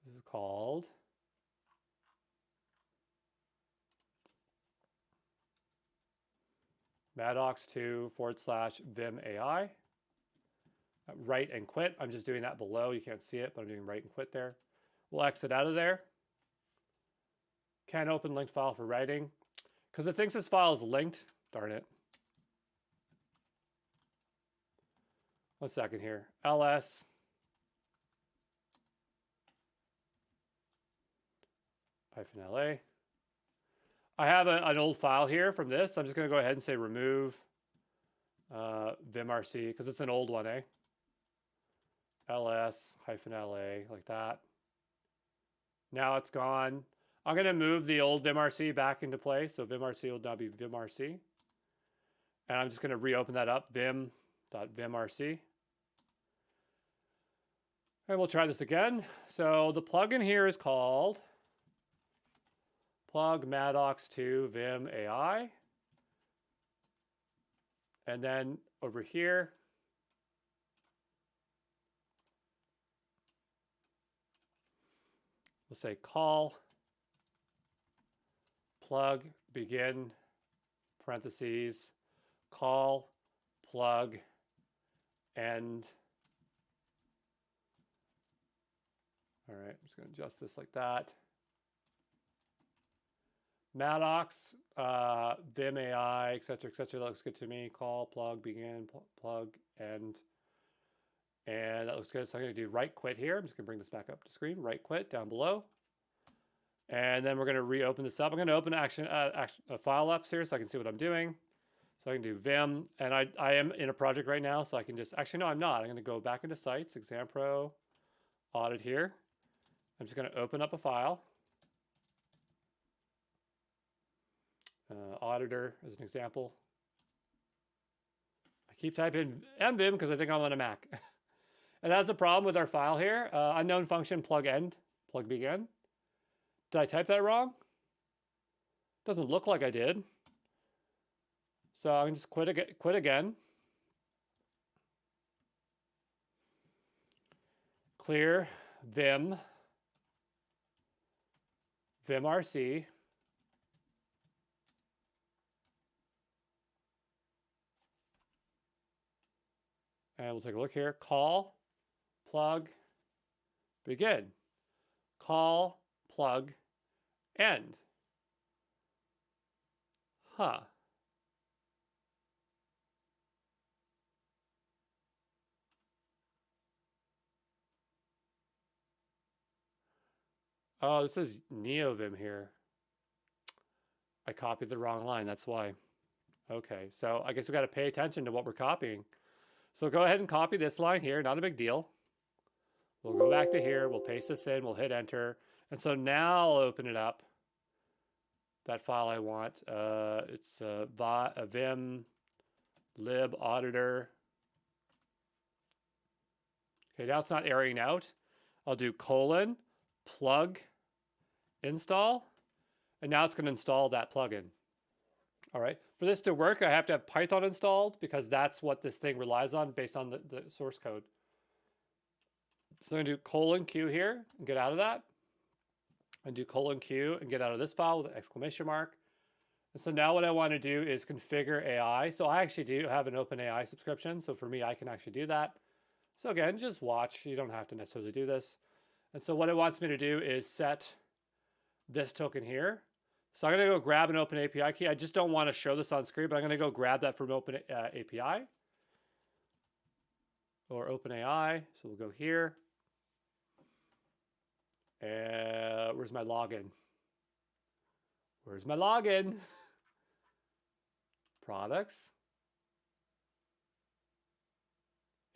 S1: This is called maddox2/Vim AI. Write and quit. I'm just doing that below. You can't see it, but I'm doing write and quit there. We'll exit out of there. Can't open linked file for writing because it thinks this file is linked. Darn it. 1 second here. ls -la. I have an old file here from this. I'm just going to go ahead and say remove vimrc because it's an old one, eh? ls-la, like that. Now it's gone. I'm going to move the old vimrc back into place. So vimrc will now be vimrc. And I'm just going to reopen that up, vim.vimrc. And we'll try this again. So the plugin here is called plug maddox2 Vim AI. And then over here, we'll say call plug begin parentheses call plug end. All right, I'm just going to adjust this like that. Maddox, Vim AI, etc., etc. Looks good to me. Call, plug, begin, plug, end. And that looks good. So I'm going to do right quit here. I'm just going to bring this back up to screen. Right quit down below. And then we're going to reopen this up. I'm going to open a file up here so I can see what I'm doing. So I can do Vim. And I am in a project right now, so I can just, actually, no, I'm not. I'm going to go back into Sites, Exam Pro, Audit here. I'm just going to open up a file. Auditor as an example. I keep typing mvim because I think I'm on a Mac. And that's the problem with our file here. Unknown function plug end, plug begin. Did I type that wrong? Doesn't look like I did. So I'm just quit again. Clear Vim, VimRC. And we'll take a look here. Call, plug, begin. Call, plug, end. Huh. Oh, this is NeoVim here. I copied the wrong line, that's why. Okay, so I guess we got to pay attention to what we're copying. So go ahead and copy this line here, not a big deal. We'll go back to here, we'll paste this in, we'll hit enter. And so now I'll open it up. That file I want, it's a Vim lib auditor. Okay, now it's not airing out. I'll do colon, plug, install, and now it's going to install that plugin. All right, for this to work, I have to have Python installed because that's what this thing relies on based on the source code. So I'm going to do colon Q here and get out of that. And do colon Q and get out of this file with an exclamation mark. And so now what I want to do is configure AI. So I actually do have an OpenAI subscription. So for me, I can actually do that. So again, just watch. You don't have to necessarily do this. And so what it wants me to do is set this token here. So I'm going to go grab an Open API key. I just don't want to show this on screen, but I'm going to go grab that from Open API or OpenAI. So we'll go here. And where's my login? Where's my login? Products.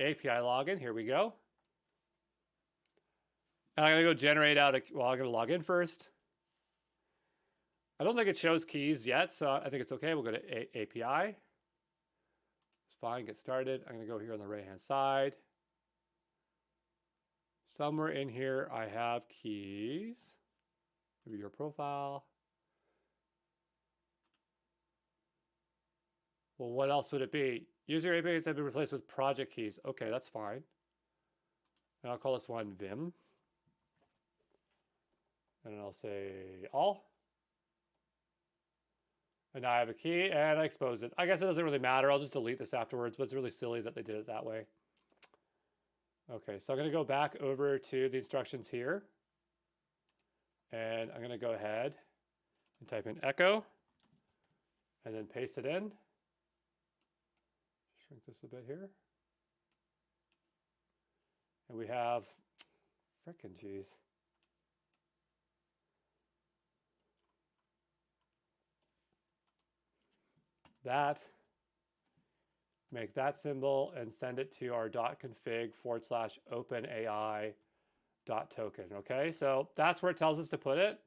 S1: API login, here we go. And I'm going to go generate out well, I'm going to log in first. I don't think it shows keys yet, so I think it's okay. We'll go to API. It's fine, get started. I'm going to go here on the right-hand side. Somewhere in here, I have keys. Maybe your profile. Well, what else would it be? User APIs have been replaced with project keys. Okay, that's fine. And I'll call this one Vim. And I'll say all. And now I have a key and I expose it. I guess it doesn't really matter. I'll just delete this afterwards, but it's really silly that they did it that way. Okay, so I'm going to go back over to the instructions here. And I'm going to go ahead and type in echo and then paste it in. Shrink this a bit here. And we have, frickin' geez. That. Make that symbol and send it to our .config/openai.token. Okay, so that's where it tells us to put it.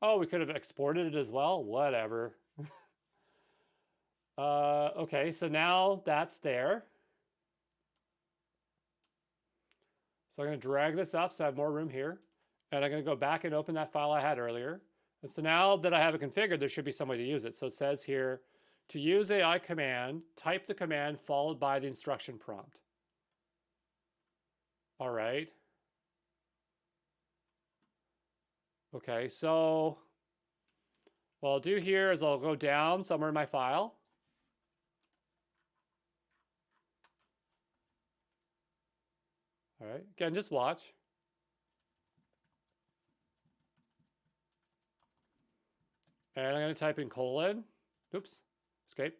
S1: Oh, we could have exported it as well. Whatever. Okay, so now that's there. So I'm going to drag this up so I have more room here. And I'm going to go back and open that file I had earlier. And so now that I have it configured, there should be some way to use it. So it says here, to use AI command, type the command followed by the instruction prompt. All right. Okay, so what I'll do here is I'll go down somewhere in my file. All right, again, just watch. And I'm going to type in colon. Oops, escape.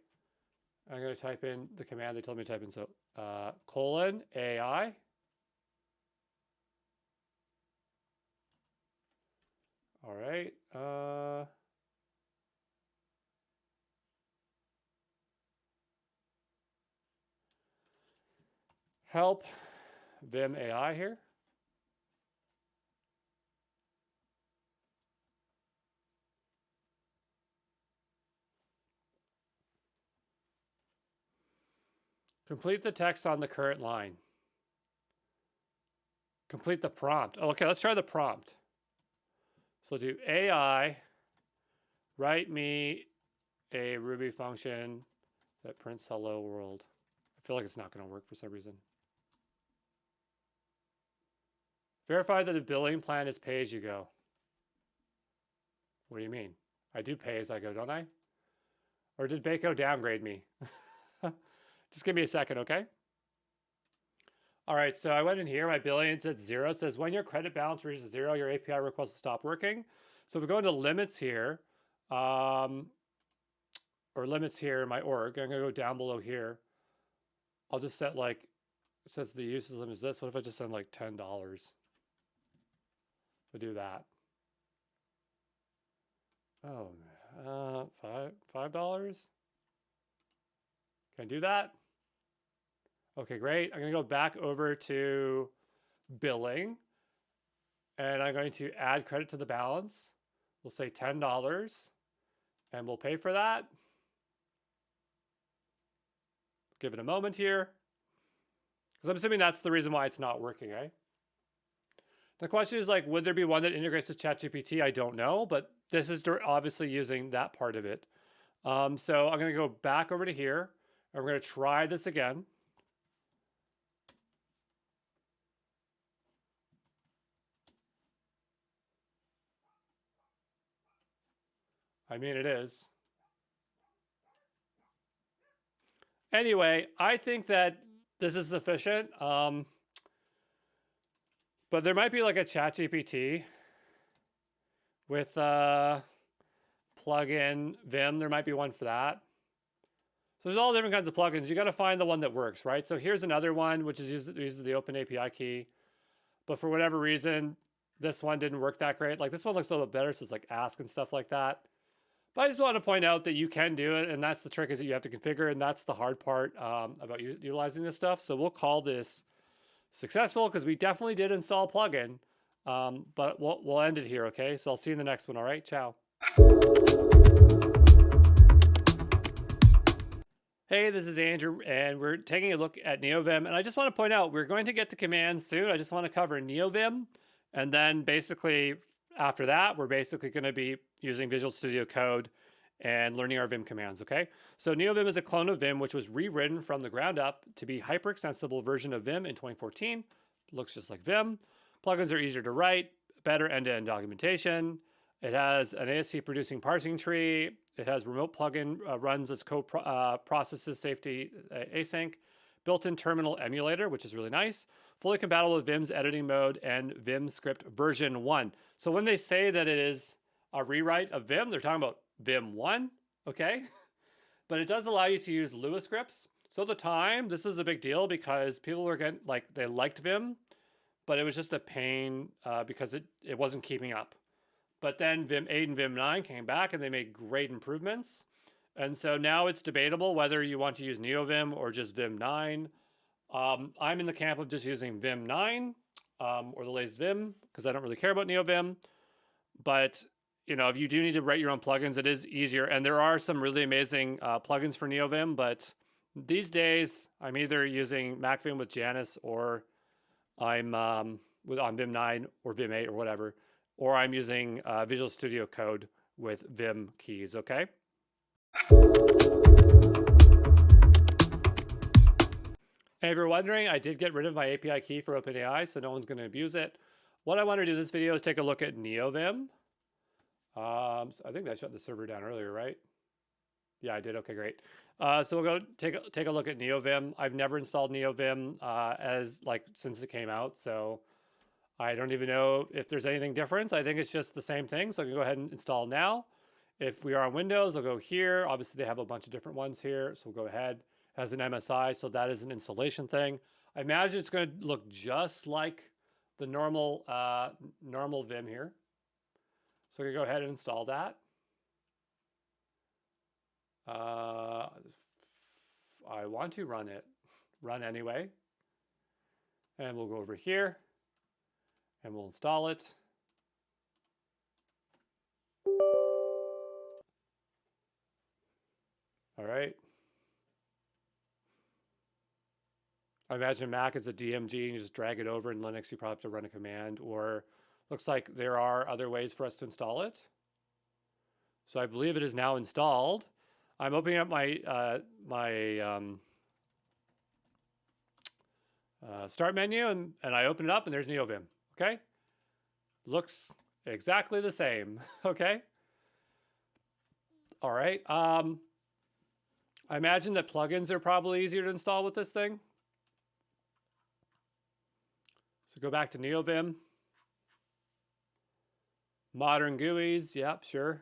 S1: I'm going to type in the command they told me to type in. So colon AI. All right. Help Vim AI here. Complete the text on the current line. Complete the prompt. Oh, okay, let's try the prompt. So do AI, write me a Ruby function that prints hello world. I feel like it's not going to work for some reason. Verify that the billing plan is pay as you go. What do you mean? I do pay as I go, don't I? Or did Baco downgrade me? Just give me a second, okay? All right, so I went in here, my billing, it's at 0. It says when your credit balance reaches 0, your API request will stop working. So if we go into limits here, or limits here in my org, I'm gonna go down below here. I'll just set like, it says the usage limit is this. What if I just send like $10? We'll do that. Oh, $5? Can I do that? Okay, great. I'm gonna go back over to billing and I'm going to add credit to the balance. We'll say $10 and we'll pay for that. Give it a moment here. Because I'm assuming that's the reason why it's not working, right? The question is like, would there be one that integrates with ChatGPT? I don't know, but this is obviously using that part of it. So I'm gonna go back over to here and we're gonna try this again. I mean, it is. Anyway, I think that this is sufficient. But there might be like a ChatGPT with plugin Vim. There might be one for that. So there's all different kinds of plugins. You got to find the one that works, right? So here's another one, which is uses the Open API key. But for whatever reason, this one didn't work that great. Like this one looks a little bit better. So it's like ask and stuff like that. But I just want to point out that you can do it. And that's the trick, is that you have to configure. And that's the hard part about utilizing this stuff. So we'll call this successful because we definitely did install a plugin. But we'll end it here, okay? So I'll see you in the next one, all right? Ciao. Hey, this is Andrew, and we're taking a look at NeoVim. And I just want to point out, we're going to get to commands soon. I just want to cover NeoVim. And then basically, after that, we're basically going to be using Visual Studio Code and learning our Vim commands, okay? So NeoVim is a clone of Vim, which was rewritten from the ground up to be hyper-extensible version of Vim in 2014. Looks just like Vim. Plugins are easier to write, better end-to-end documentation. It has an ASC producing parsing tree. It has remote plugin runs as code processes safety async. Built-in terminal emulator, which is really nice. Fully compatible with Vim's editing mode and VimScript version 1. So when they say that it is a rewrite of Vim, they're talking about Vim 1, okay? But it does allow you to use Lua scripts. So at the time, this is a big deal because people were getting, like, they liked Vim, but it was just a pain because it wasn't keeping up. But then Vim 8 and Vim 9 came back and they made great improvements. And so now it's debatable whether you want to use NeoVim or just Vim 9. I'm in the camp of just using Vim 9 or the latest Vim because I don't really care about NeoVim. But you know, if you do need to write your own plugins, it is easier. And there are some really amazing plugins for NeoVim. But these days, I'm either using MacVim with Janus or I'm on Vim 9 or Vim 8 or whatever. Or I'm using Visual Studio Code with Vim keys, okay? And if you're wondering, I did get rid of my API key for OpenAI, so no one's going to abuse it. What I want to do in this video is take a look at NeoVim. So I think I shut the server down earlier, right? Yeah, I did. Okay, great. So we'll go take a look at NeoVim. I've never installed NeoVim since it came out, so I don't even know if there's anything different. I think it's just the same thing. So I can go ahead and install now. If we are on Windows, I'll go here. Obviously, they have a bunch of different ones here. So we'll go ahead. It has an MSI, so that is an installation thing. I imagine it's going to look just like the normal Vim here. So we can go ahead and install that. I want to run anyway. And we'll go over here and we'll install it. All right. I imagine Mac is a DMG and you just drag it over. In Linux, you probably have to run a command, or looks like there are other ways for us to install it. So I believe it is now installed. I'm opening up my start menu, and I open it up, and there's NeoVim. Okay, looks exactly the same. Okay. All right. I imagine that plugins are probably easier to install with this thing. So go back to NeoVim. Modern GUIs, yep, sure.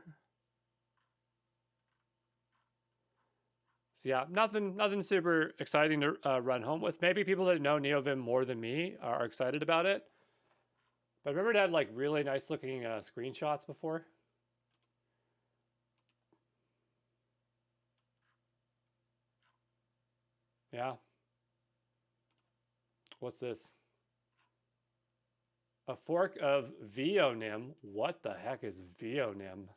S1: So yeah, nothing super exciting to run home with. Maybe people that know NeoVim more than me are excited about it. But remember it had like really nice looking screenshots before? Yeah. What's this? A fork of Vimim. What the heck is Vimim?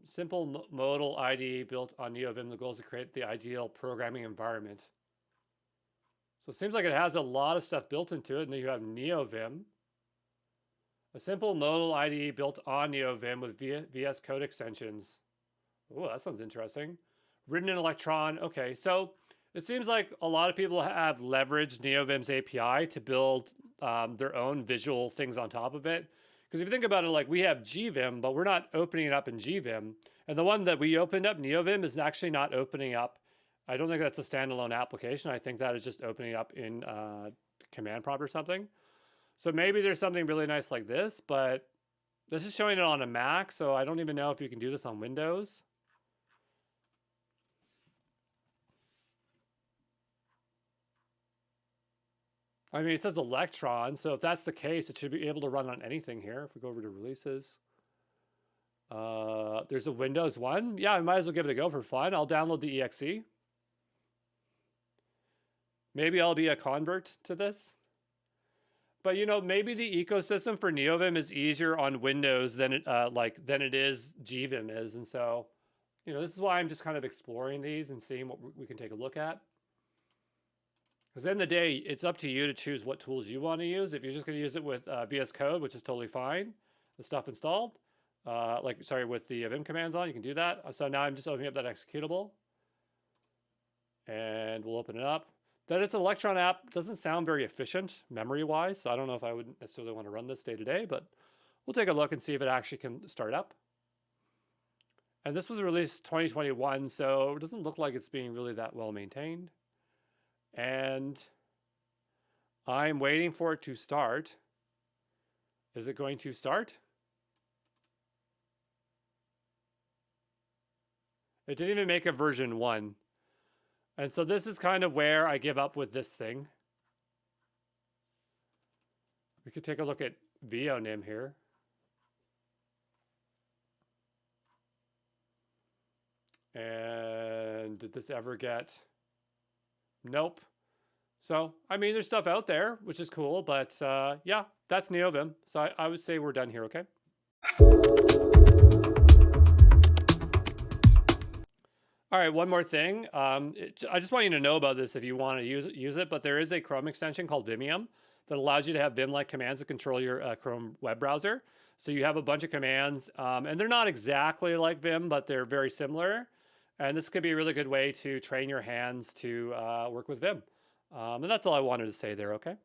S1: Simple modal IDE built on NeoVim. The goal is to create the ideal programming environment. So it seems like it has a lot of stuff built into it. And then you have NeoVim. A simple modal IDE built on NeoVim with VS Code extensions. Oh, that sounds interesting. Written in Electron. Okay, so it seems like a lot of people have leveraged NeoVim's API to build their own visual things on top of it. Because if you think about it, like we have GVim, but we're not opening it up in GVim. And the one that we opened up, NeoVim, is actually not opening up. I don't think that's a standalone application. I think that is just opening up in command prompt or something. So maybe there's something really nice like this, but this is showing it on a Mac, so I don't even know if you can do this on Windows. I mean, it says Electron, so if that's the case, it should be able to run on anything here. If we go over to releases, there's a Windows one. Yeah, I might as well give it a go for fun. I'll download the exe. Maybe I'll be a convert to this. But you know, maybe the ecosystem for NeoVim is easier on Windows than it than it is GVim is, and so you know, this is why I'm just kind of exploring these and seeing what we can take a look at. Because at the end of the day, it's up to you to choose what tools you want to use. If you're just going to use it with VS Code, which is totally fine, the stuff installed, with the Vim commands on, you can do that. So now I'm just opening up that executable, and we'll open it up. That it's an Electron app doesn't sound very efficient memory-wise, so I don't know if I would necessarily want to run this day to day, but we'll take a look and see if it actually can start up. And this was released 2021, so it doesn't look like it's being really that well maintained. And I'm waiting for it to start. Is it going to start? It didn't even make a version 1. And so this is kind of where I give up with this thing. We could take a look at Vimim here. And did this ever get... Nope. So, I mean, there's stuff out there, which is cool, but yeah, that's NeoVim. So I would say we're done here, okay? All right, one more thing. I just want you to know about this if you want to use it, but there is a Chrome extension called Vimium that allows you to have Vim-like commands to control your Chrome web browser. So you have a bunch of commands, and they're not exactly like Vim, but they're very similar. And this could be a really good way to train your hands to work with Vim. And that's all I wanted to say there, okay?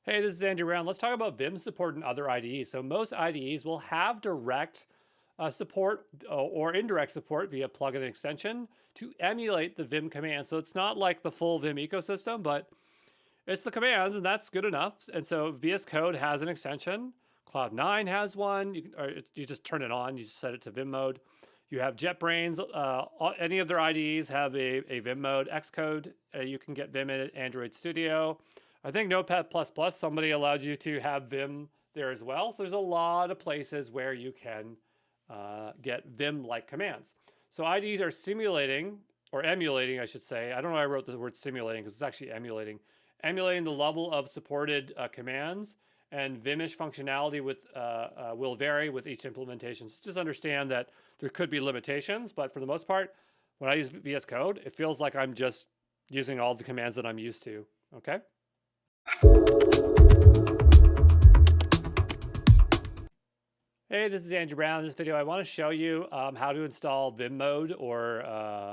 S1: Hey, this is Andrew Brown. Let's talk about Vim support and other IDEs. So most IDEs will have direct support or indirect support via plugin and extension to emulate the Vim command. So it's not like the full Vim ecosystem, but it's the commands, and that's good enough. And so VS Code has an extension. Cloud9 has one. You just turn it on. You just set it to Vim mode. You have JetBrains. Any of their IDEs have a Vim mode. Xcode, you can get Vim in it. Android Studio. I think Notepad++, somebody allowed you to have Vim there as well. So there's a lot of places where you can get Vim-like commands. So IDEs are simulating, or emulating, I should say. I don't know why I wrote the word simulating, because it's actually emulating. Emulating the level of supported commands, and Vimish functionality will vary with each implementation. So just understand that there could be limitations, but for the most part, when I use VS Code, it feels like I'm just using all the commands that I'm used to, okay? Hey, this is Andrew Brown. In this video, I want to show you how to install Vim mode or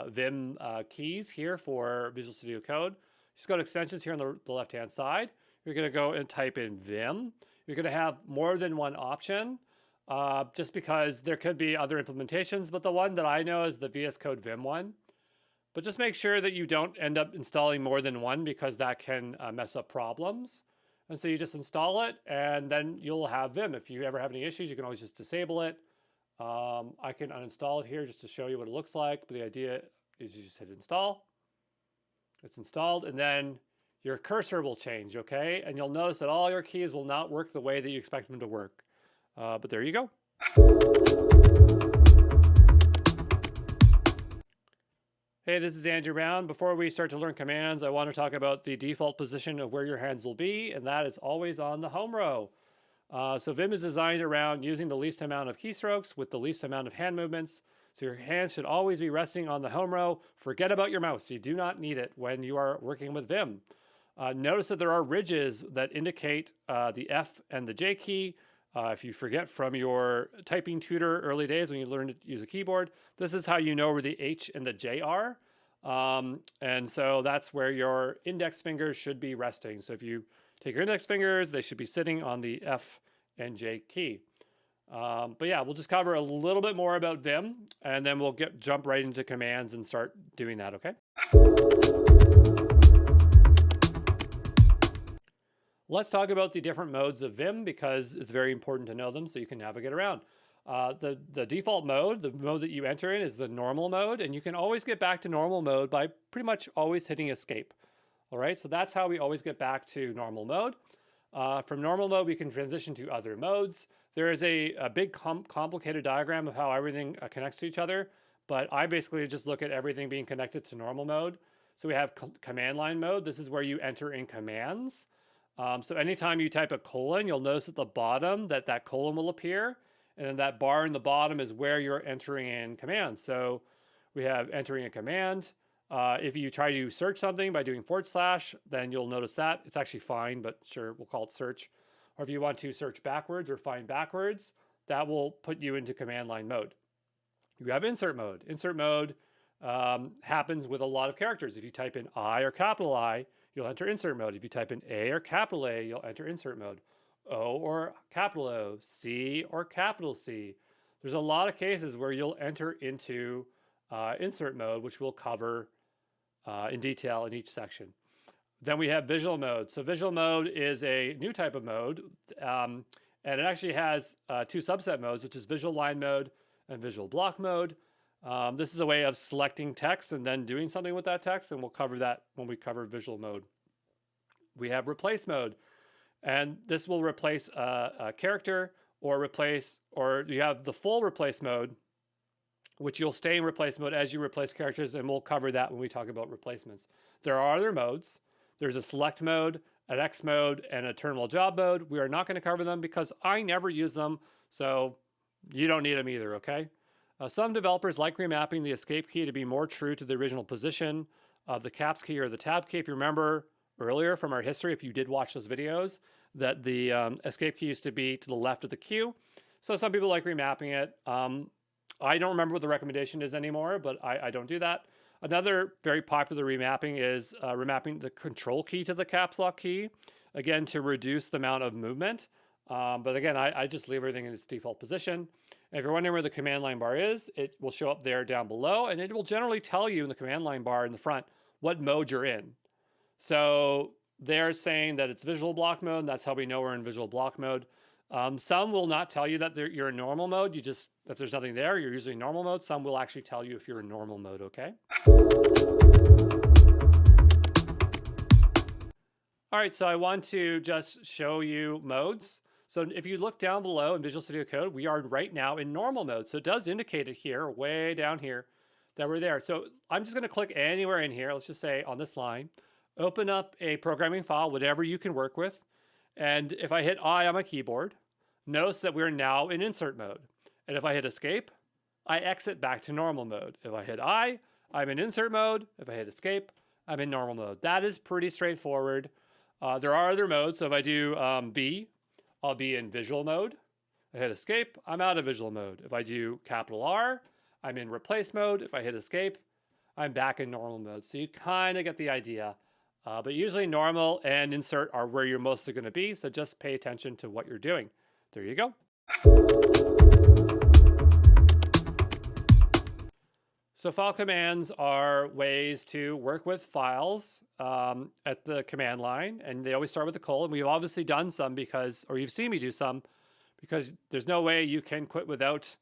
S1: Vim keys here for Visual Studio Code. Just go to extensions here on the left-hand side. You're going to go and type in Vim. You're going to have more than one option just because there could be other implementations, but the one that I know is the VS Code Vim one. But just make sure that you don't end up installing more than one because that can mess up problems. And so you just install it and then you'll have Vim. If you ever have any issues, you can always just disable it. I can uninstall it here just to show you what it looks like. But the idea is you just hit install. It's installed and then your cursor will change, okay? And you'll notice that all your keys will not work the way that you expect them to work. But there you go. Hey, this is Andrew Brown. Before we start to learn commands, I want to talk about the default position of where your hands will be, and that is always on the home row. So Vim is designed around using the least amount of keystrokes with the least amount of hand movements. So your hands should always be resting on the home row. Forget about your mouse. You do not need it when you are working with Vim. Notice that there are ridges that indicate the F and the J key. If you forget from your typing tutor early days when you learned to use a keyboard, this is how you know where the H and the J are. And so that's where your index fingers should be resting. So if you take your index fingers, they should be sitting on the F and J key. But yeah, we'll just cover a little bit more about Vim and then we'll jump right into commands and start doing that, okay? Let's talk about the different modes of Vim because it's very important to know them so you can navigate around. The default mode, the mode that you enter in is the normal mode, and you can always get back to normal mode by pretty much always hitting escape. All right, so that's how we always get back to normal mode. From normal mode, we can transition to other modes. There is a big complicated diagram of how everything connects to each other, but I basically just look at everything being connected to normal mode. So we have command line mode. This is where you enter in commands. So anytime you type a colon, you'll notice at the bottom that colon will appear. And then that bar in the bottom is where you're entering in commands. So we have entering a command. If you try to search something by doing /, then you'll notice that. It's actually fine, but sure, we'll call it search. Or if you want to search backwards or find backwards, that will put you into command line mode. You have insert mode. Insert mode happens with a lot of characters. If you type in I or capital I, you'll enter insert mode. If you type in A or capital A, you'll enter insert mode. O or capital O, C or capital C. There's a lot of cases where you'll enter into insert mode, which we'll cover in detail in each section. Then we have visual mode. So visual mode is a new type of mode, and it actually has two subset modes, which is visual line mode and visual block mode. This is a way of selecting text and then doing something with that text, and we'll cover that when we cover visual mode. We have replace mode, and this will replace a character or you have the full replace mode, which you'll stay in replace mode as you replace characters, and we'll cover that when we talk about replacements. There are other modes. There's a select mode, an X mode, and a terminal job mode. We are not going to cover them because I never use them, so you don't need them either, okay? Some developers like remapping the escape key to be more true to the original position of the caps key or the tab key. If you remember earlier from our history, if you did watch those videos, that the escape key used to be to the left of the Q. So some people like remapping it. I don't remember what the recommendation is anymore, but I don't do that. Another very popular remapping is remapping the control key to the caps lock key, again, to reduce the amount of movement. But again, I just leave everything in its default position. And if you're wondering where the command line bar is, it will show up there down below, and it will generally tell you in the command line bar in the front what mode you're in. So they're saying that it's visual block mode, and that's how we know we're in visual block mode. Some will not tell you that you're in normal mode. If there's nothing there, you're usually in normal mode. Some will actually tell you if you're in normal mode, okay? All right, so I want to just show you modes. So if you look down below in Visual Studio Code, we are right now in normal mode. So it does indicate it here, way down here, that we're there. So I'm just going to click anywhere in here. Let's just say on this line, open up a programming file, whatever you can work with. And if I hit I on my keyboard, notice that we're now in insert mode. And if I hit escape, I exit back to normal mode. If I hit I, I'm in insert mode. If I hit escape, I'm in normal mode. That is pretty straightforward. There are other modes. So if I do B, I'll be in visual mode. I hit escape, I'm out of visual mode. If I do capital R, I'm in replace mode. If I hit escape, I'm back in normal mode. So you kind of get the idea. But usually normal and insert are where you're mostly going to be. So just pay attention to what you're doing. There you go. So file commands are ways to work with files at the command line. And they always start with a colon. We've obviously done some because, or you've seen me do some, because there's no way you can quit without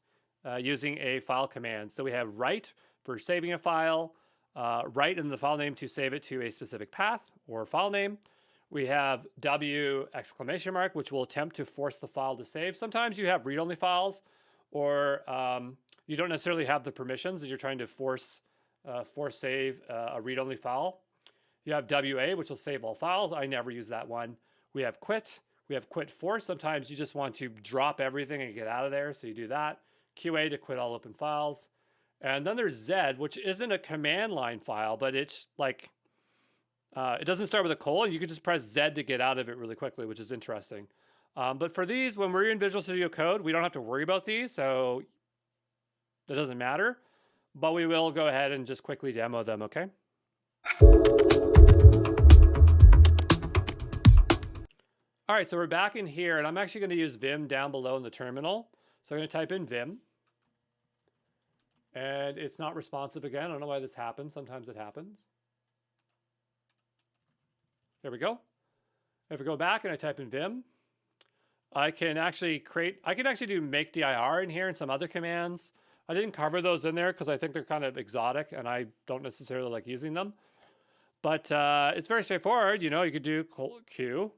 S1: using a file command. So we have write for saving a file, write in the file name to save it to a specific path or file name. We have W exclamation mark, which will attempt to force the file to save. Sometimes you have read-only files, or you don't necessarily have the permissions and you're trying to force save a read-only file. You have WA, which will save all files. I never use that one. We have quit. We have quit force. Sometimes you just want to drop everything and get out of there, so you do that. QA to quit all open files. And then there's Z, which isn't a command line file, but it's like, it doesn't start with a colon. You can just press Z to get out of it really quickly, which is interesting. But for these, when we're in Visual Studio Code, we don't have to worry about these, so that doesn't matter. But we will go ahead and just quickly demo them, okay? All right, so we're back in here, and I'm actually going to use Vim down below in the terminal. So I'm going to type in Vim. And it's not responsive again. I don't know why this happens. Sometimes it happens. There we go. If we go back and I type in Vim, I can actually do make dir in here and some other commands. I didn't cover those in there because I think they're kind of exotic and I don't necessarily like using them. But it's very straightforward. You know, you could do Q.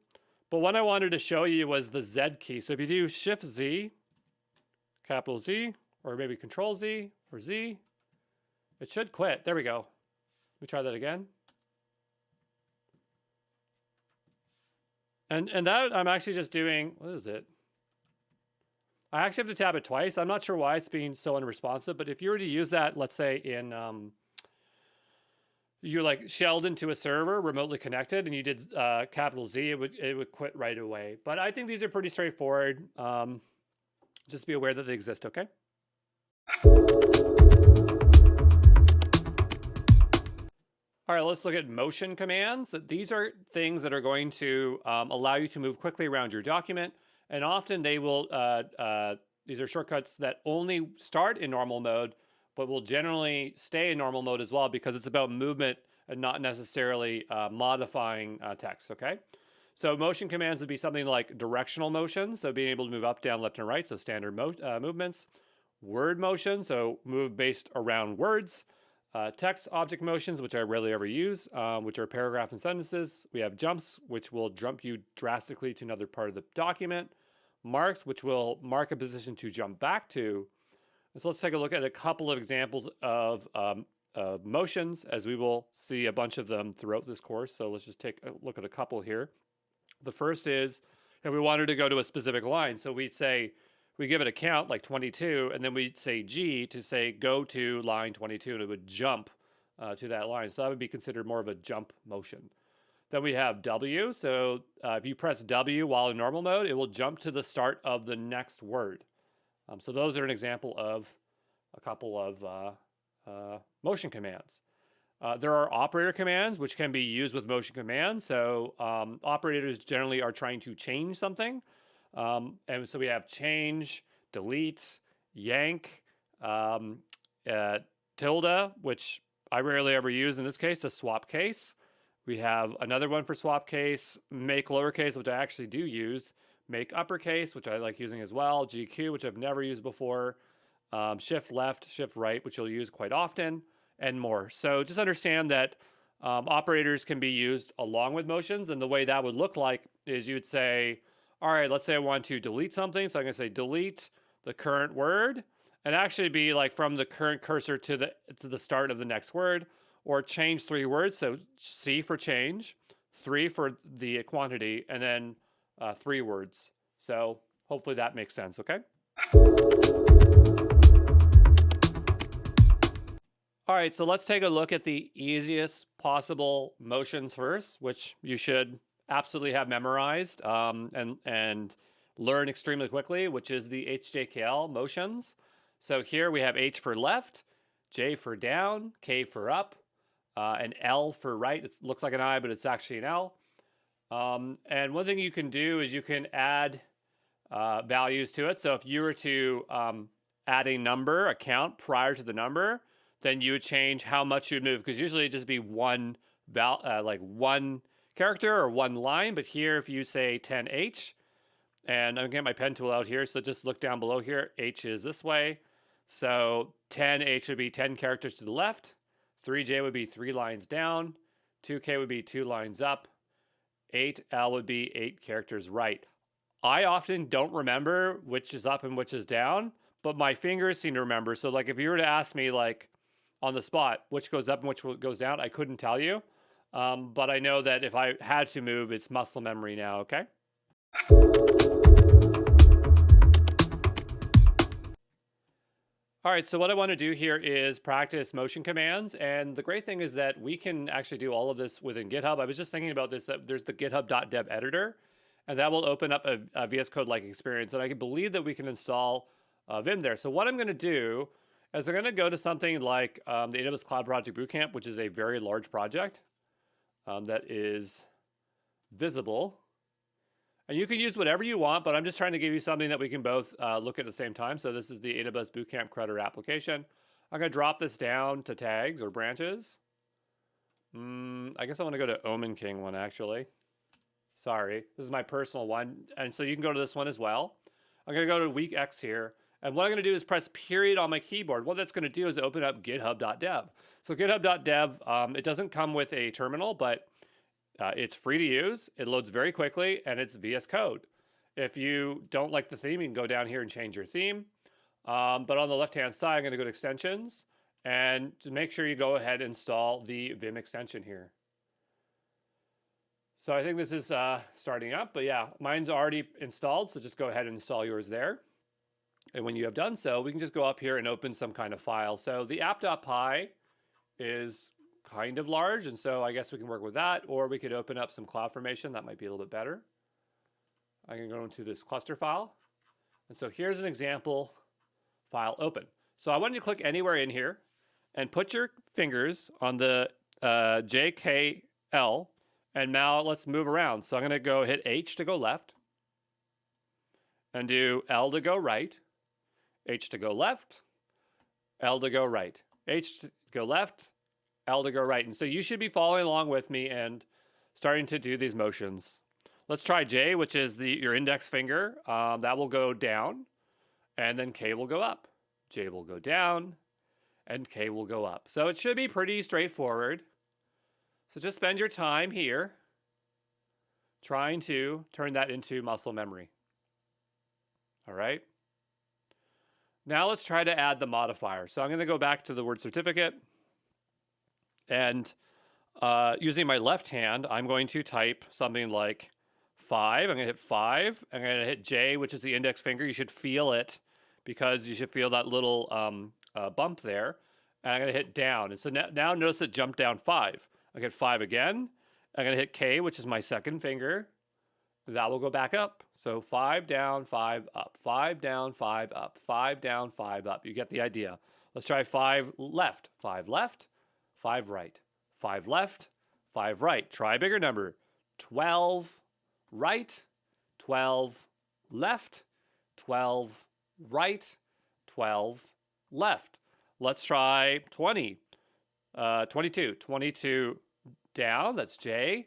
S1: But what I wanted to show you was the Z key. So if you do Shift Z, capital Z, or maybe Control Z or Z, it should quit. There we go. Let me try that again. And that I'm actually just doing, what is it? I actually have to tap it twice. I'm not sure why it's being so unresponsive, but if you were to use that, let's say in, you're like shelled into a server remotely connected and you did capital Z, it would quit right away. But I think these are pretty straightforward. Just be aware that they exist, okay? All right, let's look at motion commands. These are things that are going to allow you to move quickly around your document. And often they will, these are shortcuts that only start in normal mode, but will generally stay in normal mode as well because it's about movement and not necessarily modifying text, okay? So motion commands would be something like directional motions, so being able to move up, down, left, and right, so standard movements. Word motion, so move based around words. Text object motions, which I rarely ever use, which are paragraph and sentences. We have jumps, which will jump you drastically to another part of the document. Marks, which will mark a position to jump back to. So let's take a look at a couple of examples of motions, as we will see a bunch of them throughout this course. So let's just take a look at a couple here. The first is if we wanted to go to a specific line. So we'd say, we give it a count like 22, and then we'd say G to say go to line 22, and it would jump to that line. So that would be considered more of a jump motion. Then we have W. So if you press W while in normal mode, it will jump to the start of the next word. So those are an example of a couple of motion commands. There are operator commands, which can be used with motion commands. So operators generally are trying to change something. And so we have change, delete, yank, tilde, which I rarely ever use in this case, to swap case. We have another one for swap case, make lowercase, which I actually do use, make uppercase, which I like using as well, GQ, which I've never used before, shift left, shift right, which you'll use quite often, and more. So just understand that operators can be used along with motions, and the way that would look like is you'd say, all right, let's say I want to delete something. So I'm going to say delete the current word and actually be like from the current cursor to the start of the next word, or change 3 words. So C for change, 3 for the quantity, and then 3 words. So hopefully that makes sense, okay? All right, so let's take a look at the easiest possible motions first, which you should absolutely have memorized and learn extremely quickly, which is the HJKL motions. So here we have H for left, J for down, K for up, and L for right. It looks like an I, but it's actually an L. And one thing you can do is you can add values to it. So if you were to add a number, a count prior to the number, then you would change how much you'd move, because usually it'd just be one one character or one line. But here, if you say 10H, and I'm gonna get my pen tool out here, so just look down below here. H is this way, so 10H would be 10 characters to the left, 3J would be 3 lines down, 2K would be 2 lines up, 8L would be 8 characters right. I often don't remember which is up and which is down, but my fingers seem to remember. So like if you were to ask me like on the spot which goes up and which goes down, I couldn't tell you. But I know that if I had to move, it's muscle memory now, okay? All right, so what I want to do here is practice motion commands. And the great thing is that we can actually do all of this within GitHub. I was just thinking about this, that there's the github.dev editor, and that will open up a VS Code-like experience. And I can believe that we can install Vim there. So what I'm going to do is I'm going to go to something like the AWS Cloud Project Bootcamp, which is a very large project that is visible. And you can use whatever you want, but I'm just trying to give you something that we can both look at the same time. So this is the AWS Bootcamp Creditor application. I'm going to drop this down to tags or branches. I guess I want to go to Omen King one, actually. Sorry, this is my personal one. And so you can go to this one as well. I'm going to go to week X here. And what I'm going to do is press period on my keyboard. What that's going to do is open up github.dev. So github.dev, it doesn't come with a terminal, but it's free to use. It loads very quickly, and it's VS Code. If you don't like the theme, you can go down here and change your theme. But on the left-hand side, I'm going to go to extensions, and just make sure you go ahead and install the Vim extension here. So I think this is starting up, but yeah, mine's already installed, so just go ahead and install yours there. And when you have done so, we can just go up here and open some kind of file. So the app.py is kind of large, and so I guess we can work with that, or we could open up some CloudFormation. That might be a little bit better. I can go into this cluster file. And so here's an example file open. So I want you to click anywhere in here and put your fingers on the JKL, and now let's move around. So I'm going to go hit H to go left, and do L to go right, H to go left, L to go right, H to go left, L to go right. And so you should be following along with me and starting to do these motions. Let's try J, which is your index finger. That will go down, and then K will go up. J will go down, and K will go up. So it should be pretty straightforward. So just spend your time here trying to turn that into muscle memory. All right. Now let's try to add the modifier. So I'm going to go back to the word certificate, and using my left hand, I'm going to type something like 5. I'm going to hit 5. I'm going to hit J, which is the index finger. You should feel it because you should feel that little bump there. And I'm going to hit down. And so now notice it jumped down 5. I hit 5 again. I'm going to hit K, which is my second finger. That will go back up. So 5 down, 5 up, 5 down, 5 up, 5 down, 5 up. You get the idea. Let's try 5 left, 5 left, 5 right, 5 left, 5 right. Try a bigger number. 12 right, 12 left, 12 right, 12 left. Let's try 20, 22, 22 down, that's J,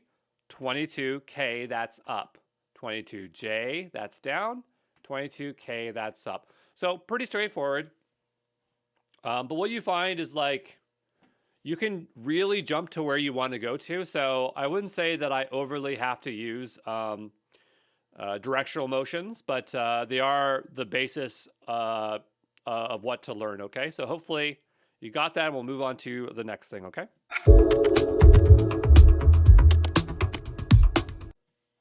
S1: 22K, that's up. 22J, that's down. 22K, that's up. So pretty straightforward. But what you find is like, you can really jump to where you want to go to. So I wouldn't say that I overly have to use directional motions, but they are the basis of what to learn, okay? So hopefully you got that, and we'll move on to the next thing, okay?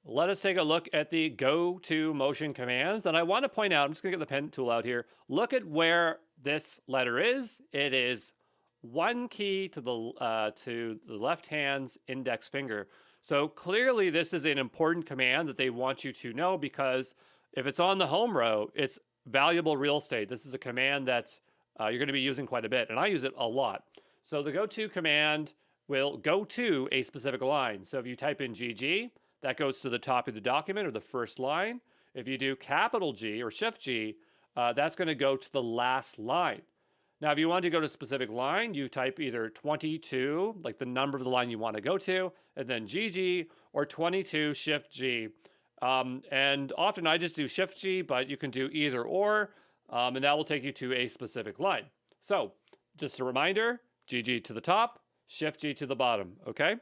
S1: Let us take a look at the Goto Motion commands. And I want to point out, I'm just going to get the pen tool out here. Look at where this letter is. It is one key to the left hand's index finger. So clearly this is an important command that they want you to know, because If it's on the home row, it's valuable real estate. This is a command that you're going to be using quite a bit, and I use it a lot. So the go-to command will go to a specific line. So if you type in GG, that goes to the top of the document or the first line. If you do capital G or Shift G, that's going to go to the last line. Now, if you want to go to a specific line, you type either 22, like the number of the line you want to go to, and then GG, or 22 Shift G. And often I just do Shift G, but you can do either or, and that will take you to a specific line. So just a reminder, GG to the top, Shift G to the bottom, okay?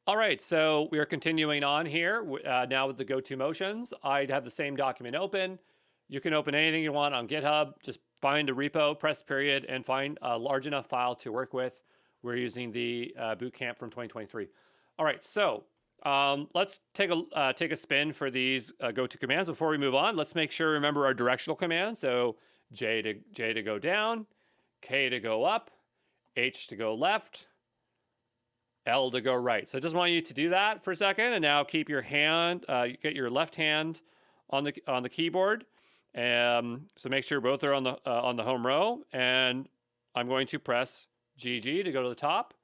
S1: All right, so we are continuing on here now with the Goto Motions. I'd have the same document open. You can open anything you want on GitHub. Just find a repo, press period, and find a large enough file to work with. We're using the bootcamp from 2023. All right, so let's take a spin for these Goto commands. Before we move on, let's make sure remember our directional commands. So J to go down, K to go up, H to go left, L to go right. So I just want you to do that for a second, and now keep your hand, get your left hand on the keyboard. So make sure both are on the home row, and I'm going to press GG to go to the top,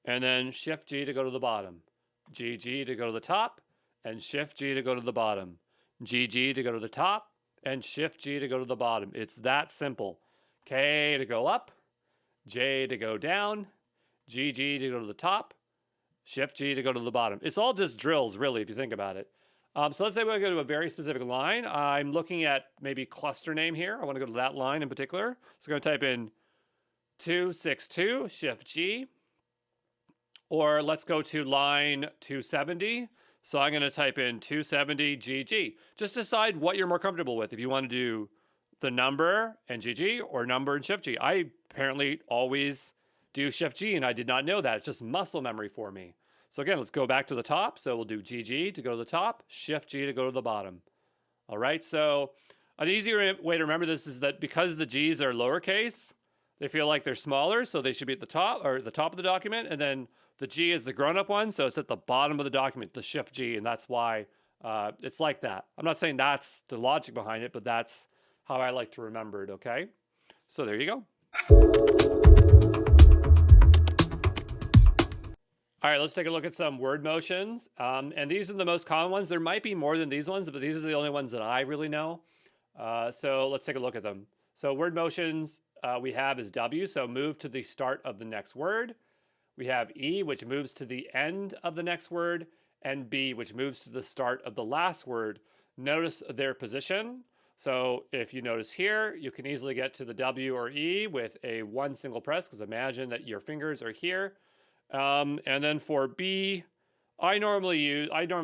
S1: and then Shift G to go to the bottom. GG to go to the top, and Shift G to go to the bottom. GG to go to the top, and Shift G to go to the bottom. It's that simple. K to go up, J to go down, GG to go to the top, Shift G to go to the bottom. It's all just drills, really, if you think about it. So let's say we go to a very specific line. I'm looking at maybe cluster name here. I want to go to that line in particular. So I'm going to type in 262, Shift G. Or let's go to line 270. So I'm going to type in 270 GG. Just decide what you're more comfortable with. If you want to do the number and GG or number and Shift G. I apparently always do Shift G, and I did not know that. It's just muscle memory for me. So again, let's go back to the top. So we'll do GG to go to the top, Shift G to go to the bottom. All right, so an easier way to remember this is that because the G's are lowercase, they feel like they're smaller, so they should be at the top, or the top of the document, and then the G is the grown-up one, so it's at the bottom of the document, the Shift G, and that's why it's like that. I'm not saying that's the logic behind it, but that's how I like to remember it, okay? So there you go. All right, let's take a look at some word motions. And these are the most common ones. There might be more than these ones, but these are the only ones that I really know. So let's take a look at them. So word motions we have is W, so move to the start of the next word. We have E, which moves to the end of the next word, and B, which moves to the start of the last word. Notice their position. So if you notice here, you can easily get to the W or E with one single press, because imagine that your fingers are here. And then for B, I normally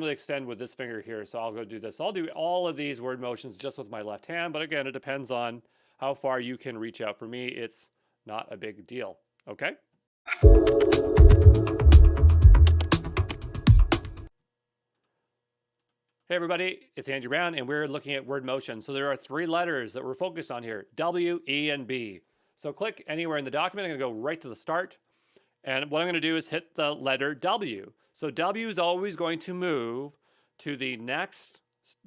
S1: extend with this finger here, so I'll go do this. I'll do all of these word motions just with my left hand, but again, it depends on how far you can reach out. For me, it's not a big deal, okay? Hey everybody, it's Andrew Brown, and we're looking at word motion. So there are 3 letters that we're focused on here, W, E, and B. So click anywhere in the document. I'm gonna go right to the start. And what I'm going to do is hit the letter W. So W is always going to move to the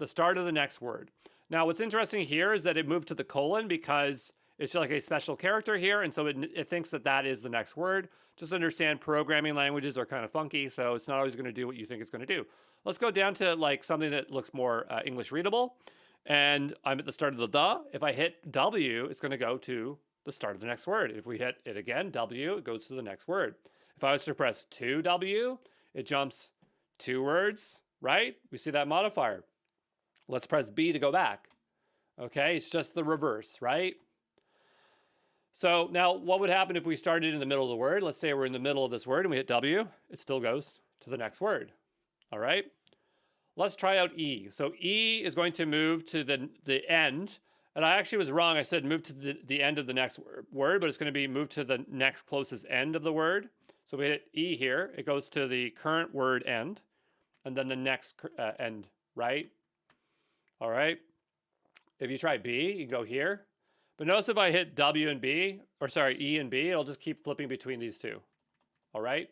S1: start of the next word. Now, what's interesting here is that it moved to the colon because it's like a special character here. And so it thinks that that is the next word. Just understand programming languages are kind of funky. So it's not always going to do what you think it's going to do. Let's go down to like something that looks more English readable. And I'm at the start of the. If I hit W, it's going to go to the start of the next word. If we hit it again, W, it goes to the next word. If I was to press 2W, it jumps 2 words, right? We see that modifier. Let's press B to go back. Okay, it's just the reverse, right? So now what would happen if we started in the middle of the word? Let's say we're in the middle of this word and we hit W, it still goes to the next word, all right? Let's try out E. So E is going to move to the end. And I actually was wrong. I said move to the end of the next word, but it's going to be move to the next closest end of the word. So if we hit E here, it goes to the current word end, and then the next end, right? All right. If you try B, you can go here. But notice if I hit W and B, or sorry, E and B, it'll just keep flipping between these two. All right.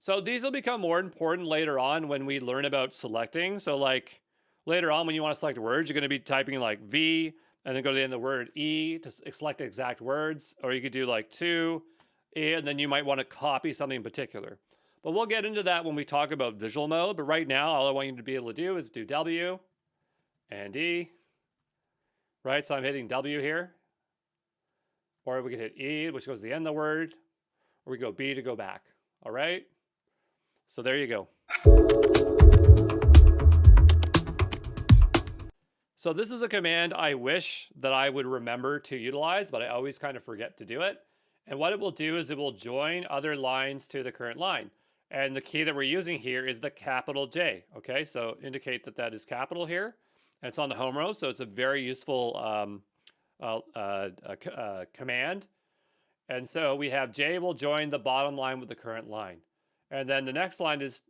S1: So these will become more important later on when we learn about selecting. So like later on when you want to select words, you're going to be typing like V and then go to the end of the word E to select exact words. Or you could do like to E, and then you might want to copy something in particular. But we'll get into that when we talk about visual mode. But right now, all I want you to be able to do is do W and E, right? So I'm hitting W here. Or we could hit E, which goes to the end of the word. Or we go B to go back, all right? So there you go. So this is a command I wish that I would remember to utilize, but I always kind of forget to do it. And what it will do is it will join other lines to the current line. And the key that we're using here is the capital J, okay? So indicate that that is capital here. And it's on the home row, so it's a very useful command. And so we have J will join the bottom line with the current line. And then the next line is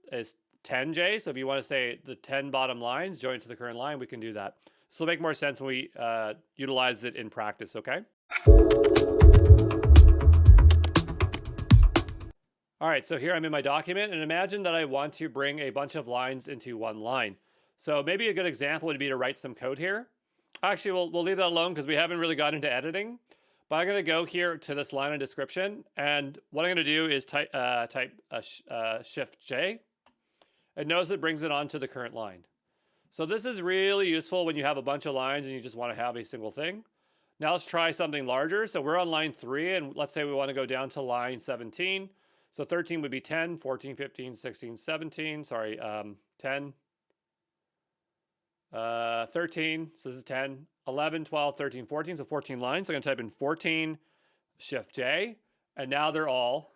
S1: 10J. So if you want to say the 10 bottom lines join to the current line, we can do that. This will make more sense when we utilize it in practice, okay? All right, so here I'm in my document, and imagine that I want to bring a bunch of lines into one line. So maybe a good example would be to write some code here. Actually, we'll leave that alone because we haven't really got into editing. But I'm going to go here to this line of description, and what I'm going to do is type Shift J, and notice it brings it onto the current line. So this is really useful when you have a bunch of lines and you just want to have a single thing. Now let's try something larger. So we're on line 3, and let's say we want to go down to line 17. So 13 would be 10, 14, 15, 16, 17, sorry, 10, 13, so this is 10, 11, 12, 13, 14, so 14 lines. So I'm going to type in 14, Shift J, and now they're all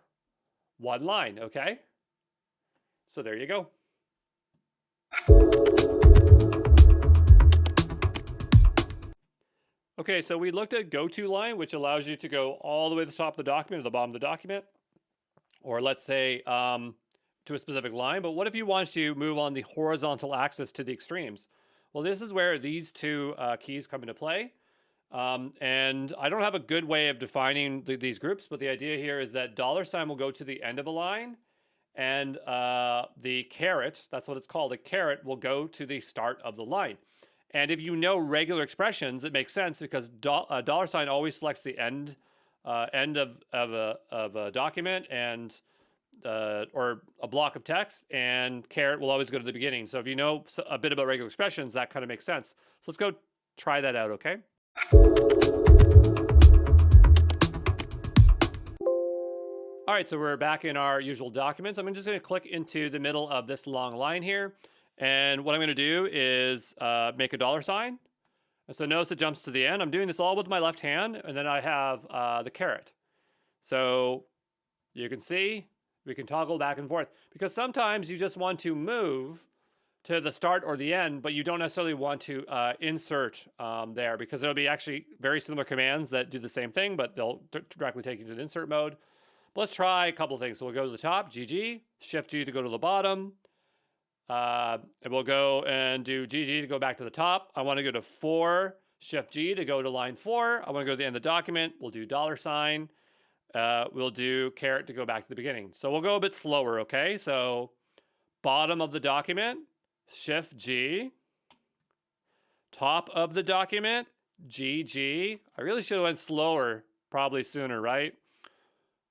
S1: one line, okay? So there you go. Okay, so we looked at go-to line, which allows you to go all the way to the top of the document or the bottom of the document, or let's say to a specific line. But what if you want to move on the horizontal axis to the extremes? Well, this is where these two keys come into play. And I don't have a good way of defining these groups, but the idea here is that $ will go to the end of the line, and the caret, that's what it's called, the caret will go to the start of the line. And if you know regular expressions, it makes sense because $ always selects the end of a document and or a block of text, and caret will always go to the beginning. So if you know a bit about regular expressions, that kind of makes sense. So let's go try that out, okay? All right, so we're back in our usual documents. I'm just going to click into the middle of this long line here. And what I'm going to do is make a $. And so notice it jumps to the end. I'm doing this all with my left hand, and then I have the caret. So you can see we can toggle back and forth because sometimes you just want to move to the start or the end, but you don't necessarily want to insert there because there'll be actually very similar commands that do the same thing, but they'll directly take you to the insert mode. But let's try a couple of things. So we'll go to the top, GG, Shift G to go to the bottom. And we'll go and do GG to go back to the top. I want to go to 4, Shift G to go to line 4. I want to go to the end of the document. We'll do $. We'll do caret to go back to the beginning. So we'll go a bit slower, okay? So bottom of the document, Shift G. Top of the document, GG. I really should have went slower, probably sooner, right?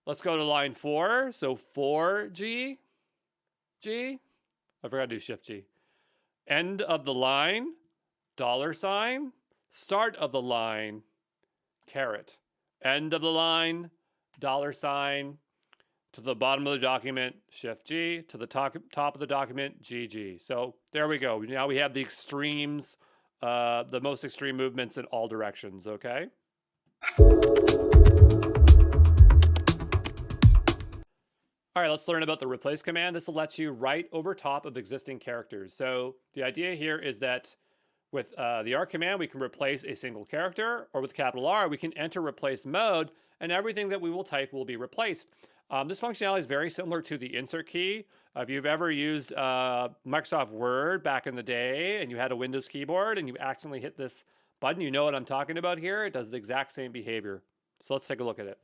S1: Let's go to line 4. So 4G, G. I forgot to do Shift G. End of the line, $. Start of the line, caret. End of the line, $. To the bottom of the document, Shift G. To the top of the document, GG. So there we go. Now we have the extremes, the most extreme movements in all directions, okay? All right, let's learn about the replace command. This will let you write over top of existing characters. So the idea here is that with the R command, we can replace a single character, or with capital R, we can enter replace mode, and everything that we will type will be replaced. This functionality is very similar to the insert key. If you've ever used Microsoft Word back in the day, and you had a Windows keyboard, and you accidentally hit this button, you know what I'm talking about here. It does the exact same behavior. So let's take a look at it.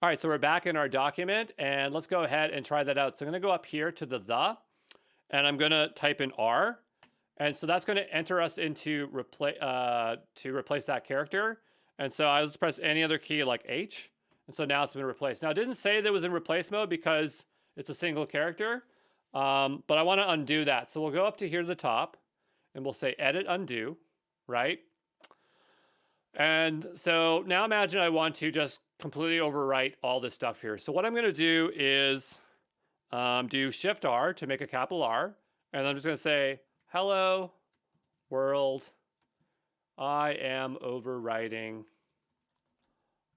S1: All right, so we're back in our document, and let's go ahead and try that out. So I'm going to go up here to the, and I'm going to type in R. And so that's going to enter us into to replace that character. And so I just press any other key like H. And so now it's been replaced. Now it didn't say that it was in replace mode because it's a single character, but I want to undo that. So we'll go up to here to the top and we'll say edit undo, right? And so now imagine I want to just completely overwrite all this stuff here. So what I'm going to do is do Shift R to make a capital R. And I'm just going to say, hello world, I am overwriting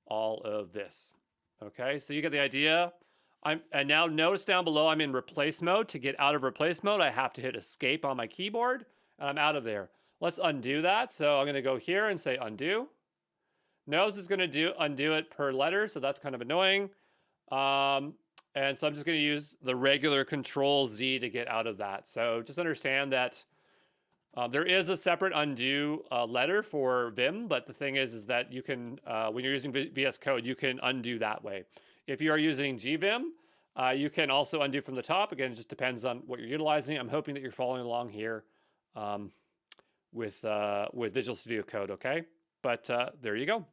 S1: all of this. Okay, so you get the idea. And now notice down below, I'm in replace mode. To get out of replace mode, I have to hit escape on my keyboard, and I'm out of there. Let's undo that. So I'm going to go here and say undo. Notice it's going to undo it per letter, so that's kind of annoying. And so I'm just going to use the regular Control Z to get out of that. So just understand that there is a separate undo letter for Vim, but the thing is that you can, when you're using VS Code, you can undo that way. If you are using GVim, you can also undo from the top. Again, it just depends on what you're utilizing. I'm hoping that you're following along here with Visual Studio Code, okay? But there you go.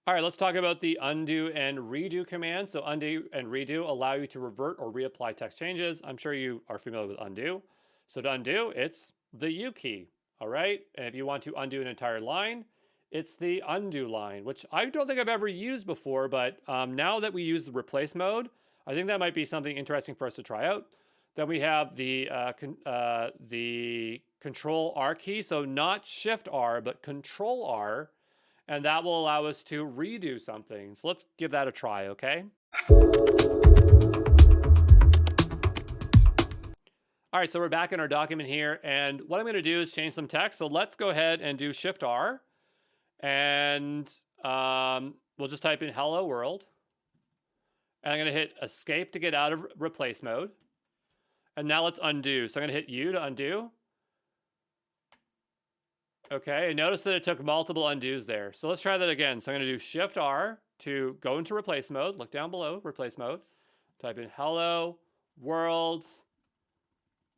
S1: All right, let's talk about the undo and redo command. So undo and redo allow you to revert or reapply text changes. I'm sure you are familiar with undo. So to undo, it's the U key, all right? And if you want to undo an entire line, it's the undo line, which I don't think I've ever used before, but now that we use the replace mode, I think that might be something interesting for us to try out. Then we have the Control R key, so not Shift R, but Control R, and that will allow us to redo something. So let's give that a try, okay? All right, so we're back in our document here, and what I'm gonna do is change some text. So let's go ahead and do Shift R, and we'll just type in hello world. And I'm gonna hit escape to get out of replace mode. And now let's undo. So I'm gonna hit U to undo. Okay, and notice that it took multiple undos there. So let's try that again. So I'm gonna do Shift R to go into replace mode. Look down below, replace mode. Type in hello world.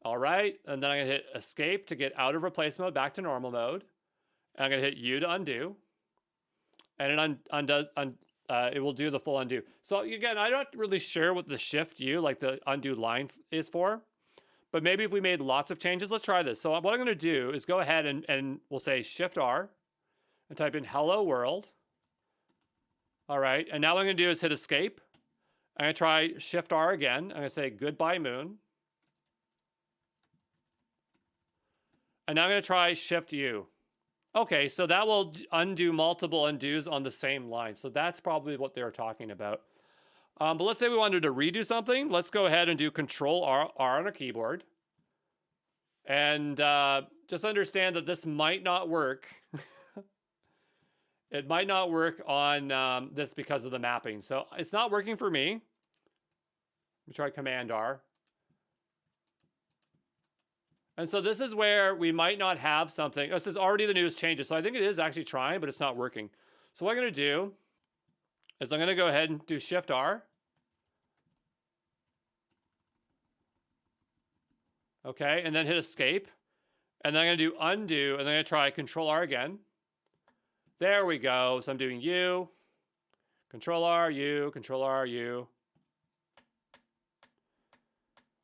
S1: All right, and then I'm gonna hit escape to get out of replace mode, back to normal mode. And I'm gonna hit U to undo. And it will do the full undo. So again, I'm not really sure what the Shift U, like the undo line is for. But maybe if we made lots of changes, let's try this. So what I'm going to do is go ahead and we'll say Shift R and type in hello world. All right, and now what I'm going to do is hit escape. I'm going to try Shift R again. I'm going to say goodbye moon. And now I'm going to try Shift U. Okay, so that will undo multiple undos on the same line. So that's probably what they're talking about. But let's say we wanted to redo something. Let's go ahead and do Control R on our keyboard. And just understand that this might not work. It might not work on this because of the mapping. So it's not working for me. Let me try Command R. And so this is where we might not have something. This is already the newest changes. So I think it is actually trying, but it's not working. So what I'm going to do is I'm going to go ahead and do Shift R. Okay, and then hit escape. And then I'm going to do undo, and then I'm going to try Control R again. There we go. So I'm doing U, Control R, U, Control R, U.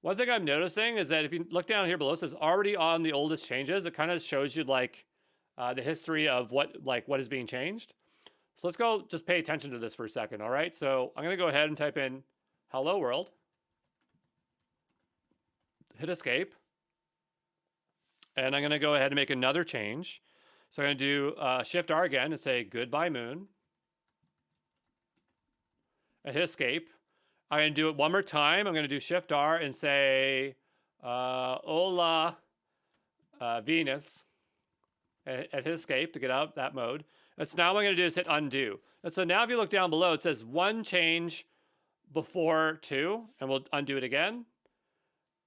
S1: One thing I'm noticing is that if you look down here below, it says already on the oldest changes. It kind of shows you like the history of what is being changed. So let's go just pay attention to this for a second, all right? So I'm going to go ahead and type in hello world. Hit escape. And I'm going to go ahead and make another change. So I'm going to do Shift R again and say goodbye moon. And hit escape. I'm going to do it one more time. I'm going to do Shift R and say hola Venus. And hit escape to get out of that mode. And so now what I'm going to do is hit undo. And so now if you look down below, it says one change before 2. And we'll undo it again.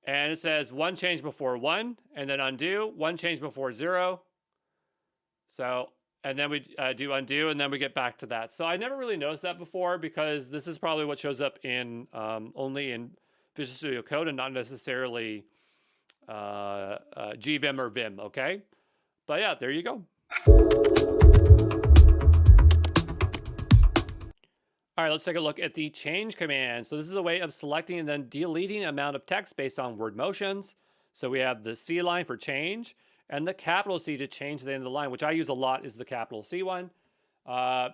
S1: And it says one change before 1, and then undo, one change before 0. So and then we do undo, and then we get back to that. So I never really noticed that before, because this is probably what shows up in only in Visual Studio Code and not necessarily GVim or Vim, okay? But yeah, there you go. All right, let's take a look at the change command. So this is a way of selecting and then deleting amount of text based on word motions. So we have the C line for change, and the capital C to change the end of the line, which I use a lot is the capital C one. A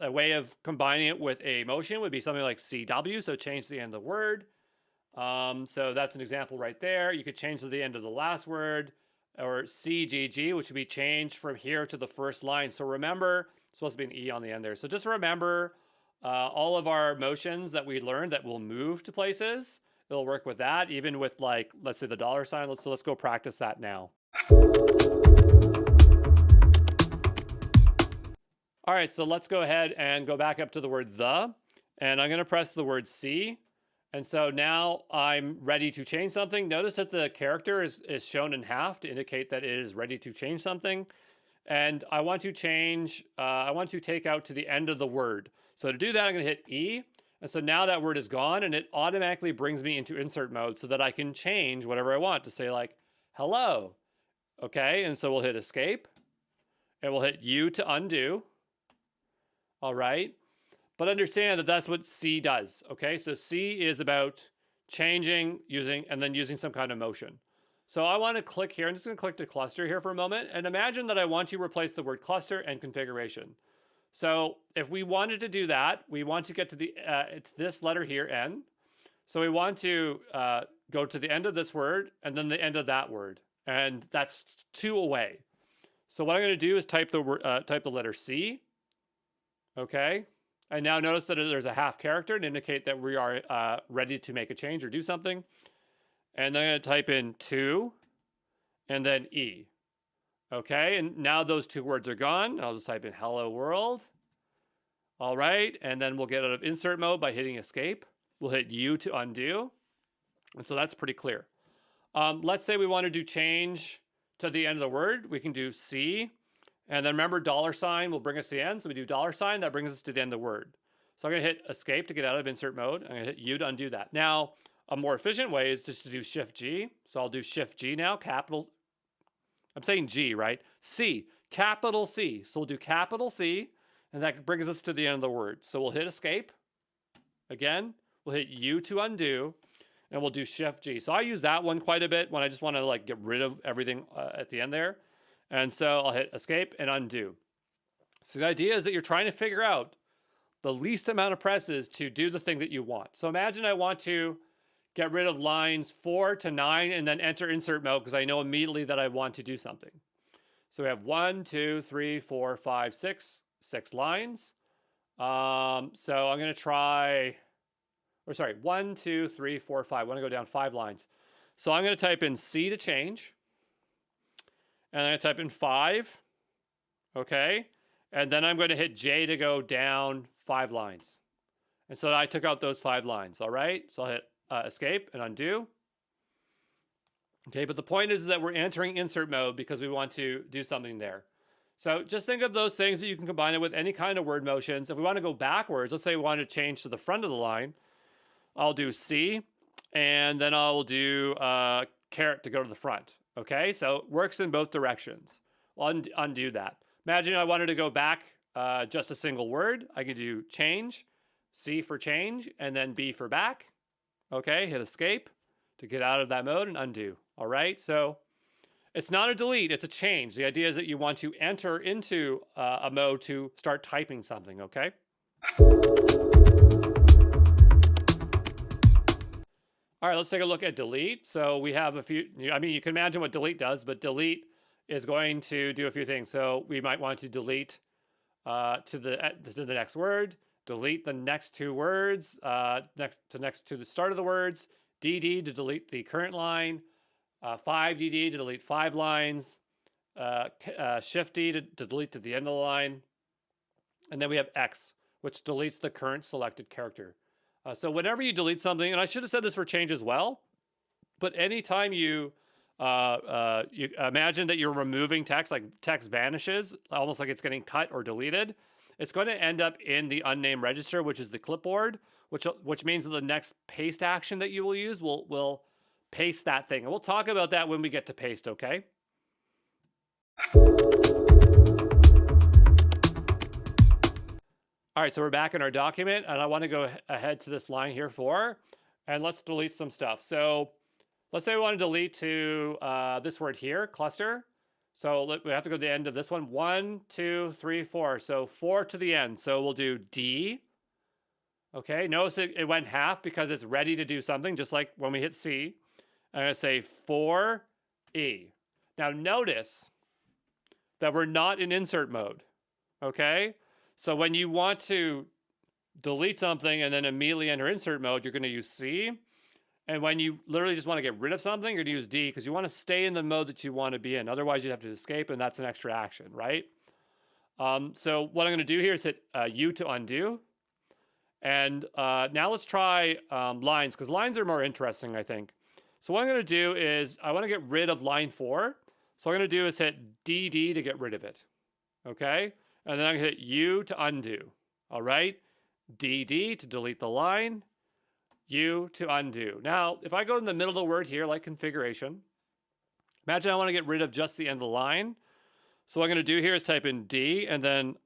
S1: way of combining it with a motion would be something like CW, so change the end of the word. So that's an example right there. You could change to the end of the last word, or CGG, which would be changed from here to the first line. So remember, it's supposed to be an E on the end there. So just remember all of our motions that we learned that will move to places. It'll work with that, even with, like, let's say the dollar sign. Let's go practice that now. All right, so let's go ahead and go back up to the word the, and I'm going to press the word C. And so now I'm ready to change something. Notice that the character is shown in half to indicate that it is ready to change something. And I want to change, I want to take out to the end of the word. So to do that, I'm going to hit E. And so now that word is gone, and it automatically brings me into insert mode so that I can change whatever I want to say, like, hello. Okay, and so we'll hit escape, and we'll hit U to undo. All right. But understand that that's what C does, okay? So C is about changing, and then using some kind of motion. So I want to click here. I'm just going to click the cluster here for a moment, and imagine that I want to replace the word cluster and configuration. So if we wanted to do that, we want to get to it's this letter here, N. So we want to go to the end of this word and then the end of that word, and that's 2 away. So what I'm going to do is type the letter C, okay? And now notice that there's a half character to indicate that we are ready to make a change or do something. And then I'm going to type in 2 and then E. Okay, and now those 2 words are gone. I'll just type in hello world. All right, and then we'll get out of insert mode by hitting escape. We'll hit U to undo. And so that's pretty clear. Let's say we want to do change to the end of the word. We can do C. And then remember, dollar sign will bring us to the end. So we do dollar sign, that brings us to the end of the word. So I'm going to hit escape to get out of insert mode. I'm going to hit U to undo that. Now, a more efficient way is just to do Shift G. So I'll do Shift G now, I'm saying G, right? C, capital C. So we'll do capital C, and that brings us to the end of the word. So we'll hit escape. Again, we'll hit U to undo, and we'll do Shift G. So I use that one quite a bit when I just want to, like, get rid of everything at the end there. And so I'll hit escape and undo. So the idea is that you're trying to figure out the least amount of presses to do the thing that you want. So imagine I want to get rid of lines 4 to 9 and then enter insert mode because I know immediately that I want to do something. So we have 1, 2, 3, 4, 5, 6 lines. So I'm going to try, 1, 2, 3, 4, 5. I want to go down 5 lines. So I'm going to type in C to change. And I'm going to type in 5. Okay. And then I'm going to hit J to go down 5 lines. And so I took out those 5 lines. All right. So I'll hit escape and undo. Okay. But the point is that we're entering insert mode because we want to do something there. So just think of those things that you can combine it with any kind of word motions. If we want to go backwards, let's say we want to change to the front of the line, I'll do C, and then I'll do caret to go to the front. Okay, so it works in both directions. I'll undo that. Imagine I wanted to go back just a single word. I could do change, C for change, and then B for back. Okay, hit escape to get out of that mode and undo. All right, so it's not a delete, it's a change. The idea is that you want to enter into a mode to start typing something, okay? All right, let's take a look at delete. So we have a few, I mean, you can imagine what delete does, but delete is going to do a few things. So we might want to delete to the next word, delete the next 2 words, next to the start of the words, DD to delete the current line, 5DD to delete 5 lines, Shift D to delete to the end of the line, and then we have X, which deletes the current selected character. So whenever you delete something, and I should have said this for change as well, but anytime you You imagine that you're removing text, like text vanishes, almost like it's getting cut or deleted. It's going to end up in the unnamed register, which is the clipboard, which means that the next paste action that you will use will paste that thing. And we'll talk about that when we get to paste, okay? All right, so we're back in our document, and I want to go ahead to this line here 4, and let's delete some stuff. So let's say we want to delete to this word here, cluster. So we have to go to the end of this one. 1, 2, 3, 4. So 4 to the end. So we'll do D. Okay, notice it went half because it's ready to do something, just like when we hit C. I'm going to say 4E. Now notice that we're not in insert mode. Okay? So when you want to delete something and then immediately enter insert mode, you're going to use C. And when you literally just want to get rid of something, you're going to use D because you want to stay in the mode that you want to be in. Otherwise, you'd have to escape, and that's an extra action, right? So what I'm going to do here is hit U to undo. And now let's try lines, because lines are more interesting, I think. So what I'm going to do is I want to get rid of line 4. So what I'm going to do is hit DD to get rid of it. Okay? And then I'm going to hit U to undo. All right? DD to delete the line. U to undo. Now, if I go in the middle of the word here, like configuration, imagine I want to get rid of just the end of the line. So what I'm going to do here is type in D and then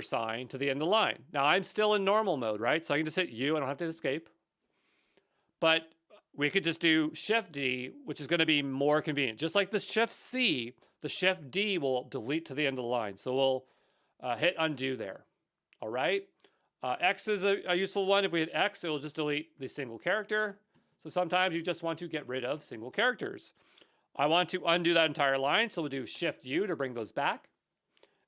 S1: $sign to the end of the line. Now, I'm still in normal mode, right? So I can just hit U. I don't have to escape. But we could just do Shift D, which is going to be more convenient. Just like the Shift C, the Shift D will delete to the end of the line. So we'll hit undo there. All right. X is a useful one. If we hit X, it will just delete the single character. So sometimes you just want to get rid of single characters. I want to undo that entire line, so we'll do Shift U to bring those back.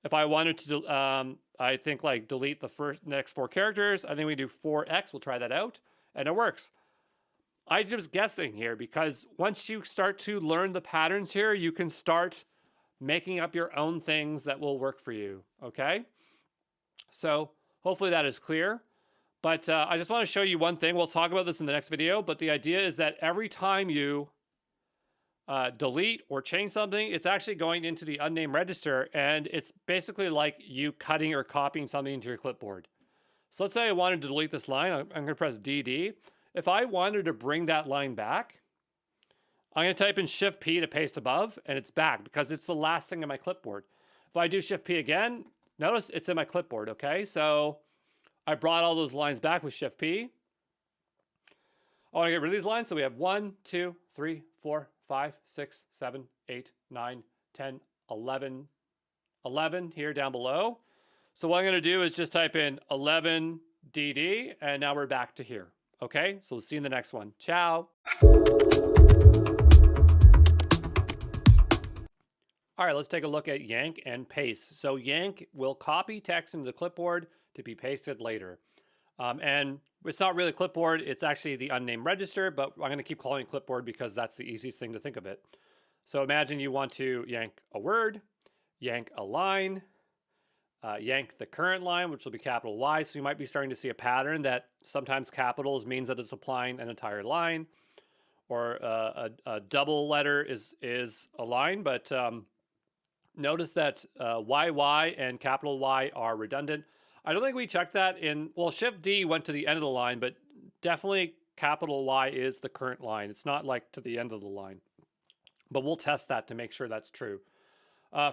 S1: If I wanted to, I think like delete the next 4 characters, I think we do 4X. We'll try that out, and it works. I'm just guessing here because once you start to learn the patterns here, you can start making up your own things that will work for you, okay? So hopefully that is clear. But I just want to show you one thing. We'll talk about this in the next video, but the idea is that every time you delete or change something, it's actually going into the unnamed register, and it's basically like you cutting or copying something into your clipboard. So let's say I wanted to delete this line. I'm going to press DD. If I wanted to bring that line back, I'm going to type in Shift P to paste above, and it's back because it's the last thing in my clipboard. If I do Shift P again, notice it's in my clipboard, okay? So I brought all those lines back with Shift P. I want to get rid of these lines, so we have 1, 2, 3, 4, 5, 6, 7, 8, 9, 10, 11 here down below. So what I'm going to do is just type in 11 DD, and now we're back to here. Okay, so we'll see you in the next one. Ciao. All right, let's take a look at Yank and paste. So Yank will copy text into the clipboard to be pasted later. And it's not really clipboard, it's actually the unnamed register, but I'm going to keep calling it clipboard because that's the easiest thing to think of it. So imagine you want to yank a word, yank a line, yank the current line, which will be capital Y. So you might be starting to see a pattern that sometimes capitals means that it's applying an entire line, or a double letter is a line, but notice that YY and capital Y are redundant. I don't think we checked that in, well, Shift D went to the end of the line, but definitely capital Y is the current line. It's not like to the end of the line, but we'll test that to make sure that's true.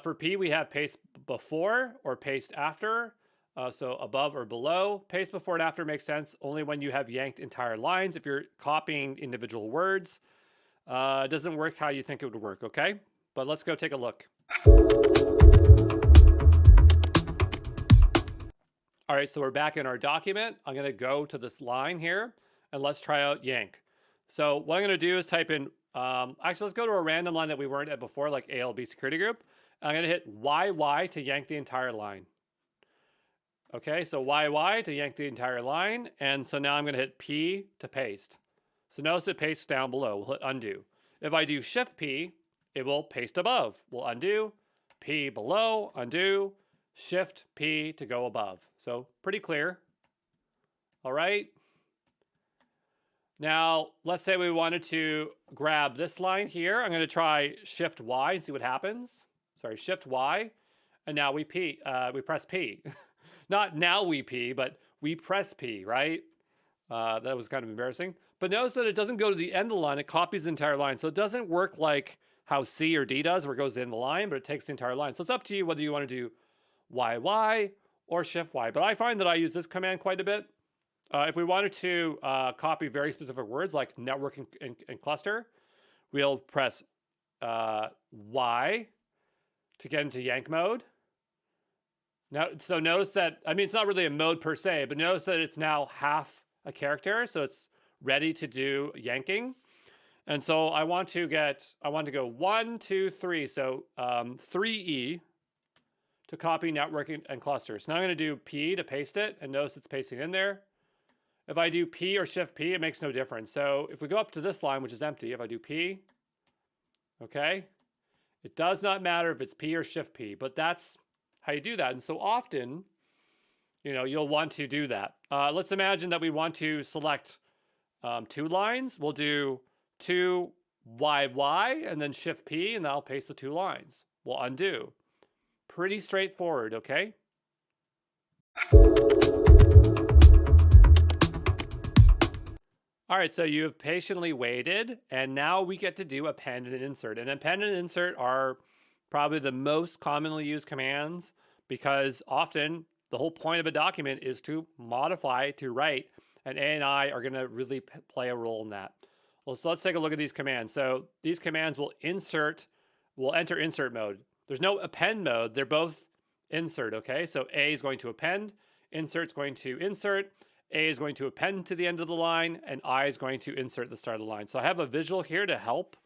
S1: For P, we have paste before or paste after. So above or below. Paste before and after makes sense only when you have yanked entire lines. If you're copying individual words, it doesn't work how you think it would work, okay? But let's go take a look. All right, so we're back in our document. I'm going to go to this line here, and let's try out yank. So what I'm going to do is type in, actually, let's go to a random line that we weren't at before, like ALB security group. I'm going to hit YY to yank the entire line. Okay, so YY to yank the entire line. And so now I'm going to hit P to paste. So notice it pastes down below. We'll hit undo. If I do Shift P, it will paste above. We'll undo, P below, undo, Shift P to go above. So pretty clear. All right. Now, let's say we wanted to grab this line here. I'm going to try Shift Y and see what happens. Sorry, Shift Y. And now we press P. Not now we P, but we press P, right? That was kind of embarrassing. But notice that it doesn't go to the end of the line. It copies the entire line. So it doesn't work like how C or D does, where it goes to the end of the line, but it takes the entire line. So it's up to you whether you want to do YY or Shift Y. But I find that I use this command quite a bit. If we wanted to copy very specific words like network and cluster, we'll press Y to get into Yank mode. Now, so notice that, I mean, it's not really a mode per se, but notice that it's now half a character, so it's ready to do yanking. And so I want to go 1, 2, 3, so 3E to copy network and cluster. So now I'm going to do P to paste it, and notice it's pasting in there. If I do P or Shift P, it makes no difference. So if we go up to this line, which is empty, if I do P, okay, it does not matter if it's P or Shift P, but that's how you do that. And so often, you know, you'll want to do that. Let's imagine that we want to select 2 lines. We'll do 2 YY and then Shift P, and that'll paste the 2 lines. We'll undo. Pretty straightforward, okay? All right, so you have patiently waited, and now we get to do append and insert. And append and insert are probably the most commonly used commands because often the whole point of a document is to modify, to write, and A and I are going to really play a role in that. Well, so let's take a look at these commands. So these commands will enter insert mode. There's no append mode. They're both insert, okay? So A is going to append, insert's going to insert, A is going to append to the end of the line, and I is going to insert the start of the line. So I have a visual here to help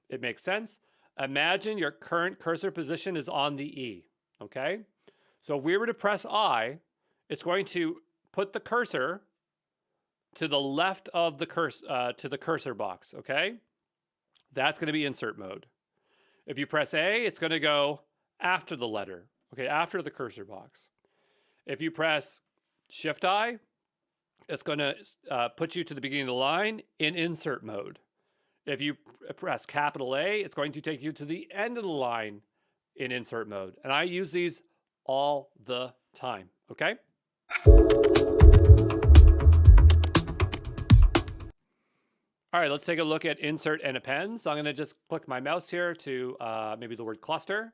S1: it makes sense. Imagine your current cursor position is on the E, okay? So if we were to press I, it's going to put the cursor to the left of the cursor box, okay? That's going to be insert mode. If you press A, it's going to go after the letter, okay, after the cursor box. If you press Shift I, it's going to put you to the beginning of the line in insert mode. If you press capital A, it's going to take you to the end of the line in insert mode. And I use these all the time, okay? All right, let's take a look at insert and append. So I'm going to just click my mouse here to maybe the word cluster.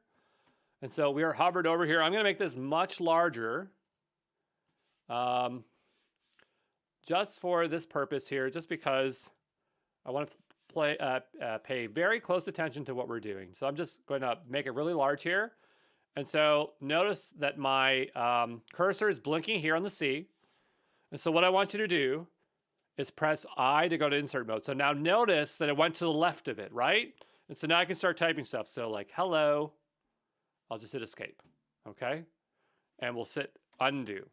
S1: And so we are hovered over here. I'm going to make this much larger just for this purpose here, just because I want to pay very close attention to what we're doing. So I'm just going to make it really large here. And so notice that my cursor is blinking here on the C. And so what I want you to do is press I to go to insert mode. So now notice that it went to the left of it, right? And so now I can start typing stuff. So like, hello, I'll just hit escape, okay? And we'll hit undo.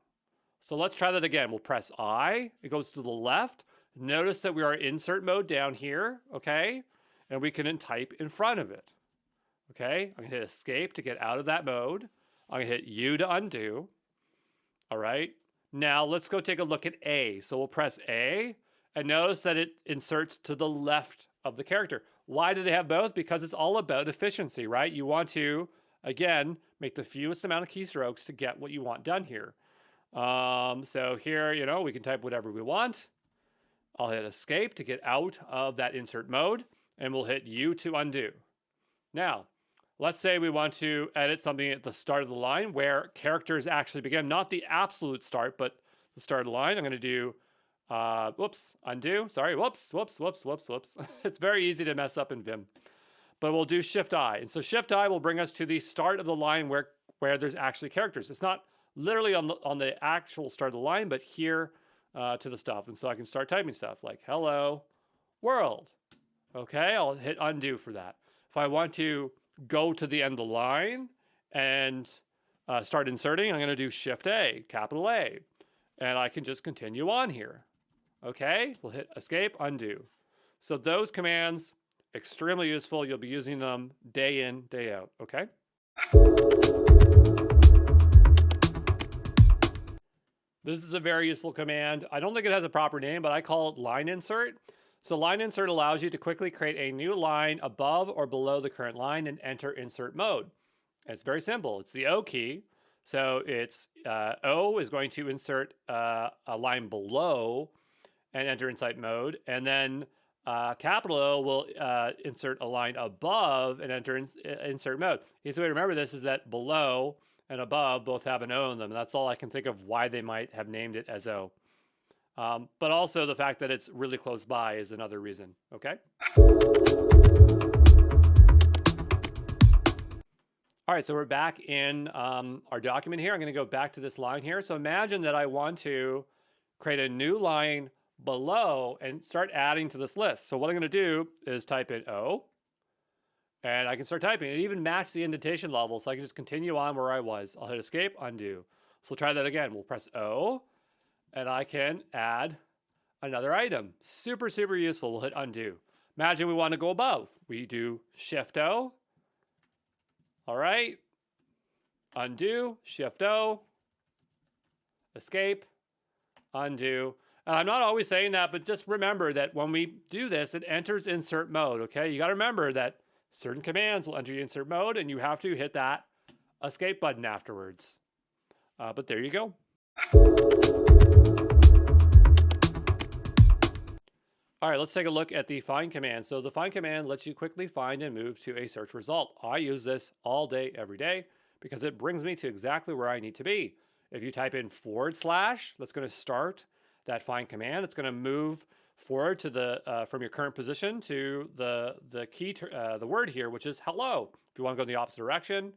S1: So let's try that again. We'll press I, it goes to the left. Notice that we are insert mode down here, okay? And we can then type in front of it, okay? I'm gonna hit escape to get out of that mode. I'm gonna hit U to undo, all right? Now let's go take a look at A. So we'll press A, and notice that it inserts to the left of the character. Why do they have both? Because it's all about efficiency, right? You want to, again, make the fewest amount of keystrokes to get what you want done here. So here, you know, we can type whatever we want. I'll hit escape to get out of that insert mode, and we'll hit U to undo. Now, let's say we want to edit something at the start of the line where characters actually begin, not the absolute start, but the start of the line. I'm going to do, undo. Sorry, whoops. It's very easy to mess up in Vim. But we'll do Shift I. And so Shift I will bring us to the start of the line where there's actually characters. It's not literally on the actual start of the line, but here to the stuff. And so I can start typing stuff like, hello, world. Okay, I'll hit undo for that. If I want to go to the end of the line and start inserting, I'm going to do Shift A, capital A, and I can just continue on here. Okay, we'll hit escape, undo. So those commands, extremely useful. You'll be using them day in, day out, okay? This is a very useful command. I don't think it has a proper name, but I call it line insert. So line insert allows you to quickly create a new line above or below the current line and enter insert mode. It's very simple. It's the O key. So it's O is going to insert a line below and enter insert mode. And then capital O will insert a line above and enter insert mode. The easy way to remember this is that below and above both have an O in them. That's all I can think of why they might have named it as O. But also the fact that it's really close by is another reason, okay? All right, so we're back in our document here. I'm gonna go back to this line here. So imagine that I want to create a new line below and start adding to this list. So what I'm gonna do is type in O, and I can start typing. It even matched the indentation level, so I can just continue on where I was. I'll hit escape, undo. So we'll try that again. We'll press O, and I can add another item. Super, super useful. We'll hit undo. Imagine we want to go above. We do Shift O. All right. Undo, Shift O, escape, undo. And I'm not always saying that, but just remember that when we do this, it enters insert mode, okay? You got to remember that certain commands will enter the insert mode, and you have to hit that escape button afterwards. But there you go. All right, let's take a look at the find command. So the find command lets you quickly find and move to a search result. I use this all day, every day, because it brings me to exactly where I need to be. If you type in /, that's going to start that find command. It's going to move forward to the from your current position to the key the word here, which is hello. If you want to go in the opposite direction,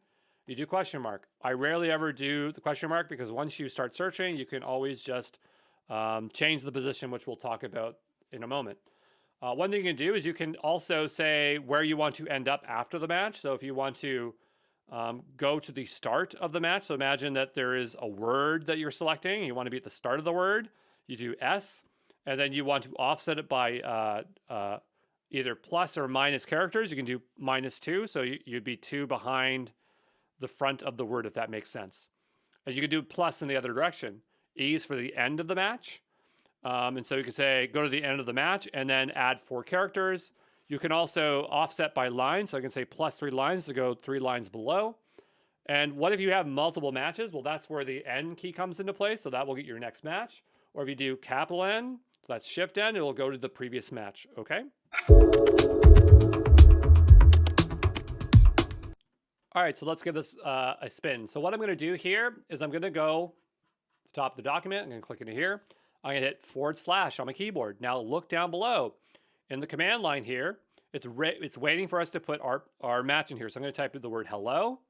S1: you do question mark. I rarely ever do the question mark because once you start searching, you can always just change the position, which we'll talk about in a moment. One thing you can do is you can also say where you want to end up after the match. So if you want to go to the start of the match, so imagine that there is a word that you're selecting, you want to be at the start of the word, you do S, and then you want to offset it by either plus or minus characters. You can do -2, so you'd be 2 behind the front of the word, if that makes sense. And you can do plus in the other direction. E is for the end of the match. And so you can say, go to the end of the match and then add 4 characters. You can also offset by line. So I can say +3 lines to go 3 lines below. And what if you have multiple matches? Well, that's where the N key comes into play. So that will get your next match. Or if you do capital N, so that's Shift N, it will go to the previous match, okay? All right, so let's give this a spin. So what I'm gonna do here is I'm gonna go to the top of the document. I'm gonna click into here. I'm gonna hit / on my keyboard. Now look down below in the command line here. It's waiting for us to put our match in here. So I'm gonna type in the word hello.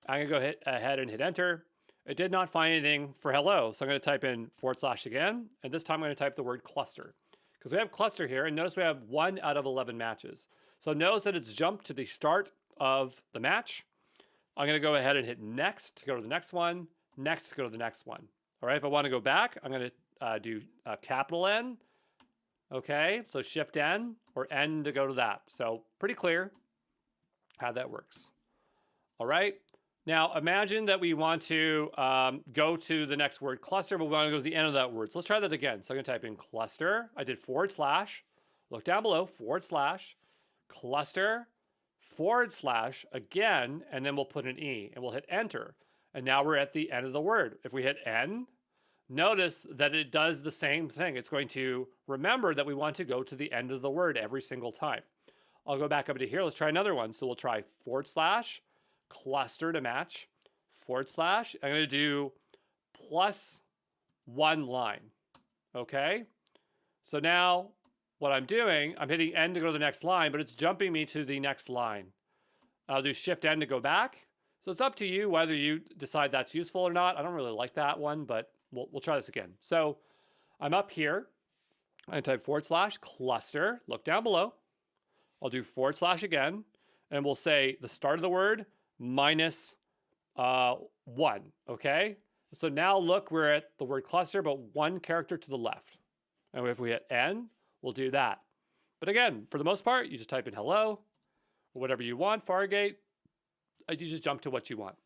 S1: I'm gonna go ahead and hit enter. It did not find anything for hello. So I'm gonna type in / again. And this time I'm gonna type the word cluster. Because we have cluster here, and notice we have 1 out of 11 matches. So notice that it's jumped to the start of the match. I'm gonna go ahead and hit next to go to the next one, next to go to the next one. All right, if I wanna go back, I'm gonna do capital N, okay? So Shift N or N to go to that. So pretty clear how that works. All right, now imagine that we want to go to the next word cluster, but we want to go to the end of that word. So let's try that again. So I'm gonna type in cluster. I did /, look down below, / cluster, / again, and then we'll put an E and we'll hit enter. And now we're at the end of the word. If we hit N, notice that it does the same thing. It's going to remember that we want to go to the end of the word every single time. I'll go back up to here. Let's try another one. So we'll try / cluster to match, / I'm going to do +1 line. Okay. So now what I'm doing, I'm hitting N to go to the next line, but it's jumping me to the next line. I'll do Shift N to go back. So it's up to you whether you decide that's useful or not. I don't really like that one, but we'll try this again. So I'm up here. I type / cluster, look down below. I'll do / again, and we'll say the start of the word -1, okay? So now look, we're at the word cluster, but 1 character to the left. And if we hit N, we'll do that. But again, for the most part, you just type in hello, or whatever you want, Fargate. You just jump to what you want.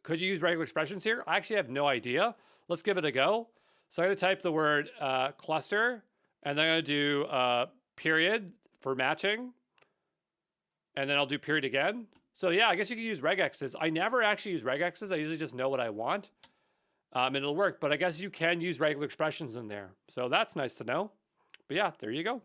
S1: Could you use regular expressions here? I actually have no idea. let's give it a go. So I'm going to type the word cluster, and then I'm going to do period for matching, and then I'll do period again. So yeah, I guess you can use regexes. I never actually use regexes. I usually just know what I want, and it'll work. But I guess you can use regular expressions in there. So that's nice to know. But yeah, there you go.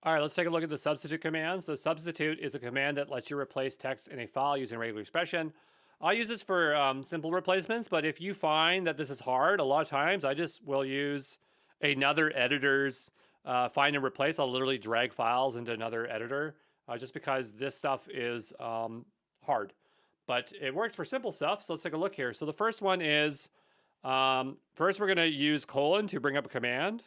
S1: All right, let's take a look at the substitute command. So substitute is a command that lets you replace text in a file using regular expression. I use this for simple replacements, but if you find that this is hard, a lot of times I just will use another editor's find and replace. I'll literally drag files into another editor just because this stuff is hard. But it works for simple stuff, so let's take a look here. So the first one is, first we're going to use colon to bring up a command.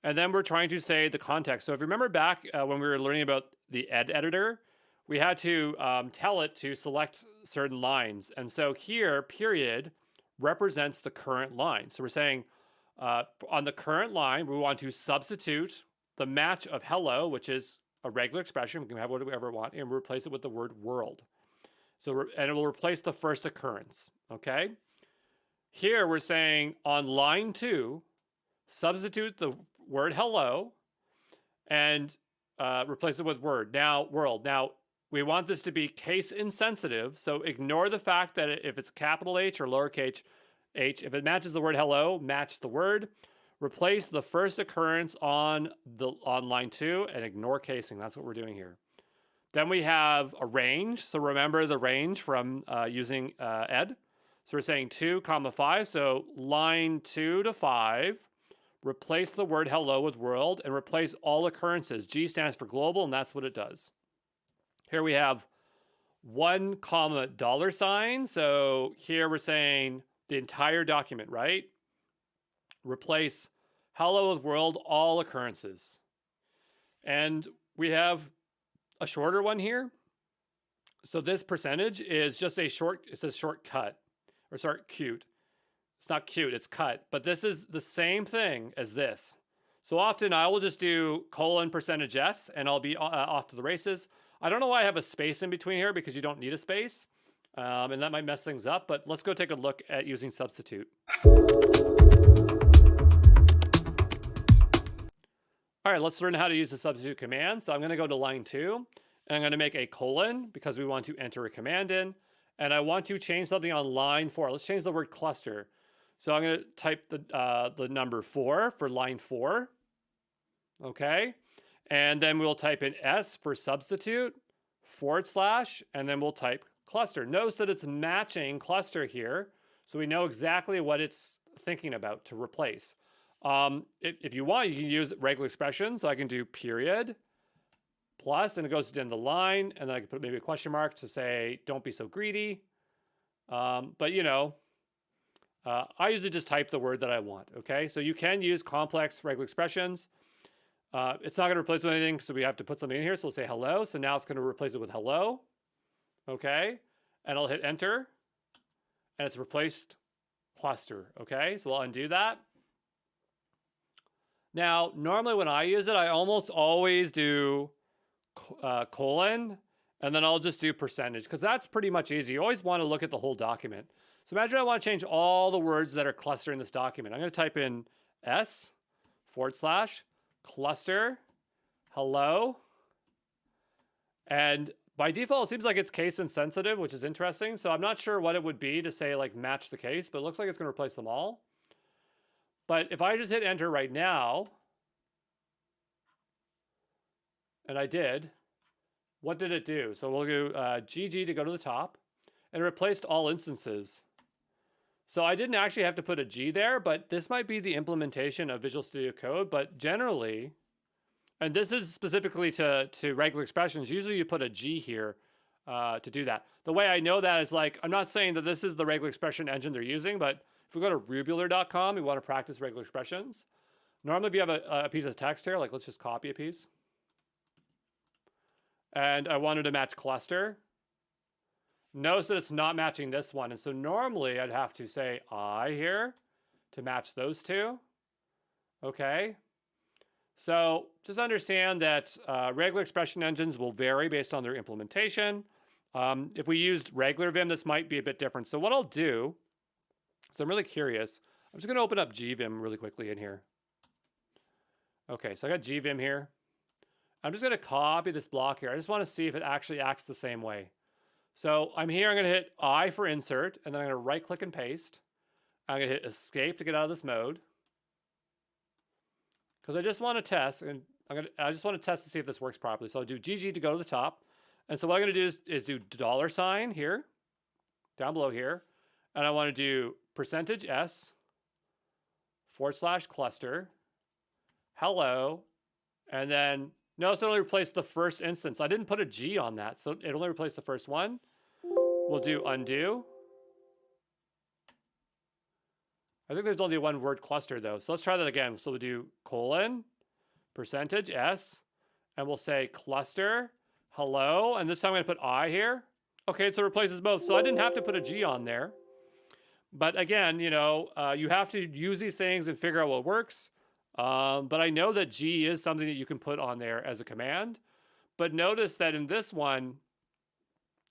S1: And then we're trying to say the context. So if you remember back when we were learning about the editor, we had to tell it to select certain lines. And so here, period, represents the current line. So we're saying on the current line, we want to substitute the match of hello, which is a regular expression. We can have whatever we want, and replace it with the word world. So and it will replace the first occurrence, okay? Here we're saying on line 2, substitute the word hello and replace it with world. Now, we want this to be case insensitive, so ignore the fact that if it's capital H or lowercase h, if it matches the word hello, match the word. Replace the first occurrence on line 2 and ignore casing. That's what we're doing here. Then we have a range. So remember the range from using ed. So we're saying 2, 5. So line 2 to 5. Replace the word hello with world and replace all occurrences. G stands for global, and that's what it does. Here we have 1, $. So here we're saying the entire document, right? Replace hello with world, all occurrences. And we have a shorter one here. So this percentage is just a short, it says shortcut, or sorry, cute. It's not cute, it's cut, but this is the same thing as this. So often I will just do $%s and I'll be off to the races. I don't know why I have a space in between here because you don't need a space. And that might mess things up, but let's go take a look at using substitute. All right, let's learn how to use the substitute command. So I'm gonna go to line 2 and I'm gonna make a colon because we want to enter a command in. And I want to change something on line 4. Let's change the word cluster. So I'm going to type the number 4 for line 4. Okay. And then we'll type in S for substitute, / and then we'll type cluster. Notice that it's matching cluster here. So we know exactly what it's thinking about to replace. If you want, you can use regular expressions. So I can do period plus, and it goes to the end of the line. And then I can put maybe a question mark to say, don't be so greedy. But you know, I usually just type the word that I want, okay? So you can use complex regular expressions. It's not gonna replace with anything, so we have to put something in here. So we'll say hello. So now it's gonna replace it with hello, okay? And I'll hit enter, and it's replaced cluster, okay? So we'll undo that. Now, normally when I use it, I almost always do colon, and then I'll just do percentage, because that's pretty much easy. You always want to look at the whole document. So imagine I want to change all the words that are clustered in this document. I'm going to type in S / cluster hello. And by default, it seems like it's case insensitive, which is interesting. So I'm not sure what it would be to say like match the case, but it looks like it's going to replace them all. But if I just hit enter right now, and I did, what did it do? So we'll do GG to go to the top, and it replaced all instances. So I didn't actually have to put a G there, but this might be the implementation of Visual Studio Code. But generally, and this is specifically to regular expressions, usually you put a G here to do that. The way I know that is like, I'm not saying that this is the regular expression engine they're using, but if we go to rubular.com, we want to practice regular expressions. Normally, if you have a piece of text here, like let's just copy a piece. And I wanted to match cluster. Notice that it's not matching this one. And so normally I'd have to say I here to match those two. Okay. So just understand that regular expression engines will vary based on their implementation. If we used regular Vim, this might be a bit different. So what I'll do, so I'm really curious, I'm just going to open up GVim really quickly in here. Okay, so I got GVim here. I'm just going to copy this block here. I just want to see if it actually acts the same way. So I'm here, I'm going to hit I for insert, and then I'm going to right click and paste. I'm going to hit escape to get out of this mode. Because I just want to test, and I just want to test to see if this works properly. So I'll do GG to go to the top. And so what I'm going to do is do $sign here, down below here. And I want to do %s / cluster, hello, and then notice it only replaced the first instance. I didn't put a G on that, so it only replaced the first one. We'll do undo. I think there's only one word cluster though. So let's try that again. So we'll do %s, and we'll say cluster, hello, and this time I'm gonna put I here. Okay, so it replaces both. So I didn't have to put a G on there. But again, you know, you have to use these things and figure out what works. But I know that G is something that you can put on there as a command. But notice that in this one,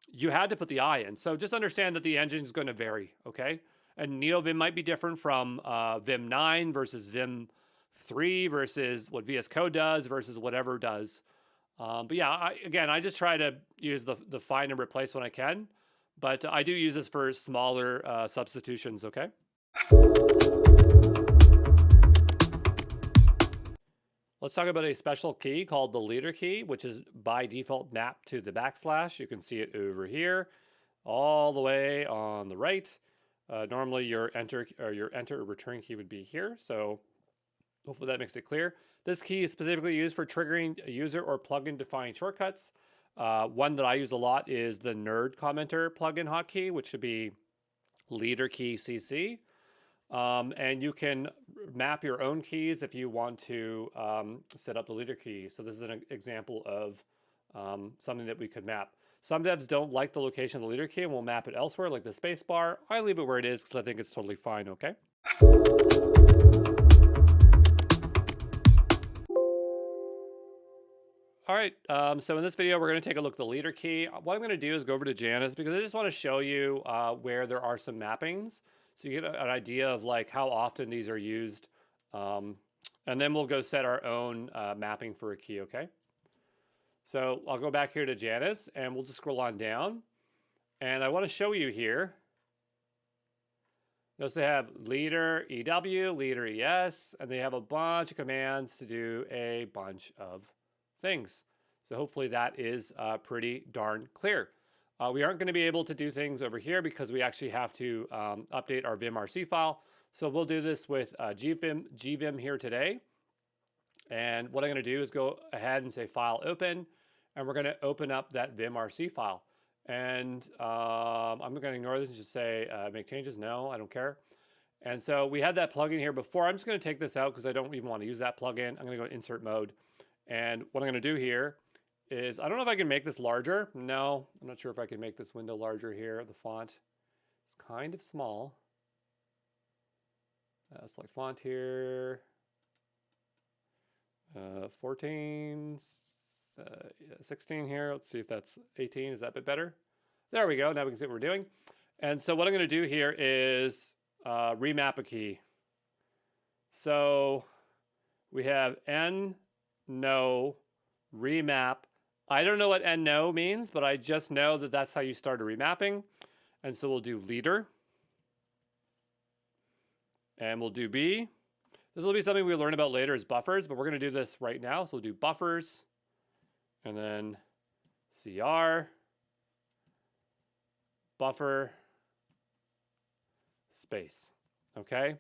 S1: you had to put the I in. So just understand that the engine is going to vary, okay? And NeoVim might be different from Vim 9 versus Vim 3 versus what VS Code does versus whatever does. But yeah, I just try to use the find and replace when I can. But I do use this for smaller substitutions, okay? Let's talk about a special key called the leader key, which is by default mapped to the \. You can see it over here, all the way on the right. Normally your enter or return key would be here. So hopefully that makes it clear. This key is specifically used for triggering a user or plugin defined shortcuts. One that I use a lot is the nerd commenter plugin hotkey, which should be leader key CC. And you can map your own keys if you want to set up the leader key. So this is an example of something that we could map. Some devs don't like the location of the leader key and will map it elsewhere, like the space bar. I leave it where it is because I think it's totally fine, okay? All right, so in this video, we're going to take a look at the leader key. What I'm going to do is go over to Janus because I just want to show you where there are some mappings. So you get an idea of like how often these are used. And then we'll go set our own mapping for a key, okay? So I'll go back here to Janus and we'll just scroll on down. And I want to show you here. Notice they have leader EW, leader ES, and they have a bunch of commands to do a bunch of things. So hopefully that is pretty darn clear. We aren't going to be able to do things over here because we actually have to update our VimRC file. So we'll do this with GVim here today. And what I'm going to do is go ahead and say file open, and we're going to open up that VimRC file. And I'm going to ignore this and just say make changes. No, I don't care. And so we had that plugin here before. I'm just going to take this out because I don't even want to use that plugin. I'm going to go insert mode. And what I'm going to do here is, I don't know if I can make this larger. No, I'm not sure if I can make this window larger here. The font is kind of small. Select font here. 14, 16 here. Let's see if that's 18. Is that a bit better? There we go. Now we can see what we're doing. And so what I'm going to do here is remap a key. So we have no remap. I don't know what no means, but I just know that that's how you start a remapping. And so we'll do leader. And we'll do B. This will be something we learn about later as buffers, but we're going to do this right now. So we'll do buffers. And then CR. Buffer. Space. Okay?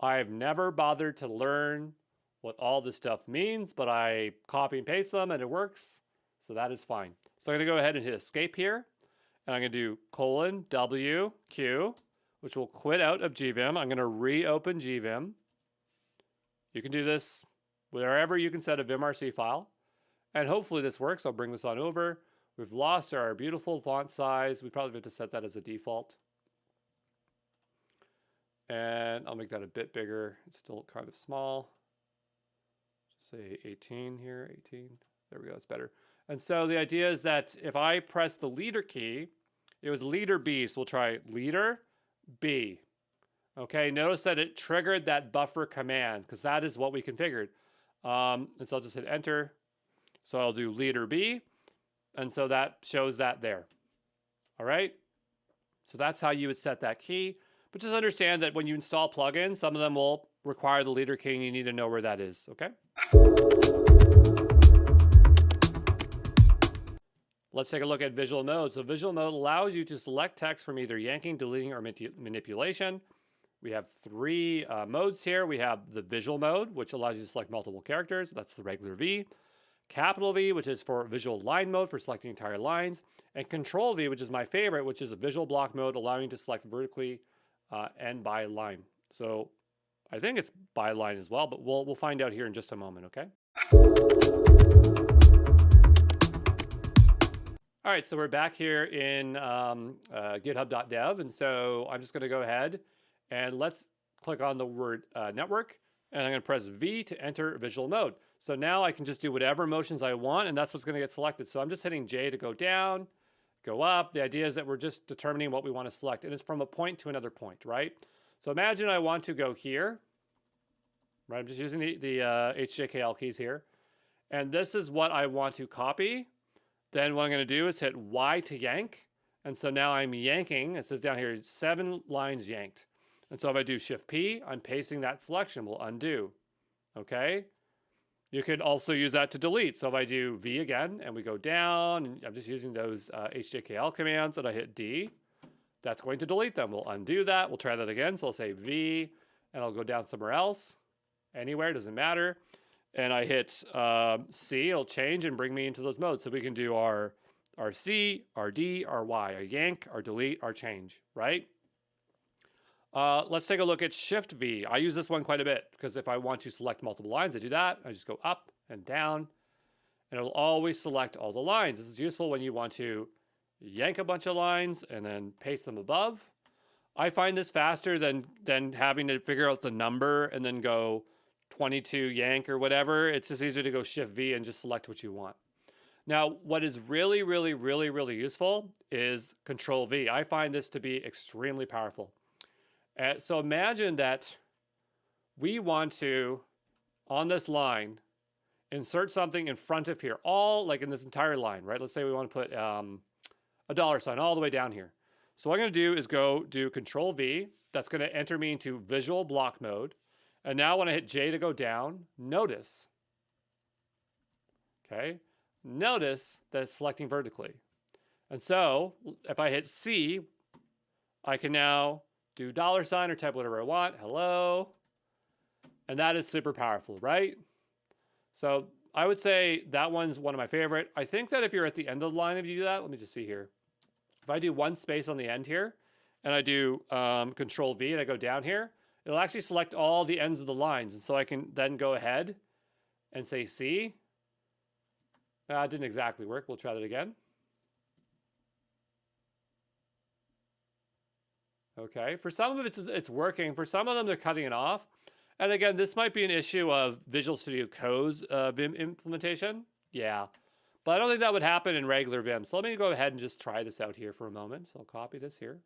S1: I've never bothered to learn what all this stuff means, but I copy and paste them and it works. So that is fine. So I'm going to go ahead and hit escape here. And I'm going to do :WQ, which will quit out of GVim. I'm going to reopen GVim. You can do this wherever you can set a VimRC file. And hopefully this works. I'll bring this on over. We've lost our beautiful font size. We probably have to set that as a default. And I'll make that a bit bigger. It's still kind of small. Say 18 here, 18. There we go, it's better. And so the idea is that if I press the leader key, it was leader B. So we'll try leader B. Okay, notice that it triggered that buffer command because that is what we configured. And so I'll just hit enter. So I'll do leader B. And so that shows that there. All right. So that's how you would set that key. But just understand that when you install plugins, some of them will require the leader key and you need to know where that is. Okay. Let's take a look at visual mode. So visual mode allows you to select text from either yanking, deleting, or manipulation. We have three modes here. We have the visual mode, which allows you to select multiple characters. That's the regular V. Capital V, which is for visual line mode for selecting entire lines. And Control V, which is my favorite, which is a visual block mode, allowing you to select vertically and by line. So I think it's by line as well, but we'll find out here in just a moment, okay? All right, so we're back here in github.dev, and so I'm just going to go ahead and let's click on the word network, and I'm going to press V to enter visual mode. So now I can just do whatever motions I want, and that's what's going to get selected. So I'm just hitting J to go down, go up. The idea is that we're just determining what we want to select, and it's from a point to another point, right? So imagine I want to go here, right? I'm just using the HJKL keys here, and this is what I want to copy. Then what I'm going to do is hit Y to yank. And so now I'm yanking. It says down here, 7 lines yanked. And so if I do Shift P, I'm pasting that selection. We'll undo. Okay. You could also use that to delete. So if I do V again and we go down, and I'm just using those HJKL commands, and I hit D, that's going to delete them. We'll undo that. We'll try that again. So I'll say V and I'll go down somewhere else. Anywhere, doesn't matter. And I hit C, it'll change and bring me into those modes. So we can do our C, our D, our Y, our yank, our delete, our change, right? Let's take a look at Shift V. I use this one quite a bit because if I want to select multiple lines, I do that. I just go up and down, and it'll always select all the lines. This is useful when you want to yank a bunch of lines and then paste them above. I find this faster than having to figure out the number and then go 22 yank or whatever. It's just easier to go Shift V and just select what you want. Now, what is really, really, really, really useful is Control V. I find this to be extremely powerful. So imagine that we want to, on this line, insert something in front of here, all like in this entire line, right? Let's say we want to put a dollar sign all the way down here. So what I'm going to do is go do Control V. That's going to enter me into visual block mode. And now when I hit J to go down, notice, okay, notice that it's selecting vertically. And so if I hit C, I can now do dollar sign or type whatever I want, hello, and that is super powerful, right? So I would say that one's one of my favorite. I think that if you're at the end of the line, if you do that, let me just see here. If I do one space on the end here, and I do Control V and I go down here, it'll actually select all the ends of the lines. And so I can then go ahead and say C. It didn't exactly work. We'll try that again. Okay, for some of it, it's working. For some of them, they're cutting it off. And again, this might be an issue of Visual Studio Code's Vim implementation. Yeah, but I don't think that would happen in regular Vim. So let me go ahead and just try this out here for a moment. So I'll copy this here.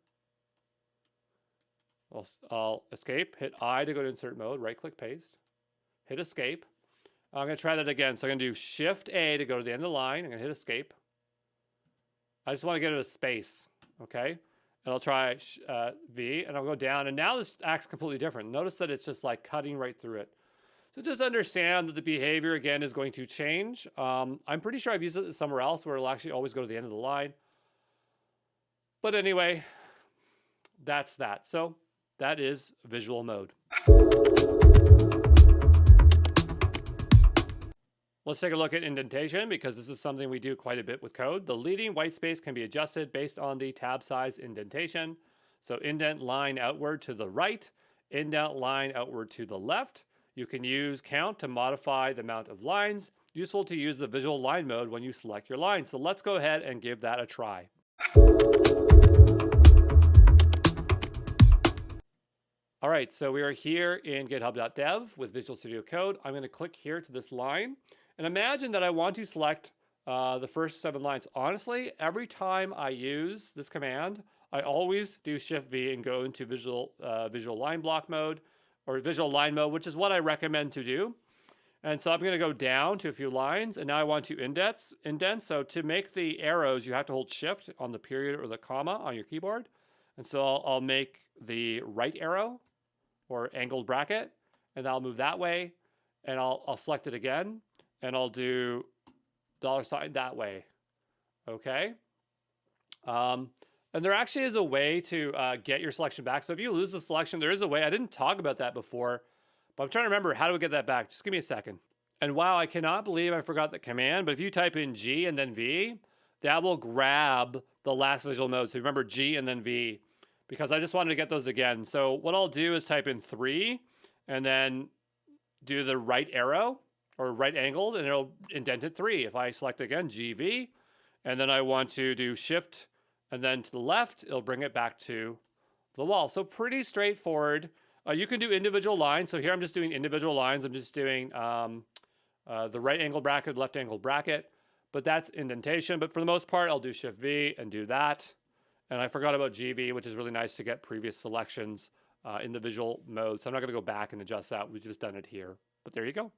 S1: I'll escape, hit I to go to insert mode, right click paste, hit escape. I'm going to try that again. So I'm going to do Shift A to go to the end of the line. I'm going to hit escape. I just want to get it a space, okay? And I'll try V and I'll go down. And now this acts completely different. Notice that it's just like cutting right through it. So just understand that the behavior again is going to change. I'm pretty sure I've used it somewhere else where it'll actually always go to the end of the line. But anyway, that's that. So that is visual mode. Let's take a look at indentation because this is something we do quite a bit with code. The leading white space can be adjusted based on the tab size indentation. So indent line outward to the right, indent line outward to the left. You can use count to modify the amount of lines. Useful to use the visual line mode when you select your line. So let's go ahead and give that a try. All right, so we are here in github.dev with Visual Studio Code. I'm going to click here to this line. And imagine that I want to select the first 7 lines. Honestly, every time I use this command, I always do Shift V and go into visual line block mode or visual line mode, which is what I recommend to do. And so I'm going to go down to a few lines, and now I want to indent. So to make the arrows, you have to hold Shift on the period or the comma on your keyboard. And so I'll make the right arrow or angled bracket, and I'll move that way, and I'll select it again, and I'll do $sign that way. Okay. And there actually is a way to get your selection back. So if you lose the selection, there is a way. I didn't talk about that before, but I'm trying to remember, how do we get that back? Just give me a second. And wow, I cannot believe I forgot the command, but if you type in G and then V, that will grab the last visual mode. So remember G and then V, because I just wanted to get those again. So what I'll do is type in 3 and then do the right arrow or right angled, and it'll indent it 3. If I select again, GV, and then I want to do Shift and then to the left, it'll bring it back to the wall. So pretty straightforward. You can do individual lines. So here I'm just doing individual lines. I'm just doing the right angle bracket, left angle bracket, but that's indentation. But for the most part, I'll do Shift V and do that. And I forgot about GV, which is really nice to get previous selections in the visual mode. So I'm not going to go back and adjust that. We've just done it here. But there you go.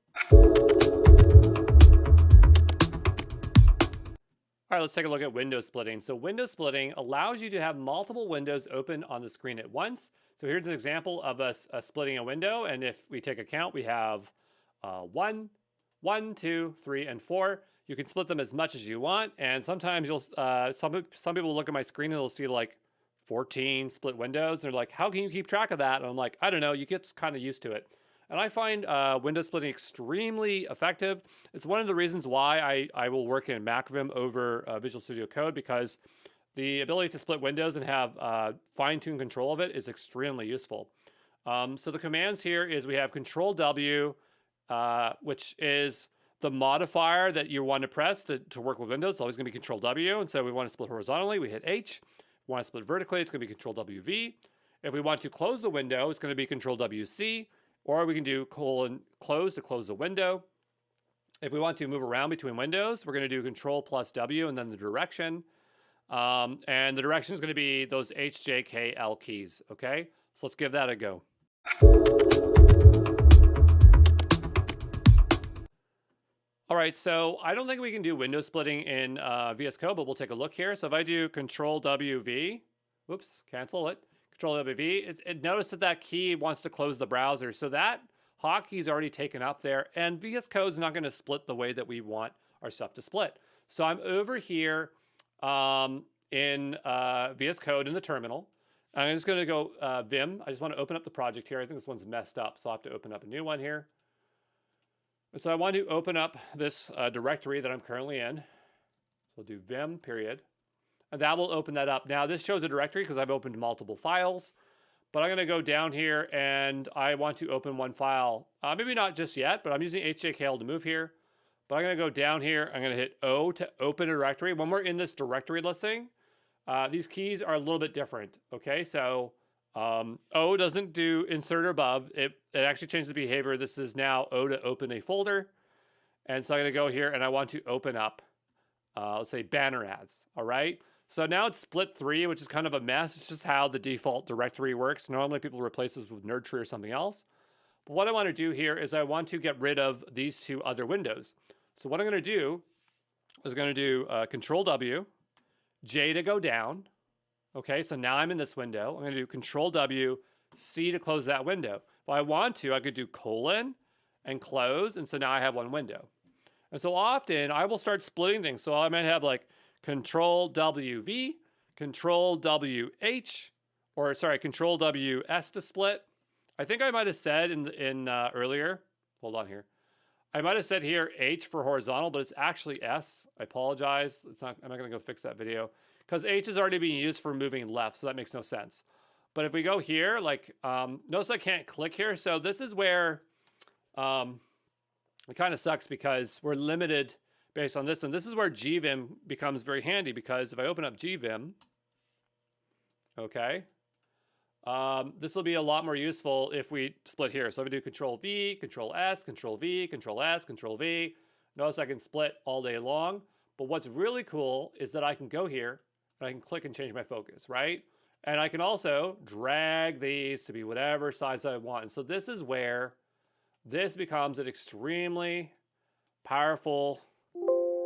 S1: All right, let's take a look at window splitting. So window splitting allows you to have multiple windows open on the screen at once. So here's an example of us splitting a window. And if we take a count, we have 1, 2, 3, and 4. You can split them as much as you want. And sometimes you'll, some people look at my screen and they'll see like 14 split windows. And they're like, how can you keep track of that? And I'm like, I don't know, you get kind of used to it. And I find window splitting extremely effective. It's one of the reasons why I will work in MacVim over Visual Studio Code, because the ability to split windows and have fine-tuned control of it is extremely useful. So the commands here is we have Control W, which is the modifier that you want to press to work with windows. It's always going to be Control W. And so we want to split horizontally, we hit H. If we want to split vertically, it's going to be Control WV. If we want to close the window, it's going to be Control WC. Or we can do close to close the window. If we want to move around between windows, we're going to do Control plus W and then the direction. And the direction is going to be those H, J, K, L keys. Okay, so let's give that a go. All right, so I don't think we can do window splitting in VS Code, but we'll take a look here. So if I do Control WV, whoops, cancel it. Control WV, notice that key wants to close the browser. So that hotkey is already taken up there, and VS Code's not going to split the way that we want our stuff to split. So I'm over here in VS Code in the terminal. I'm just going to go Vim. I just want to open up the project here. I think this one's messed up, so I'll have to open up a new one here. And so I want to open up this directory that I'm currently in. So I'll do Vim period. And that will open that up. Now this shows a directory because I've opened multiple files, but I'm going to go down here and I want to open one file. Maybe not just yet, but I'm using HJKL to move here. But I'm going to go down here. I'm going to hit O to open a directory. When we're in this directory listing, these keys are a little bit different. Okay, so O doesn't do insert or above. It actually changes the behavior. This is now O to open a folder. And so I'm going to go here and I want to open up, let's say banner ads. All right. So now it's split 3, which is kind of a mess. It's just how the default directory works. Normally people replace this with nerd tree or something else. But what I want to do here is I want to get rid of these 2 other windows. So what I'm going to do is going to do Control W, J to go down. Okay, so now I'm in this window. I'm going to do Control W, C to close that window. If I want to, I could do colon and close. And so now I have one window. And so often I will start splitting things. So I might have like Control WV, Control WH, or sorry, Control WS to split. I think I might have said in earlier, hold on here. I might have said here H for horizontal, but it's actually S. I apologize. It's not, I'm not going to go fix that video because H is already being used for moving left, so that makes no sense. But if we go here, like, notice I can't click here. So this is where it kind of sucks because we're limited based on this. And this is where GVim becomes very handy because if I open up GVim, okay, this will be a lot more useful if we split here. So if I do Control V, Control S, Control V, Control S, Control V, notice I can split all day long. But what's really cool is that I can go here and I can click and change my focus, right? And I can also drag these to be whatever size I want. And so this is where this becomes an extremely powerful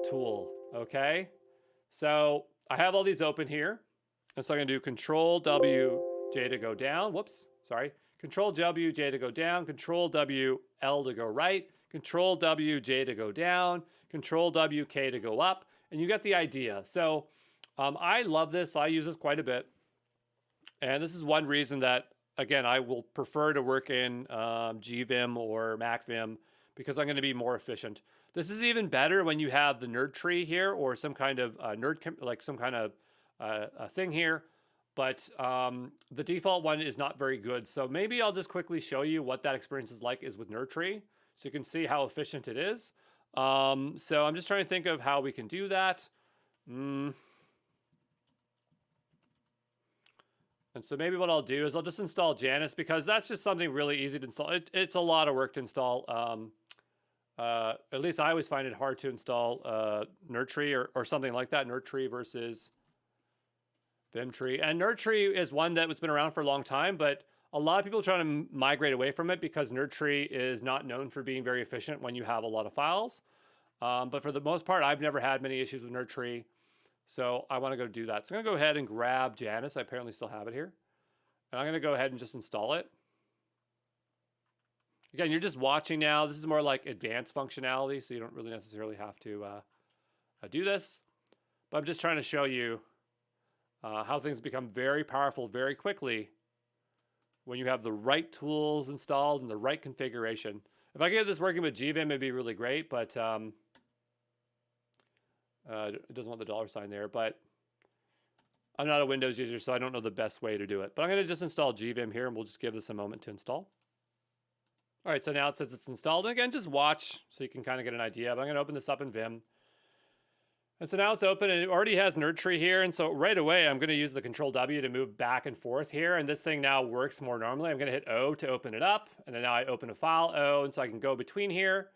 S1: tool, okay? So I have all these open here. And so I'm gonna do Control W, J to go down. Whoops, sorry. Control W, J to go down. Control W, L to go right. Control W, J to go down. Control W, K to go up. And you get the idea. So I love this. I use this quite a bit. And this is one reason that, again, I will prefer to work in GVim or MacVim because I'm going to be more efficient. This is even better when you have the nerd tree here or some kind of thing here. But the default one is not very good. So maybe I'll just quickly show you what that experience is like with nerd tree so you can see how efficient it is. So I'm just trying to think of how we can do that. And so maybe what I'll do is I'll just install Janus because that's just something really easy to install. It's a lot of work to install. At least I always find it hard to install nerd tree or something like that. Nerd tree versus Vim tree. And nerd tree is one that's been around for a long time, but a lot of people are trying to migrate away from it because nerd tree is not known for being very efficient when you have a lot of files. But for the most part, I've never had many issues with nerd tree. So I want to go do that. So I'm going to go ahead and grab Janus. I apparently still have it here. And I'm going to go ahead and just install it. Again, you're just watching now. This is more like advanced functionality, so you don't really necessarily have to do this. But I'm just trying to show you how things become very powerful very quickly when you have the right tools installed and the right configuration. If I could get this working with GVim, it'd be really great, but it doesn't want the $sign there, but I'm not a Windows user, so I don't know the best way to do it. But I'm going to just install GVim here, and we'll just give this a moment to install. All right, so now it says it's installed. And again, just watch so you can kind of get an idea. But I'm going to open this up in Vim. And so now it's open, and it already has nerd tree here. And so right away, I'm going to use the Control W to move back and forth here. And this thing now works more normally. I'm going to hit O to open it up. And then now I open a file, O, and so I can go between here.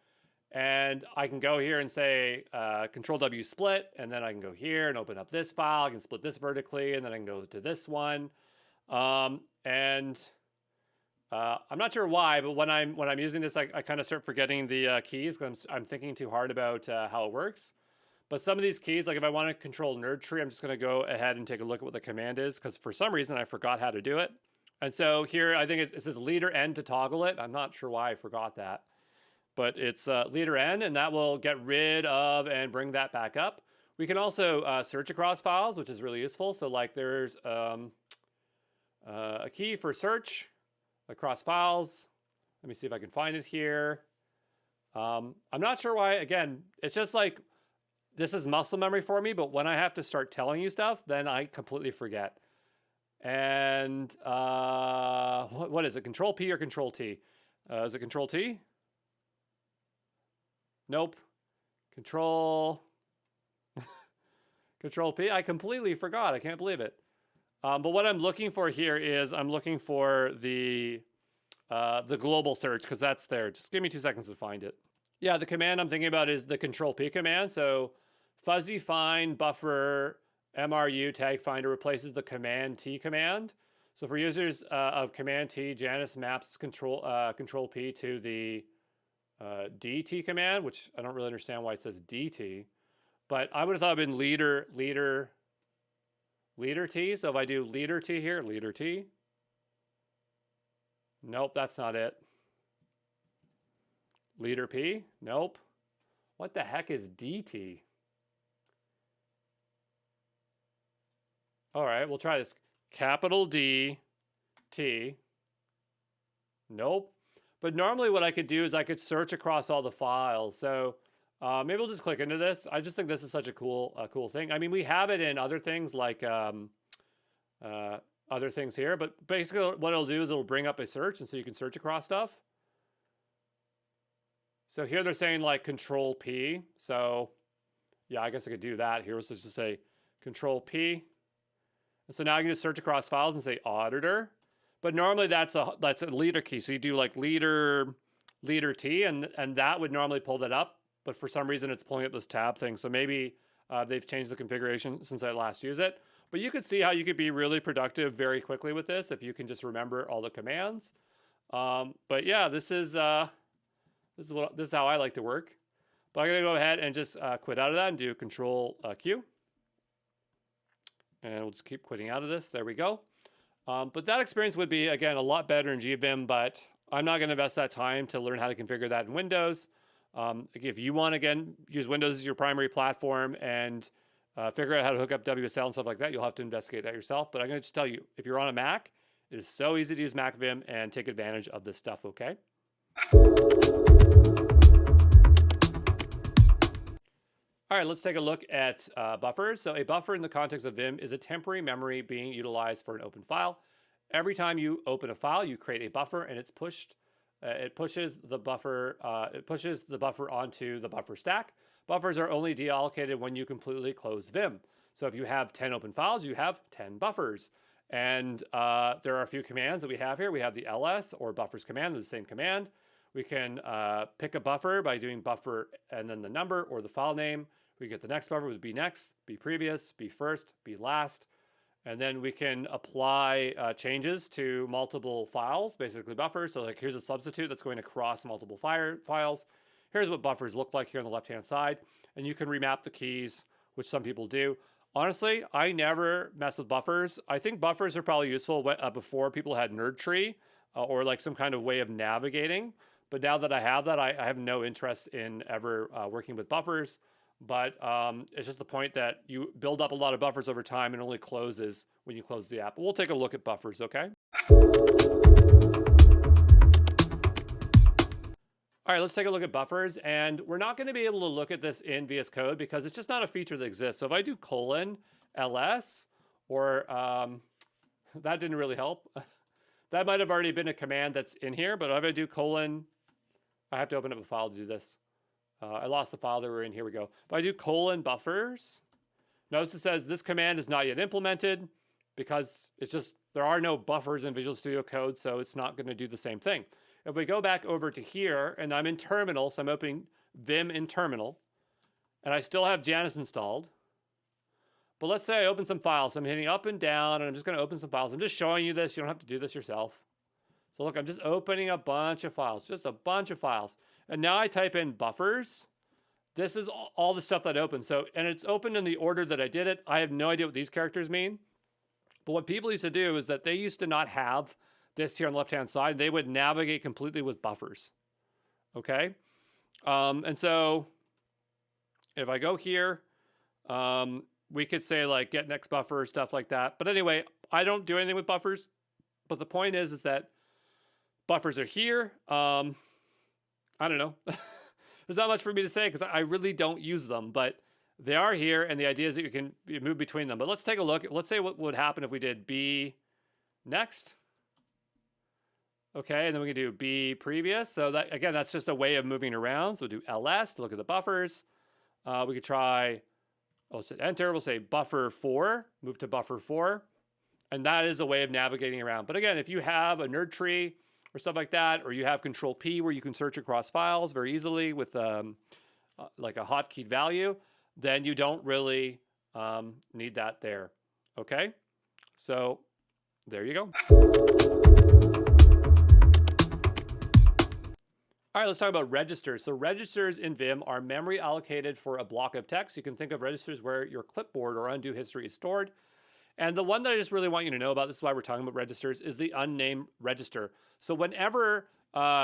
S1: And I can go here and say Control W split, and then I can go here and open up this file. I can split this vertically, and then I can go to this one. I'm not sure why, but when I'm using this, I kind of start forgetting the keys because I'm thinking too hard about how it works. But some of these keys, like if I want to control nerd tree, I'm just going to go ahead and take a look at what the command is because for some reason I forgot how to do it. And so here I think it says leader N to toggle it. I'm not sure why I forgot that. But it's leader N, and that will get rid of and bring that back up. We can also search across files, which is really useful. So like there's a key for search across files. Let me see if I can find it here. I'm not sure why, again, it's just like, this is muscle memory for me, but when I have to start telling you stuff, then I completely forget. And what is it, Control P or Control T? Is it Control T? Nope. Control P. I completely forgot. I can't believe it. But what I'm looking for here is I'm looking for the global search because that's there. Just give me 2 seconds to find it. Yeah, the command I'm thinking about is the Control P command. So fuzzy find buffer MRU tag finder replaces the Command T command. So for users of Command T, Janus maps Control P to the DT command, which I don't really understand why it says DT, but I would have thought it'd been leader T. So if I do leader T here, leader T. Nope, that's not it. Leader P, nope. What the heck is DT? All right, we'll try this. Capital D, T. Nope. But normally what I could do is I could search across all the files. So maybe we'll just click into this. I just think this is such a cool thing. I mean, we have it in other things like other things here, but basically what it'll do is it'll bring up a search, and so you can search across stuff. So here they're saying like Control P. So yeah, I guess I could do that here. So just say Control P. And so now I can just search across files and say auditor. But normally that's a leader key. So you do like leader T, and that would normally pull that up. But for some reason it's pulling up this tab thing. So maybe They've changed the configuration since I last used it. But you could see how you could be really productive very quickly with this if you can just remember all the commands. But yeah, this is how I like to work. But I'm gonna go ahead and just quit out of that and do Control Q. And we'll just keep quitting out of this. There we go. But that experience would be, again, a lot better in GVim, but I'm not going to invest that time to learn how to configure that in Windows. If you want, again, use Windows as your primary platform and figure out how to hook up WSL and stuff like that, you'll have to investigate that yourself. But I'm going to just tell you, if you're on a Mac, it is so easy to use Mac Vim and take advantage of this stuff, okay? All right, let's take a look at buffers. So a buffer in the context of Vim is a temporary memory being utilized for an open file. Every time you open a file, you create a buffer, and it's pushed. It pushes the buffer onto the buffer stack. Buffers are only deallocated when you completely close Vim. So if you have 10 open files, you have 10 buffers. And there are a few commands that we have here. We have the ls or buffers command, the same command. We can pick a buffer by doing buffer and then the number or the file name. We get the next buffer with be next, be previous, be first, be last. And then we can apply changes to multiple files, basically buffers. So like here's a substitute that's going across multiple files. Here's what buffers look like here on the left-hand side. And you can remap the keys, which some people do. Honestly, I never mess with buffers. I think buffers are probably useful before people had nerd tree or like some kind of way of navigating. But now that I have that, I have no interest in ever working with buffers. But it's just the point that you build up a lot of buffers over time and only closes when you close the app. But we'll take a look at buffers, okay? All right, let's take a look at buffers. And we're not going to be able to look at this in VS Code because it's just not a feature that exists. So if I do :ls, or that didn't really help. That might have already been a command that's in here, but if I do : I have to open up a file to do this. I lost the file that we're in. Here we go. If I do : buffers, notice it says this command is not yet implemented because it's just, there are no buffers in Visual Studio Code, so it's not going to do the same thing. If we go back over to here, and I'm in terminal, so I'm opening Vim in terminal, and I still have Janus installed. But let's say I open some files. So I'm hitting up and down, and I'm just going to open some files. I'm just showing you this. You don't have to do this yourself. So look, I'm just opening a bunch of files, just a bunch of files. And now I type in buffers. This is all the stuff that opened. So, and it's opened in the order that I did it. I have no idea what these characters mean. But what people used to do is that they used to not have this here on the left-hand side. They would navigate completely with buffers. Okay? And so if I go here, we could say like get next buffer, stuff like that. But anyway, I don't do anything with buffers. But the point is that buffers are here. I don't know. There's not much for me to say because I really don't use them, but they are here, and the idea is that you can move between them. But let's take a look. Let's say what would happen if we did be next. Okay, and then we can do be previous. So that, again, that's just a way of moving around. So we'll do ls to look at the buffers. We could try, let's hit enter. We'll say buffer 4, move to buffer 4. And that is a way of navigating around. But again, if you have a nerd tree or stuff like that, or you have Control P where you can search across files very easily with like a hotkeyed value, then you don't really need that there. Okay, so there you go. All right, let's talk about registers. So registers in Vim are memory allocated for a block of text. You can think of registers where your clipboard or undo history is stored. And the one that I just really want you to know about, this is why we're talking about registers, is the unnamed register. So whenever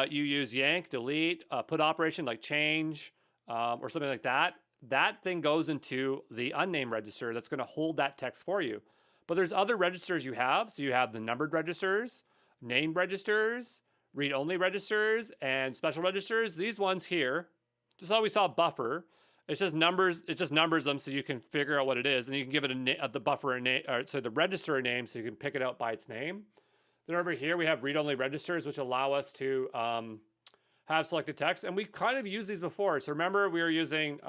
S1: you use yank, delete, put operation like change, or something like that, that thing goes into the unnamed register that's going to hold that text for you. But there's other registers you have. So you have the numbered registers, named registers, read-only registers, and special registers. These ones here, just how we saw buffer, it just numbers them so you can figure out what it is, and you can give it the buffer a name, or so the register a name, so you can pick it out by its name. Then over here we have read-only registers, which allow us to have selected text, and we kind of used these before. So remember we were using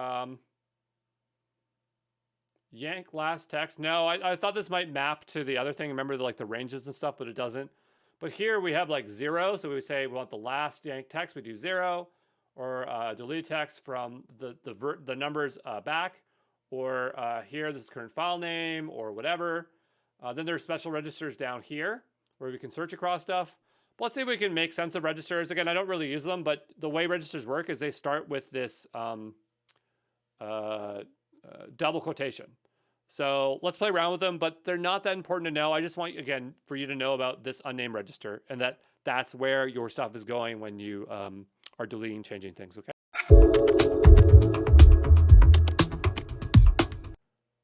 S1: yank last text. No, I thought this might map to the other thing. Remember like the ranges and stuff, but it doesn't. But here we have like 0, so we say we want the last yank text. We do 0. Or delete text from the numbers back, or here, this is current file name, or whatever. Then there's special registers down here where we can search across stuff. But let's see if we can make sense of registers. Again, I don't really use them, but the way registers work is they start with this double quotation. So let's play around with them, but they're not that important to know. I just want, again, for you to know about this unnamed register and that that's where your stuff is going when you are deleting, changing things, okay?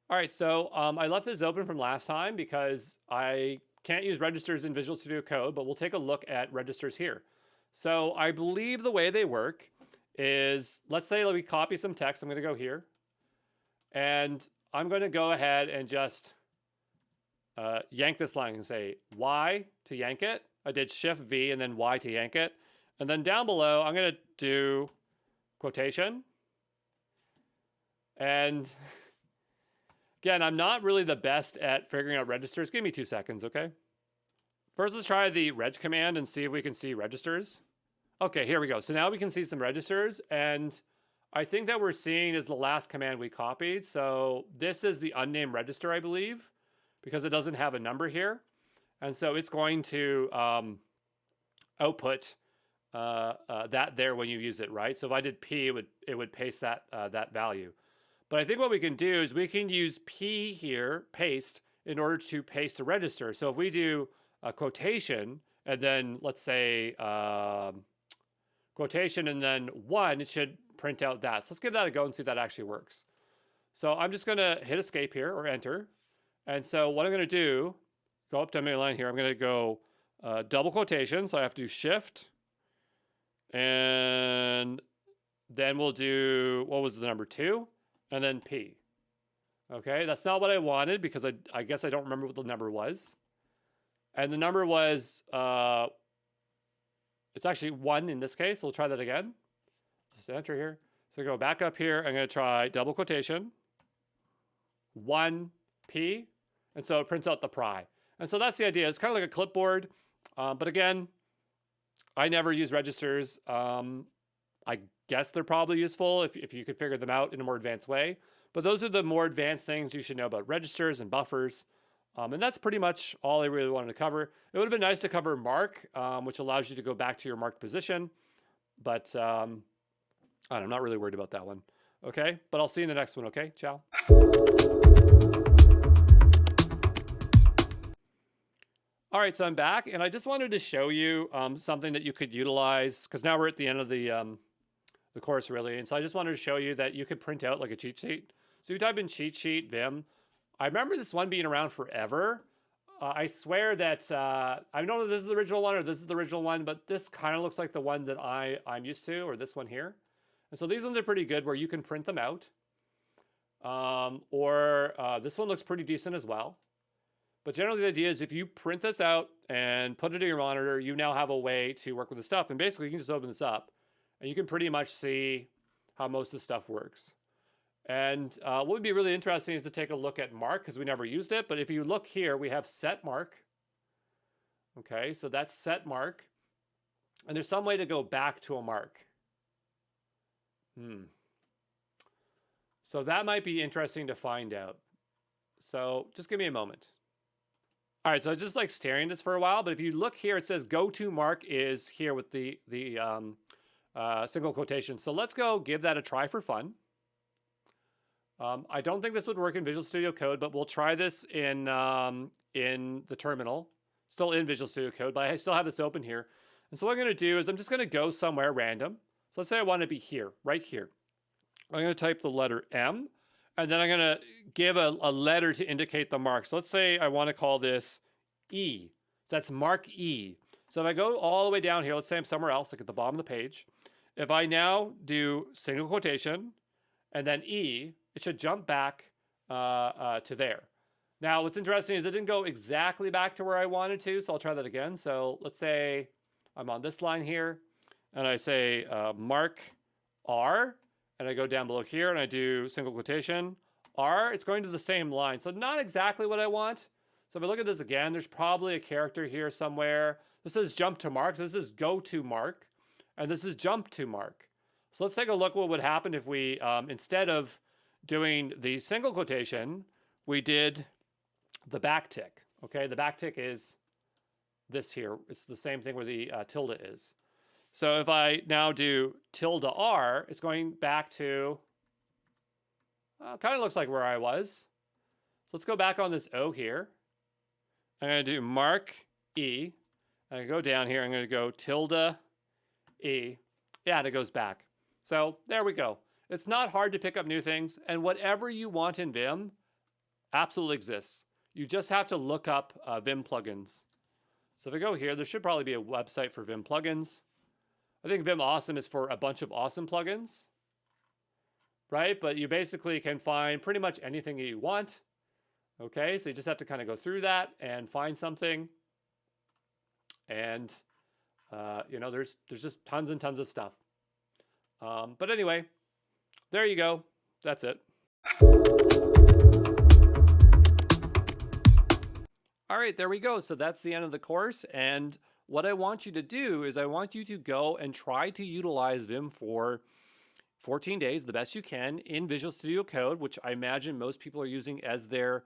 S1: All right, so I left this open from last time because I can't use registers in Visual Studio Code, but we'll take a look at registers here. So I believe the way they work is, let's say we copy some text. I'm going to go here, and I'm going to go ahead and just yank this line and say Y to yank it. I did Shift V and then Y to yank it. And then down below, I'm going to do quotation. And again, I'm not really the best at figuring out registers. Give me 2 seconds, okay? First, let's try the reg command and see if we can see registers. Okay, here we go. So now we can see some registers, and I think that we're seeing is the last command we copied. So this is the unnamed register, I believe, because it doesn't have a number here. And so it's going to output that there when you use it, right? So if I did P, it would paste that, that value. But I think what we can do is we can use P here, paste, in order to paste a register. So if we do a quotation, and then let's say quotation and then 1, it should print out that. So let's give that a go and see if that actually works. So I'm just going to hit escape here or enter. And so what I'm going to do, go up to my line here. I'm going to go double quotation. So I have to do shift. And then we'll do, what was the number 2? And then P. Okay, that's not what I wanted because I guess I don't remember what the number was. And the number was, it's actually 1 in this case. So we'll try that again. Just enter here. So go back up here. I'm going to try double quotation, 1 P. And so it prints out the pry. And so that's the idea. It's kind of like a clipboard. But again, I never use registers. I guess they're probably useful if you could figure them out in a more advanced way. But those are the more advanced things you should know about registers and buffers. And that's pretty much all I really wanted to cover. It would have been nice to cover mark, which allows you to go back to your marked position. But I'm not really worried about that one. Okay, but I'll see you in the next one, okay? Ciao. All right, so I'm back, and I just wanted to show you something that you could utilize, because now we're at the end of the course, really. And so I just wanted to show you that you could print out like a cheat sheet. So you type in cheat sheet Vim. I remember this one being around forever. I swear that, I don't know if this is the original one or this is the original one, but this kind of looks like the one that I'm used to, or this one here. And so these ones are pretty good where you can print them out. This one looks pretty decent as well. But generally the idea is if you print this out and put it in your monitor, you now have a way to work with the stuff. And basically you can just open this up and you can pretty much see how most of the stuff works. And what would be really interesting is to take a look at mark, because we never used it. But if you look here, we have set mark. Okay, so that's set mark. And there's some way to go back to a mark. So that might be interesting to find out. So just give me a moment. All right, so I just like staring at this for a while, but if you look here, it says go to mark is here with the single quotation. So let's go give that a try for fun. I don't think this would work in Visual Studio Code, but we'll try this in the terminal, still in Visual Studio Code, but I still have this open here. And so what I'm going to do is I'm just going to go somewhere random. So let's say I want to be here, right here. I'm going to type the letter M. And then I'm going to give a letter to indicate the mark. So let's say I want to call this E. So that's mark E. So if I go all the way down here, let's say I'm somewhere else, like at the bottom of the page. If I now do single quotation and then E, it should jump back to there. Now, what's interesting is it didn't go exactly back to where I wanted to. So I'll try that again. So let's say I'm on this line here and I say mark R. And I go down below here and I do single quotation R, it's going to the same line. So not exactly what I want. So if I look at this again, there's probably a character here somewhere. This is jump to mark. So this is go to mark. And this is jump to mark. So let's take a look what would happen if we, instead of doing the single quotation, we did the backtick. Okay, the backtick is this here. It's the same thing where the tilde is. So if I now do tilde R, it's going back to, kind of looks like where I was. So let's go back on this O here. I'm going to do mark E. I go down here. I'm going to go tilde E. Yeah, and it goes back. So there we go. It's not hard to pick up new things, and whatever you want in Vim absolutely exists. You just have to look up Vim plugins. So if I go here, there should probably be a website for Vim plugins. I think Vim Awesome is for a bunch of awesome plugins, right? But you basically can find pretty much anything that you want. Okay, so you just have to kind of go through that and find something. And you know, there's just tons and tons of stuff. But anyway, there you go. That's it. All right, there we go. So that's the end of the course. And what I want you to do is I want you to go and try to utilize Vim for 14 days, the best you can, in Visual Studio Code, which I imagine most people are using as their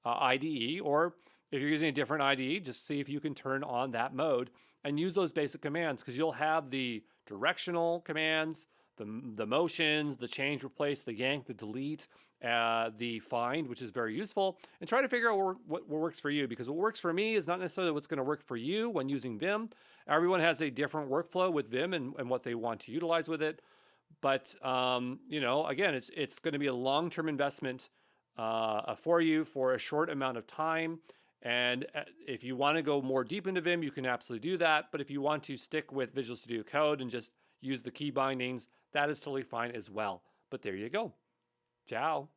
S1: IDE. Or if you're using a different IDE, just see if you can turn on that mode and use those basic commands, because you'll have the directional commands, the motions, the change, replace, the yank, the delete, the find, which is very useful, and try to figure out what works for you, because what works for me is not necessarily what's going to work for you when using Vim. Everyone has a different workflow with Vim and what they want to utilize with it. But, you know, again, it's going to be a long-term investment for you for a short amount of time. And if you want to go more deep into Vim, you can absolutely do that. But if you want to stick with Visual Studio Code and just use the key bindings, that is totally fine as well. But there you go. Ciao.